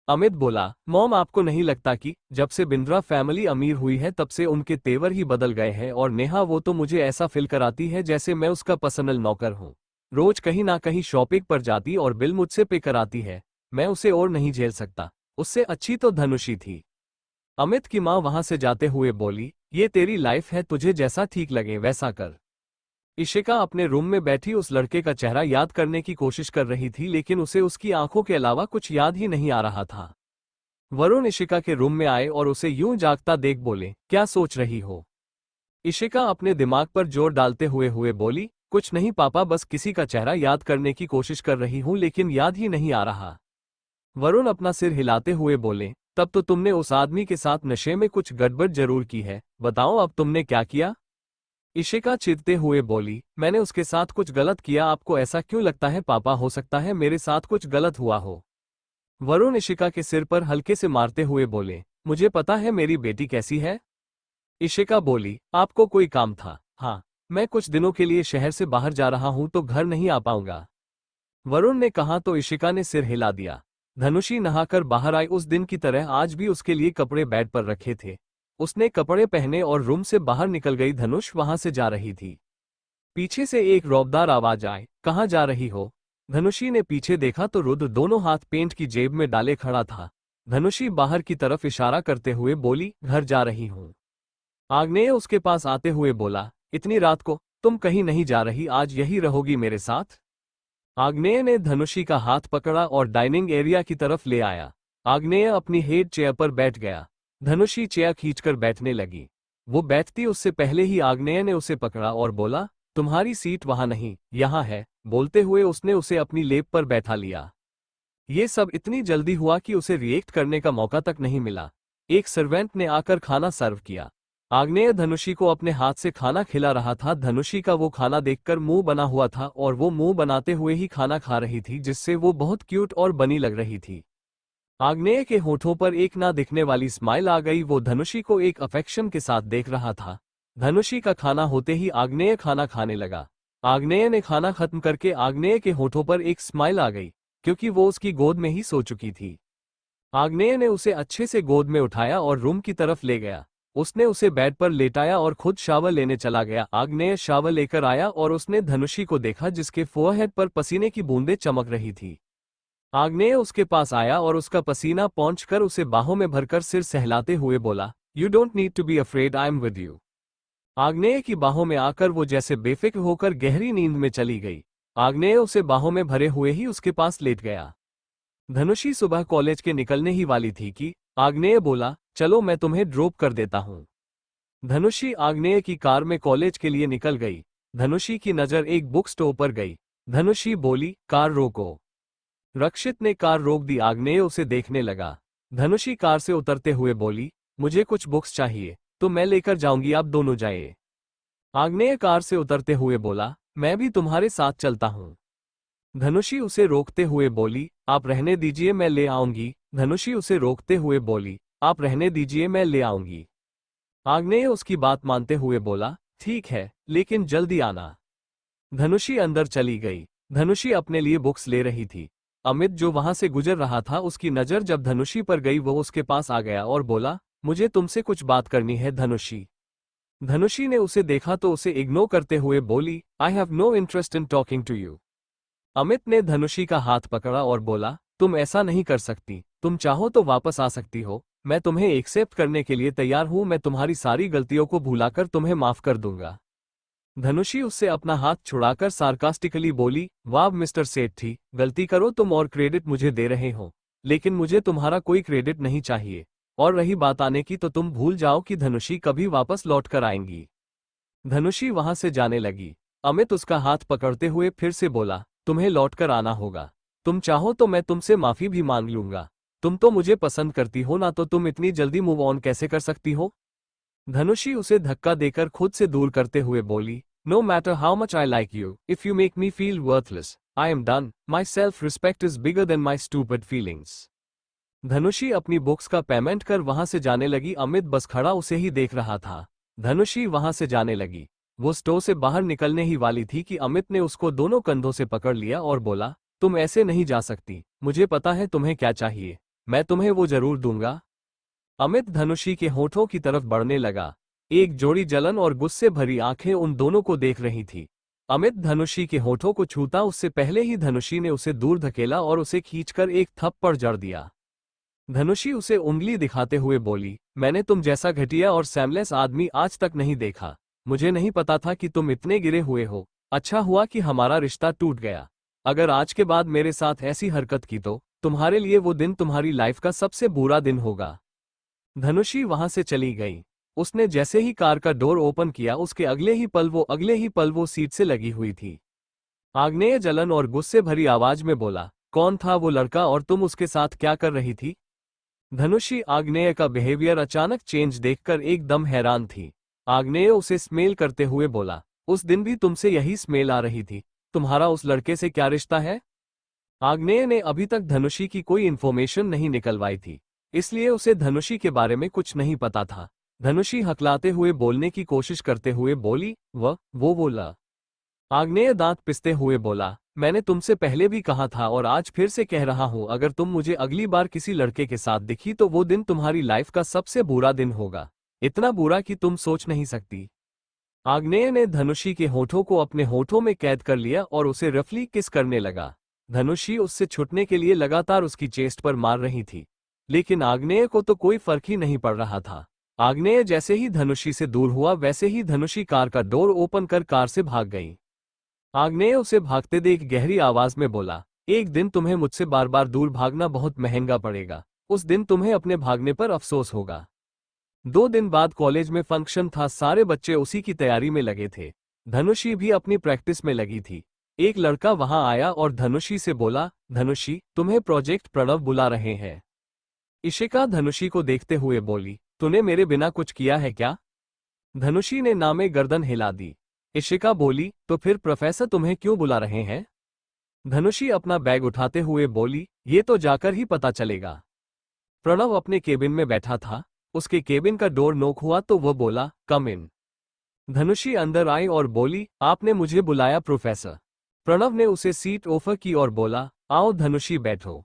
अमित बोला, मॉम, आपको नहीं लगता कि जब से बिंद्रा फैमिली अमीर हुई है तब से उनके तेवर ही बदल गए हैं? और नेहा, वो तो मुझे ऐसा फील कराती है जैसे मैं उसका पर्सनल नौकर हूँ। रोज कहीं ना कहीं शॉपिंग पर जाती और बिल मुझसे पे कराती है। मैं उसे और नहीं झेल सकता। उससे अच्छी तो धनुषी थी। अमित की माँ वहां से जाते हुए बोली, ये तेरी लाइफ है, तुझे जैसा ठीक लगे वैसा कर। इशिका अपने रूम में बैठी उस लड़के का चेहरा याद करने की कोशिश कर रही थी, लेकिन उसे उसकी आंखों के अलावा कुछ याद ही नहीं आ रहा था। वरुण इशिका के रूम में आए और उसे यूं जागता देख बोले, क्या सोच रही हो? इशिका अपने दिमाग पर जोर डालते हुए बोली, कुछ नहीं पापा, बस किसी का चेहरा याद करने की कोशिश कर रही हूं लेकिन याद ही नहीं आ रहा। वरुण अपना सिर हिलाते हुए बोले, तब तो तुमने उस आदमी के साथ नशे में कुछ गड़बड़ जरूर की है। बताओ अब तुमने क्या किया? इशिका चिढ़ते हुए बोली, मैंने उसके साथ कुछ गलत किया। आपको ऐसा क्यों लगता है पापा? हो सकता है मेरे साथ कुछ गलत हुआ हो। वरुण इशिका के सिर पर हल्के से मारते हुए बोले, मुझे पता है मेरी बेटी कैसी है। इशिका बोली, आपको कोई काम था? हाँ, मैं कुछ दिनों के लिए शहर से बाहर जा रहा हूं तो घर नहीं आ पाऊंगा। वरुण ने कहा तो इशिका ने सिर हिला दिया। धनुषी नहाकर बाहर आई। उस दिन की तरह आज भी उसके लिए कपड़े बेड पर रखे थे। उसने कपड़े पहने और रूम से बाहर निकल गई। धनुष वहां से जा रही थी। पीछे से एक रौबदार आवाज आए, कहाँ जा रही हो? धनुषी ने पीछे देखा तो रुद्र दोनों हाथ पेंट की जेब में डाले खड़ा था। धनुषी बाहर की तरफ इशारा करते हुए बोली, घर जा रही हूँ। आग्नेय उसके पास आते हुए बोला, इतनी रात को तुम कहीं नहीं जा रही, आज यही रहोगी मेरे साथ? आग्नेय ने धनुषी का हाथ पकड़ा और डाइनिंग एरिया की तरफ ले आया। आग्नेय अपनी हेड चेयर पर बैठ गया। धनुषी चेयर खींचकर बैठने लगी। वो बैठती उससे पहले ही आग्नेय ने उसे पकड़ा और बोला, तुम्हारी सीट वहां नहीं, यहां है। बोलते हुए उसने उसे अपनी लेप पर बैठा लिया। ये सब इतनी जल्दी हुआ कि उसे रिएक्ट करने का मौका तक नहीं मिला। एक सर्वेंट ने आकर खाना सर्व किया। आग्नेय धनुषी को अपने हाथ से खाना खिला रहा था। धनुषी का वो खाना देखकर मुंह बना हुआ था और वो मुंह बनाते हुए ही खाना खा रही थी, जिससे वो बहुत क्यूट और बनी लग रही थी। आग्नेय के होठों पर एक ना दिखने वाली स्माइल आ गई। वो धनुषी को एक अफेक्शन के साथ देख रहा था। धनुषी का खाना होते ही आग्नेय खाना खाने लगा। आग्नेय ने खाना खत्म करके आग्नेय के होठों पर एक स्माइल आ गई, क्योंकि वो उसकी गोद में ही सो चुकी थी। आग्नेय ने उसे अच्छे से गोद में उठाया और रूम की तरफ ले गया। उसने उसे बेड पर लेटाया और खुद शावर लेने चला गया। आग्नेय शावर लेकर आया और उसने धनुषी को देखा, जिसके फोरहेड पर पसीने की बूंदें चमक रही थी। आग्नेय उसके पास आया और उसका पसीना पहुंचकर उसे बाहों में भरकर सिर सहलाते हुए बोला, you don't need to be afraid, I am with you. Agneya की बाहों में आकर वो जैसे बेफिक्र होकर गहरी नींद में चली गई। आग्नेय उसे बाहों में भरे हुए ही उसके पास लेट गया। धनुषी सुबह कॉलेज के निकलने ही वाली थी कि आग्नेय बोला, चलो मैं तुम्हें ड्रॉप कर देता हूँ। धनुषी आग्नेय की कार में कॉलेज के लिए निकल गई। धनुषी की नजर एक बुक स्टोर पर गई। धनुषी बोली, कार रोको। रक्षित ने कार रोक दी। आग्नेय उसे देखने लगा। धनुषी कार से उतरते हुए बोली, मुझे कुछ बुक्स चाहिए, तो मैं लेकर जाऊंगी, आप दोनों जाइए। आग्नेय कार से उतरते हुए बोला, मैं भी तुम्हारे साथ चलता हूँ। धनुषी उसे रोकते हुए बोली, आप रहने दीजिए, मैं ले आऊंगी। धनुषी उसे रोकते हुए बोली, आप रहने दीजिए, मैं ले आऊंगी। आग्नेय उसकी बात मानते हुए बोला, ठीक है, लेकिन जल्दी आना। धनुषी अंदर चली गई। धनुषी अपने लिए बुक्स ले रही थी। अमित जो वहां से गुजर रहा था, उसकी नजर जब धनुषी पर गई, वो उसके पास आ गया और बोला, मुझे तुमसे कुछ बात करनी है धनुषी। धनुषी ने उसे देखा तो उसे इग्नोर करते हुए बोली, I have no interest in talking to you. Amit ने धनुषी का हाथ पकड़ा और बोला, तुम ऐसा नहीं कर सकती, तुम चाहो तो वापस आ सकती हो। मैं तुम्हें एक्सेप्ट करने के लिए तैयार हूं। मैं तुम्हारी सारी गलतियों को भुलाकर तुम्हें माफ कर दूंगा। धनुषी उससे अपना हाथ छुड़ाकर सार्कास्टिकली बोली, वाह मिस्टर सेठी, गलती करो तुम और क्रेडिट मुझे दे रहे हो, लेकिन मुझे तुम्हारा कोई क्रेडिट नहीं चाहिए। और रही बात आने की, तो तुम भूल जाओ कि धनुषी कभी वापस लौट कर आएंगी। धनुषी वहां से जाने लगी। अमित उसका हाथ पकड़ते हुए फिर से बोला, तुम्हें लौटकर आना होगा। तुम चाहो तो मैं तुमसे माफी भी मांग लूंगा। तुम तो मुझे पसंद करती हो ना, तो तुम इतनी जल्दी मूव ऑन कैसे कर सकती हो? धनुषी उसे धक्का देकर खुद से दूर करते हुए बोली, no matter how much I like you, if you make me feel worthless, I am done. My self respect is bigger than my stupid feelings. Dhanushi अपनी बुक्स का पेमेंट कर वहां से जाने लगी। अमित बस खड़ा उसे ही देख रहा था। धनुषी वहां से जाने लगी। वो स्टोर से बाहर निकलने ही वाली थी कि अमित ने उसको दोनों कंधों से पकड़ लिया और बोला, तुम ऐसे नहीं जा सकती। मुझे पता है तुम्हें क्या चाहिए, मैं तुम्हें वो जरूर दूंगा। अमित धनुषी के होठों की तरफ बढ़ने लगा। एक जोड़ी जलन और गुस्से भरी आंखें उन दोनों को देख रही थी। अमित धनुषी के होठों को छूता उससे पहले ही धनुषी ने उसे दूर धकेला और उसे खींचकर एक थप्पड़ जड़ दिया। धनुषी उसे उंगली दिखाते हुए बोली, मैंने तुम जैसा घटिया और सैमलेस आदमी आज तक नहीं देखा। मुझे नहीं पता था कि तुम इतने गिरे हुए हो। अच्छा हुआ कि हमारा रिश्ता टूट गया। अगर आज के बाद मेरे साथ ऐसी हरकत की तो तुम्हारे लिए वो दिन तुम्हारी लाइफ का सबसे बुरा दिन होगा। धनुषी वहां से चली गई। उसने जैसे ही कार का डोर ओपन किया, उसके अगले ही पल वो सीट से लगी हुई थी। आग्नेय जलन और गुस्से भरी आवाज में बोला, कौन था वो लड़का और तुम उसके साथ क्या कर रही थी? धनुषी आग्नेय का बिहेवियर अचानक चेंज देखकर एकदम हैरान थी। आग्नेय उसे स्मेल करते हुए बोला, उस दिन भी तुमसे यही स्मेल आ रही थी। तुम्हारा उस लड़के से क्या रिश्ता है? आग्नेय ने अभी तक धनुषी की कोई इन्फॉर्मेशन नहीं निकलवाई थी, इसलिए उसे धनुषी के बारे में कुछ नहीं पता था। धनुषी हकलाते हुए बोलने की कोशिश करते हुए बोली, वो बोला। आग्नेय दांत पिसते हुए बोला, मैंने तुमसे पहले भी कहा था और आज फिर से कह रहा हूं, अगर तुम मुझे अगली बार किसी लड़के के साथ दिखी तो वो दिन तुम्हारी लाइफ का सबसे बुरा दिन होगा, इतना बुरा कि तुम सोच नहीं सकती। आग्नेय ने धनुषी के होठों को अपने होठों में कैद कर लिया और उसे रफली किस करने लगा। धनुषी उससे छुटने के लिए लगातार उसकी चेस्ट पर मार रही थी, लेकिन आग्नेय को तो कोई फर्क ही नहीं पड़ रहा था। आग्नेय जैसे ही धनुषी से दूर हुआ वैसे ही धनुषी कार का डोर ओपन कर कार से भाग गई। आग्नेय उसे भागते देख गहरी आवाज में बोला, एक दिन तुम्हें मुझसे बार बार दूर भागना बहुत महंगा पड़ेगा, उस दिन तुम्हें अपने भागने पर अफसोस होगा। 2 दिन बाद कॉलेज में फंक्शन था, सारे बच्चे उसी की तैयारी में लगे थे। धनुषी भी अपनी प्रैक्टिस में लगी थी। एक लड़का वहां आया और धनुषी से बोला, धनुषी तुम्हें प्रोजेक्ट प्रणव बुला रहे हैं। इशिका धनुषी को देखते हुए बोली, तूने मेरे बिना कुछ किया है क्या? धनुषी ने नामे गर्दन हिला दी। इशिका बोली, तो फिर प्रोफेसर तुम्हें क्यों बुला रहे हैं? धनुषी अपना बैग उठाते हुए बोली, ये तो जाकर ही पता चलेगा। प्रणव अपने केबिन में बैठा था, उसके केबिन का डोर नॉक हुआ तो वह बोला, कम इन। धनुषी अंदर आई और बोली, आपने मुझे बुलाया प्रोफेसर? प्रणव ने उसे सीट ऑफर की और बोला, आओ धनुषी बैठो।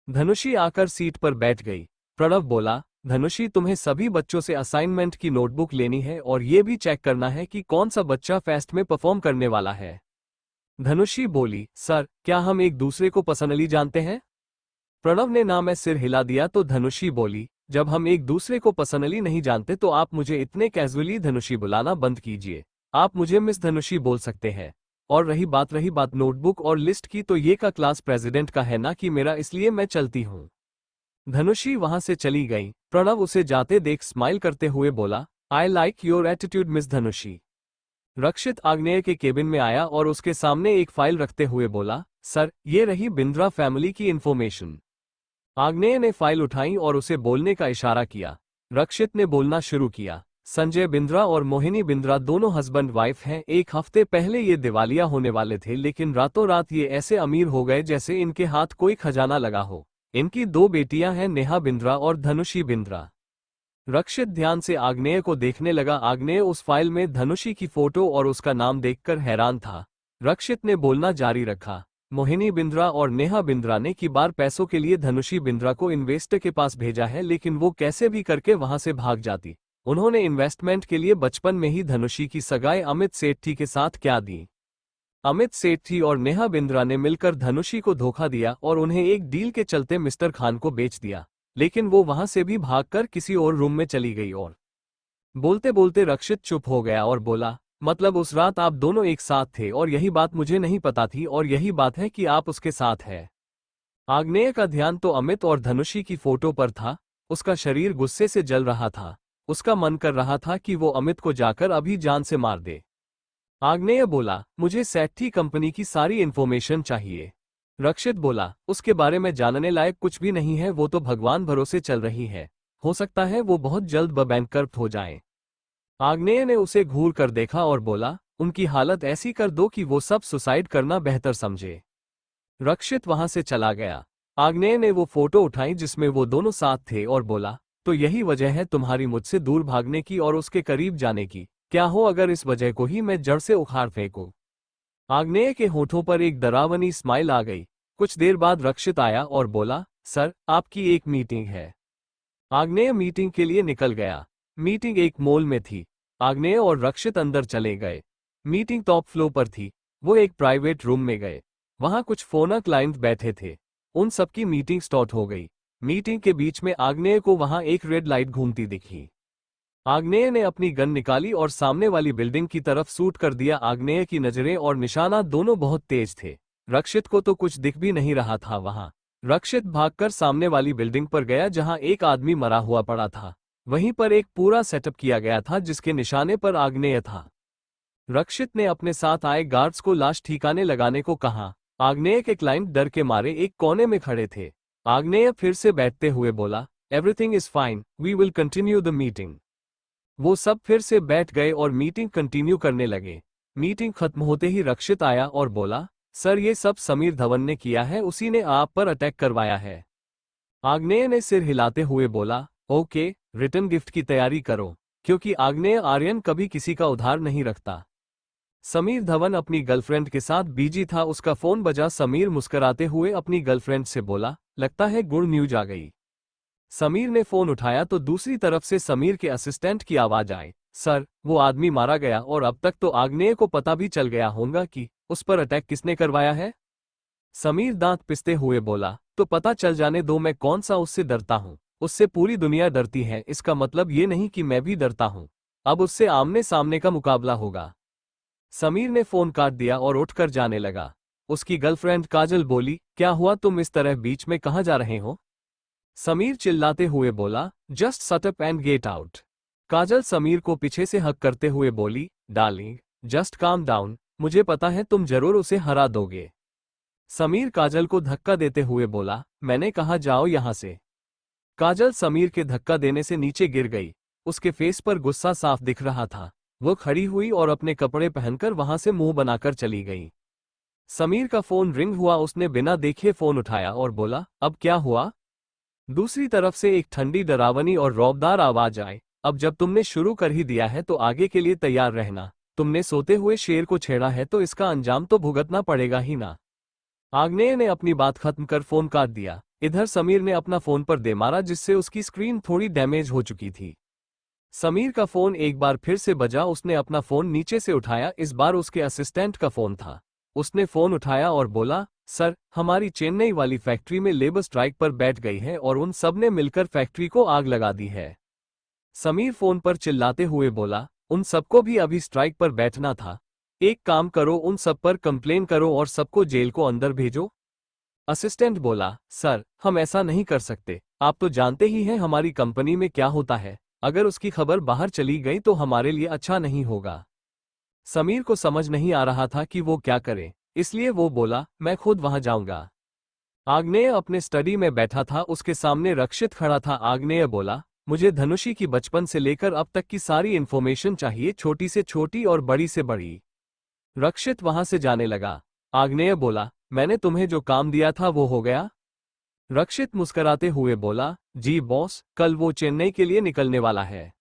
धनुषी आकर सीट पर बैठ गई। प्रणव बोला, धनुषी तुम्हें सभी बच्चों से असाइनमेंट की नोटबुक लेनी है और ये भी चेक करना है कि कौन सा बच्चा फेस्ट में परफॉर्म करने वाला है। धनुषी बोली, सर क्या हम एक दूसरे को पर्सनली जानते हैं? प्रणव ने ना में सिर हिला दिया तो धनुषी बोली, जब हम एक दूसरे को पर्सनली नहीं जानते तो आप मुझे इतने कैजुअली धनुषी बुलाना बंद कीजिए। आप मुझे मिस धनुषी बोल सकते हैं। और रही बात नोटबुक और लिस्ट की, तो ये का क्लास प्रेसिडेंट का है ना कि मेरा, इसलिए मैं चलती हूँ। धनुषी वहां से चली गई। प्रणव उसे जाते देख स्माइल करते हुए बोला, I like your attitude miss Dhanushi. Rakshit Agneya के केबिन में आया और उसके सामने एक फाइल रखते हुए बोला, सर ये रही बिंद्रा फैमिली की इंफॉर्मेशन। आग्नेय ने फाइल उठाई और उसे बोलने का इशारा किया। रक्षित ने बोलना शुरू किया, संजय बिंद्रा और मोहिनी बिंद्रा दोनों हस्बैंड वाइफ हैं। 1 हफ्ते पहले ये दिवालिया होने वाले थे, लेकिन रातों रात ये ऐसे अमीर हो गए जैसे इनके हाथ कोई खजाना लगा हो। इनकी 2 बेटियां हैं, नेहा बिंद्रा और धनुषी बिंद्रा। रक्षित ध्यान से आग्नेय को देखने लगा। आग्नेय उस फाइल में धनुषी की फोटो और उसका नाम देखकर हैरान था। रक्षित ने बोलना जारी रखा, मोहिनी बिंद्रा और नेहा बिंद्रा ने की बार पैसों के लिए धनुषी बिंद्रा को इन्वेस्टर के पास भेजा है, लेकिन वो कैसे भी करके वहां से भाग जाती। उन्होंने इन्वेस्टमेंट के लिए बचपन में ही धनुषी की सगाई अमित सेठी के साथ क्या दी। अमित सेठी और नेहा बिंद्रा ने मिलकर धनुषी को धोखा दिया और उन्हें एक डील के चलते मिस्टर खान को बेच दिया, लेकिन वो वहां से भी भागकर किसी और रूम में चली गई। और बोलते बोलते रक्षित चुप हो गया और बोला, मतलब उस रात आप दोनों एक साथ थे और यही बात मुझे नहीं पता थी, और यही बात है कि आप उसके साथ हैं। आग्नेय का ध्यान तो अमित और धनुषी की फोटो पर था। उसका शरीर गुस्से से जल रहा था। उसका मन कर रहा था कि वो अमित को जाकर अभी जान से मार दे। आग्नेय बोला, मुझे सेठी कंपनी की सारी इंफॉर्मेशन चाहिए। रक्षित बोला, उसके बारे में जानने लायक कुछ भी नहीं है, वो तो भगवान भरोसे चल रही है। हो सकता है वो बहुत जल्द बैंकरप्ट हो जाए। आग्नेय ने उसे घूर कर देखा और बोला, उनकी हालत ऐसी कर दो कि वो सब सुसाइड करना बेहतर समझे। रक्षित वहां से चला गया। आग्नेय ने वो फोटो उठाई जिसमें वो दोनों साथ थे और बोला, तो यही वजह है तुम्हारी मुझसे दूर भागने की और उसके करीब जाने की। क्या हो अगर इस वजह को ही मैं जड़ से उखाड़ फेंकूं? आग्नेय के होठों पर एक डरावनी स्माइल आ गई। कुछ देर बाद रक्षित आया और बोला, सर आपकी एक मीटिंग है। आग्नेय मीटिंग के लिए निकल गया। मीटिंग एक मॉल में थी। आग्नेय और रक्षित अंदर चले गए। मीटिंग टॉप फ्लोर पर थी। वो एक प्राइवेट रूम में गए। वहां कुछ फोन क्लाइंट बैठे थे। उन सबकी मीटिंग स्टार्ट हो गई। मीटिंग के बीच में आग्नेय को वहां एक रेड लाइट घूमती दिखी। आग्नेय ने अपनी गन निकाली और सामने वाली बिल्डिंग की तरफ शूट कर दिया। आग्नेय की नजरें और निशाना दोनों बहुत तेज थे। रक्षित को तो कुछ दिख भी नहीं रहा था वहां। रक्षित भागकर सामने वाली बिल्डिंग पर गया जहां एक आदमी मरा हुआ पड़ा था। वहीं पर एक पूरा सेटअप किया गया था जिसके निशाने पर आग्नेय था। रक्षित ने अपने साथ आए गार्ड्स को लाश ठिकाने लगाने को कहा। आग्नेय के क्लाइंट डर के मारे एक कोने में खड़े थे। आग्नेय फिर से बैठते हुए बोला, everything is fine, we will continue the meeting. वो सब फिर से बैठ गए और मीटिंग कंटिन्यू करने लगे। मीटिंग खत्म होते ही रक्षित आया और बोला, सर ये सब समीर धवन ने किया है, उसी ने आप पर अटैक करवाया है। आग्नेय ने सिर हिलाते हुए बोला, ओके, रिटर्न गिफ्ट की तैयारी करो, क्योंकि आग्नेय आर्यन कभी किसी का उधार नहीं रखता। समीर धवन अपनी गर्लफ्रेंड के साथ बिजी था। उसका फोन बजा। समीर मुस्कुराते हुए अपनी गर्लफ्रेंड से बोला, लगता है गुड न्यूज आ गई। समीर ने फोन उठाया तो दूसरी तरफ से समीर के असिस्टेंट की आवाज आई, सर, वो आदमी मारा गया और अब तक तो आग्नेय को पता भी चल गया होगा कि उस पर अटैक किसने करवाया है। समीर दांत पिसते हुए बोला, तो पता चल जाने दो, मैं कौन सा उससे डरता हूँ। उससे पूरी दुनिया डरती है, इसका मतलब ये नहीं कि मैं भी डरता हूँ। अब उससे आमने सामने का मुकाबला होगा। समीर ने फोन काट दिया और उठकर जाने लगा। उसकी गर्लफ्रेंड काजल बोली, क्या हुआ, तुम इस तरह बीच में कहाँ जा रहे हो। समीर चिल्लाते हुए बोला, just shut up and get out. Kajal Sameer को पीछे से हक करते हुए बोली, डार्लिंग, जस्ट काम डाउन, मुझे पता है तुम जरूर उसे हरा दोगे। समीर काजल को धक्का देते हुए बोला, मैंने कहा जाओ यहां से। काजल समीर के धक्का देने से नीचे गिर गई। उसके फेस पर गुस्सा साफ दिख रहा था। वो खड़ी हुई और अपने कपड़े पहनकर वहां से मुंह बनाकर चली गई। समीर का फोन रिंग हुआ। उसने बिना देखे फोन उठाया और बोला, अब क्या हुआ। दूसरी तरफ से एक ठंडी, डरावनी और रौबदार आवाज आई, अब जब तुमने शुरू कर ही दिया है तो आगे के लिए तैयार रहना। तुमने सोते हुए शेर को छेड़ा है तो इसका अंजाम तो भुगतना पड़ेगा ही ना। आग्नेय ने अपनी बात खत्म कर फोन काट दिया। इधर समीर ने अपना फोन पर दे मारा, जिससे उसकी स्क्रीन थोड़ी डैमेज हो चुकी थी। समीर का फोन एक बार फिर से बजा। उसने अपना फोन नीचे से उठाया। इस बार उसके असिस्टेंट का फोन था। उसने फोन उठाया और बोला, सर, हमारी चेन्नई वाली फैक्ट्री में लेबर स्ट्राइक पर बैठ गई है और उन सब ने मिलकर फैक्ट्री को आग लगा दी है। समीर फोन पर चिल्लाते हुए बोला, उन सबको भी अभी स्ट्राइक पर बैठना था। एक काम करो, उन सब पर कंप्लेन करो और सबको जेल को अंदर भेजो। असिस्टेंट बोला, सर, हम ऐसा नहीं कर सकते। आप तो जानते ही हैं हमारी कंपनी में क्या होता है। अगर उसकी खबर बाहर चली गई तो हमारे लिए अच्छा नहीं होगा। समीर को समझ नहीं आ रहा था कि वो क्या करे, इसलिए वो बोला, मैं खुद वहां जाऊंगा। आग्नेय अपने स्टडी में बैठा था। उसके सामने रक्षित खड़ा था। आग्नेय बोला, मुझे धनुषी की बचपन से लेकर अब तक की सारी इन्फॉर्मेशन चाहिए, छोटी से छोटी और बड़ी से बड़ी। रक्षित वहां से जाने लगा। आग्नेय बोला, मैंने तुम्हें जो काम दिया था वो हो गया। रक्षित मुस्कुराते हुए बोला, जी बॉस, कल वो चेन्नई के लिए निकलने वाला है।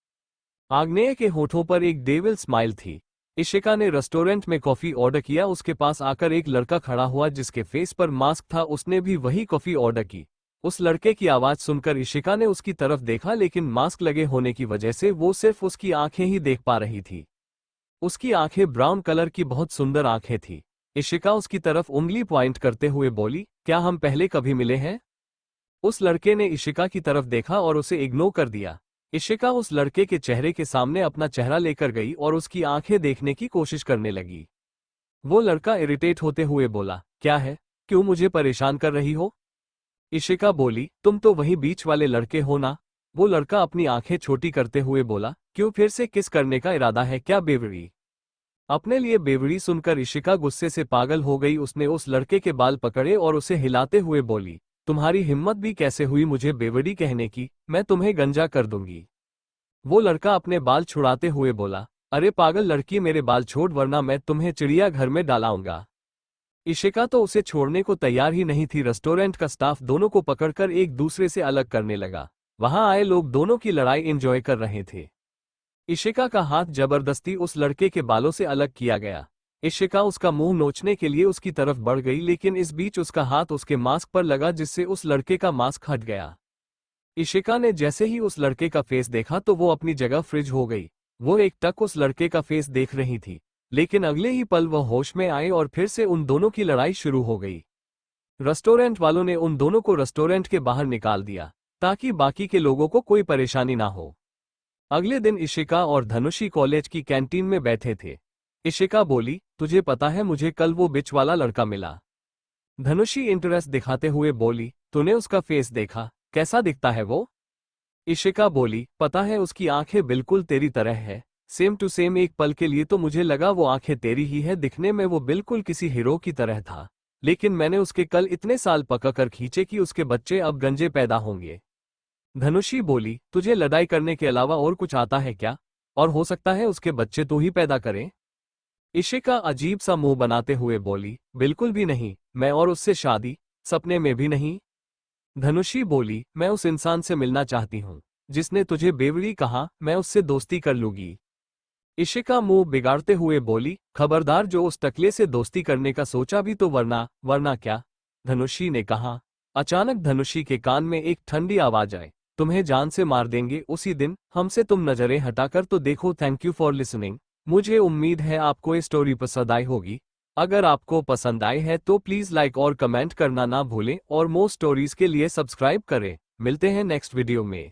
आग्नेय के होठों पर एक डेविल स्माइल थी। इशिका ने रेस्टोरेंट में कॉफी ऑर्डर किया। उसके पास आकर एक लड़का खड़ा हुआ जिसके फेस पर मास्क था। उसने भी वही कॉफी ऑर्डर की। उस लड़के की आवाज सुनकर इशिका ने उसकी तरफ देखा, लेकिन मास्क लगे होने की वजह से वो सिर्फ उसकी आंखें ही देख पा रही थी। उसकी आंखें ब्राउन कलर की बहुत सुंदर आंखें थी। इशिका उसकी तरफ उंगली पॉइंट करते हुए बोली, क्या हम पहले कभी मिले हैं। उस लड़के ने इशिका की तरफ देखा और उसे इग्नोर कर दिया। इशिका उस लड़के के चेहरे के सामने अपना चेहरा लेकर गई और उसकी आंखें देखने की कोशिश करने लगी। वो लड़का इरिटेट होते हुए बोला, क्या है, क्यों मुझे परेशान कर रही हो। इशिका बोली, तुम तो वही बीच वाले लड़के हो ना। वो लड़का अपनी आंखें छोटी करते हुए बोला, क्यों, फिर से किस करने का इरादा है क्या बेवड़ी। अपने लिए बेवड़ी सुनकर इशिका गुस्से से पागल हो गई। उसने उस लड़के के बाल पकड़े और उसे हिलाते हुए बोली, तुम्हारी हिम्मत भी कैसे हुई मुझे बेवड़ी कहने की, मैं तुम्हें गंजा कर दूंगी। वो लड़का अपने बाल छुड़ाते हुए बोला, अरे पागल लड़की, मेरे बाल छोड़ वरना मैं तुम्हें चिड़ियाघर में डालाऊंगा। इशिका तो उसे छोड़ने को तैयार ही नहीं थी। रेस्टोरेंट का स्टाफ दोनों को पकड़कर एक दूसरे से अलग करने लगा। वहां आए लोग दोनों की लड़ाई एंजॉय कर रहे थे। इशिका का हाथ जबरदस्ती उस लड़के के बालों से अलग किया गया। इशिका उसका मुंह नोचने के लिए उसकी तरफ बढ़ गई, लेकिन इस बीच उसका हाथ उसके मास्क पर लगा, जिससे उस लड़के का मास्क हट गया। इशिका ने जैसे ही उस लड़के का फेस देखा तो वो अपनी जगह फ्रिज हो गई। वो एक टक उस लड़के का फेस देख रही थी, लेकिन अगले ही पल वह होश में आए और फिर से उन दोनों की लड़ाई शुरू हो गई। रेस्टोरेंट वालों ने उन दोनों को रेस्टोरेंट के बाहर निकाल दिया ताकि बाकी के लोगों को कोई परेशानी ना हो। अगले दिन इशिका और धनुषी कॉलेज की कैंटीन में बैठे थे। इशिका बोली, तुझे पता है मुझे कल वो बिच वाला लड़का मिला। धनुषी इंटरेस्ट दिखाते हुए बोली, तूने उसका फेस देखा, कैसा दिखता है वो। इशिका बोली, पता है उसकी आंखें बिल्कुल तेरी तरह है, सेम टू सेम। एक पल के लिए तो मुझे लगा वो आंखें तेरी ही है, दिखने में वो बिल्कुल किसी हीरो की तरह था। लेकिन मैंने उसके कल इतने साल पका कर खींचे कि उसके बच्चे अब गंजे पैदा होंगे। धनुषी बोली, तुझे लड़ाई करने के अलावा और कुछ आता है क्या, और हो सकता है उसके बच्चे तो ही पैदा करें। इशिका अजीब सा मुंह बनाते हुए बोली, बिल्कुल भी नहीं, मैं और उससे शादी सपने में भी नहीं। धनुषी बोली, मैं उस इंसान से मिलना चाहती हूँ जिसने तुझे बेवड़ी कहा, मैं उससे दोस्ती कर लूंगी। इशिका मुंह बिगाड़ते हुए बोली, खबरदार, जो उस टकले से दोस्ती करने का सोचा भी तो वरना क्या? धनुषी ने कहा। अचानक धनुषी के कान में एक ठंडी आवाज आई, तुम्हें जान से मार देंगे उसी दिन, हमसे तुम नजरें हटाकर तो देखो। Thank you for listening. मुझे उम्मीद है आपको ये स्टोरी पसंद आई होगी। अगर आपको पसंद आई है तो प्लीज लाइक और कमेंट करना ना भूलें और मोर स्टोरीज के लिए सब्सक्राइब करें। मिलते हैं नेक्स्ट वीडियो में।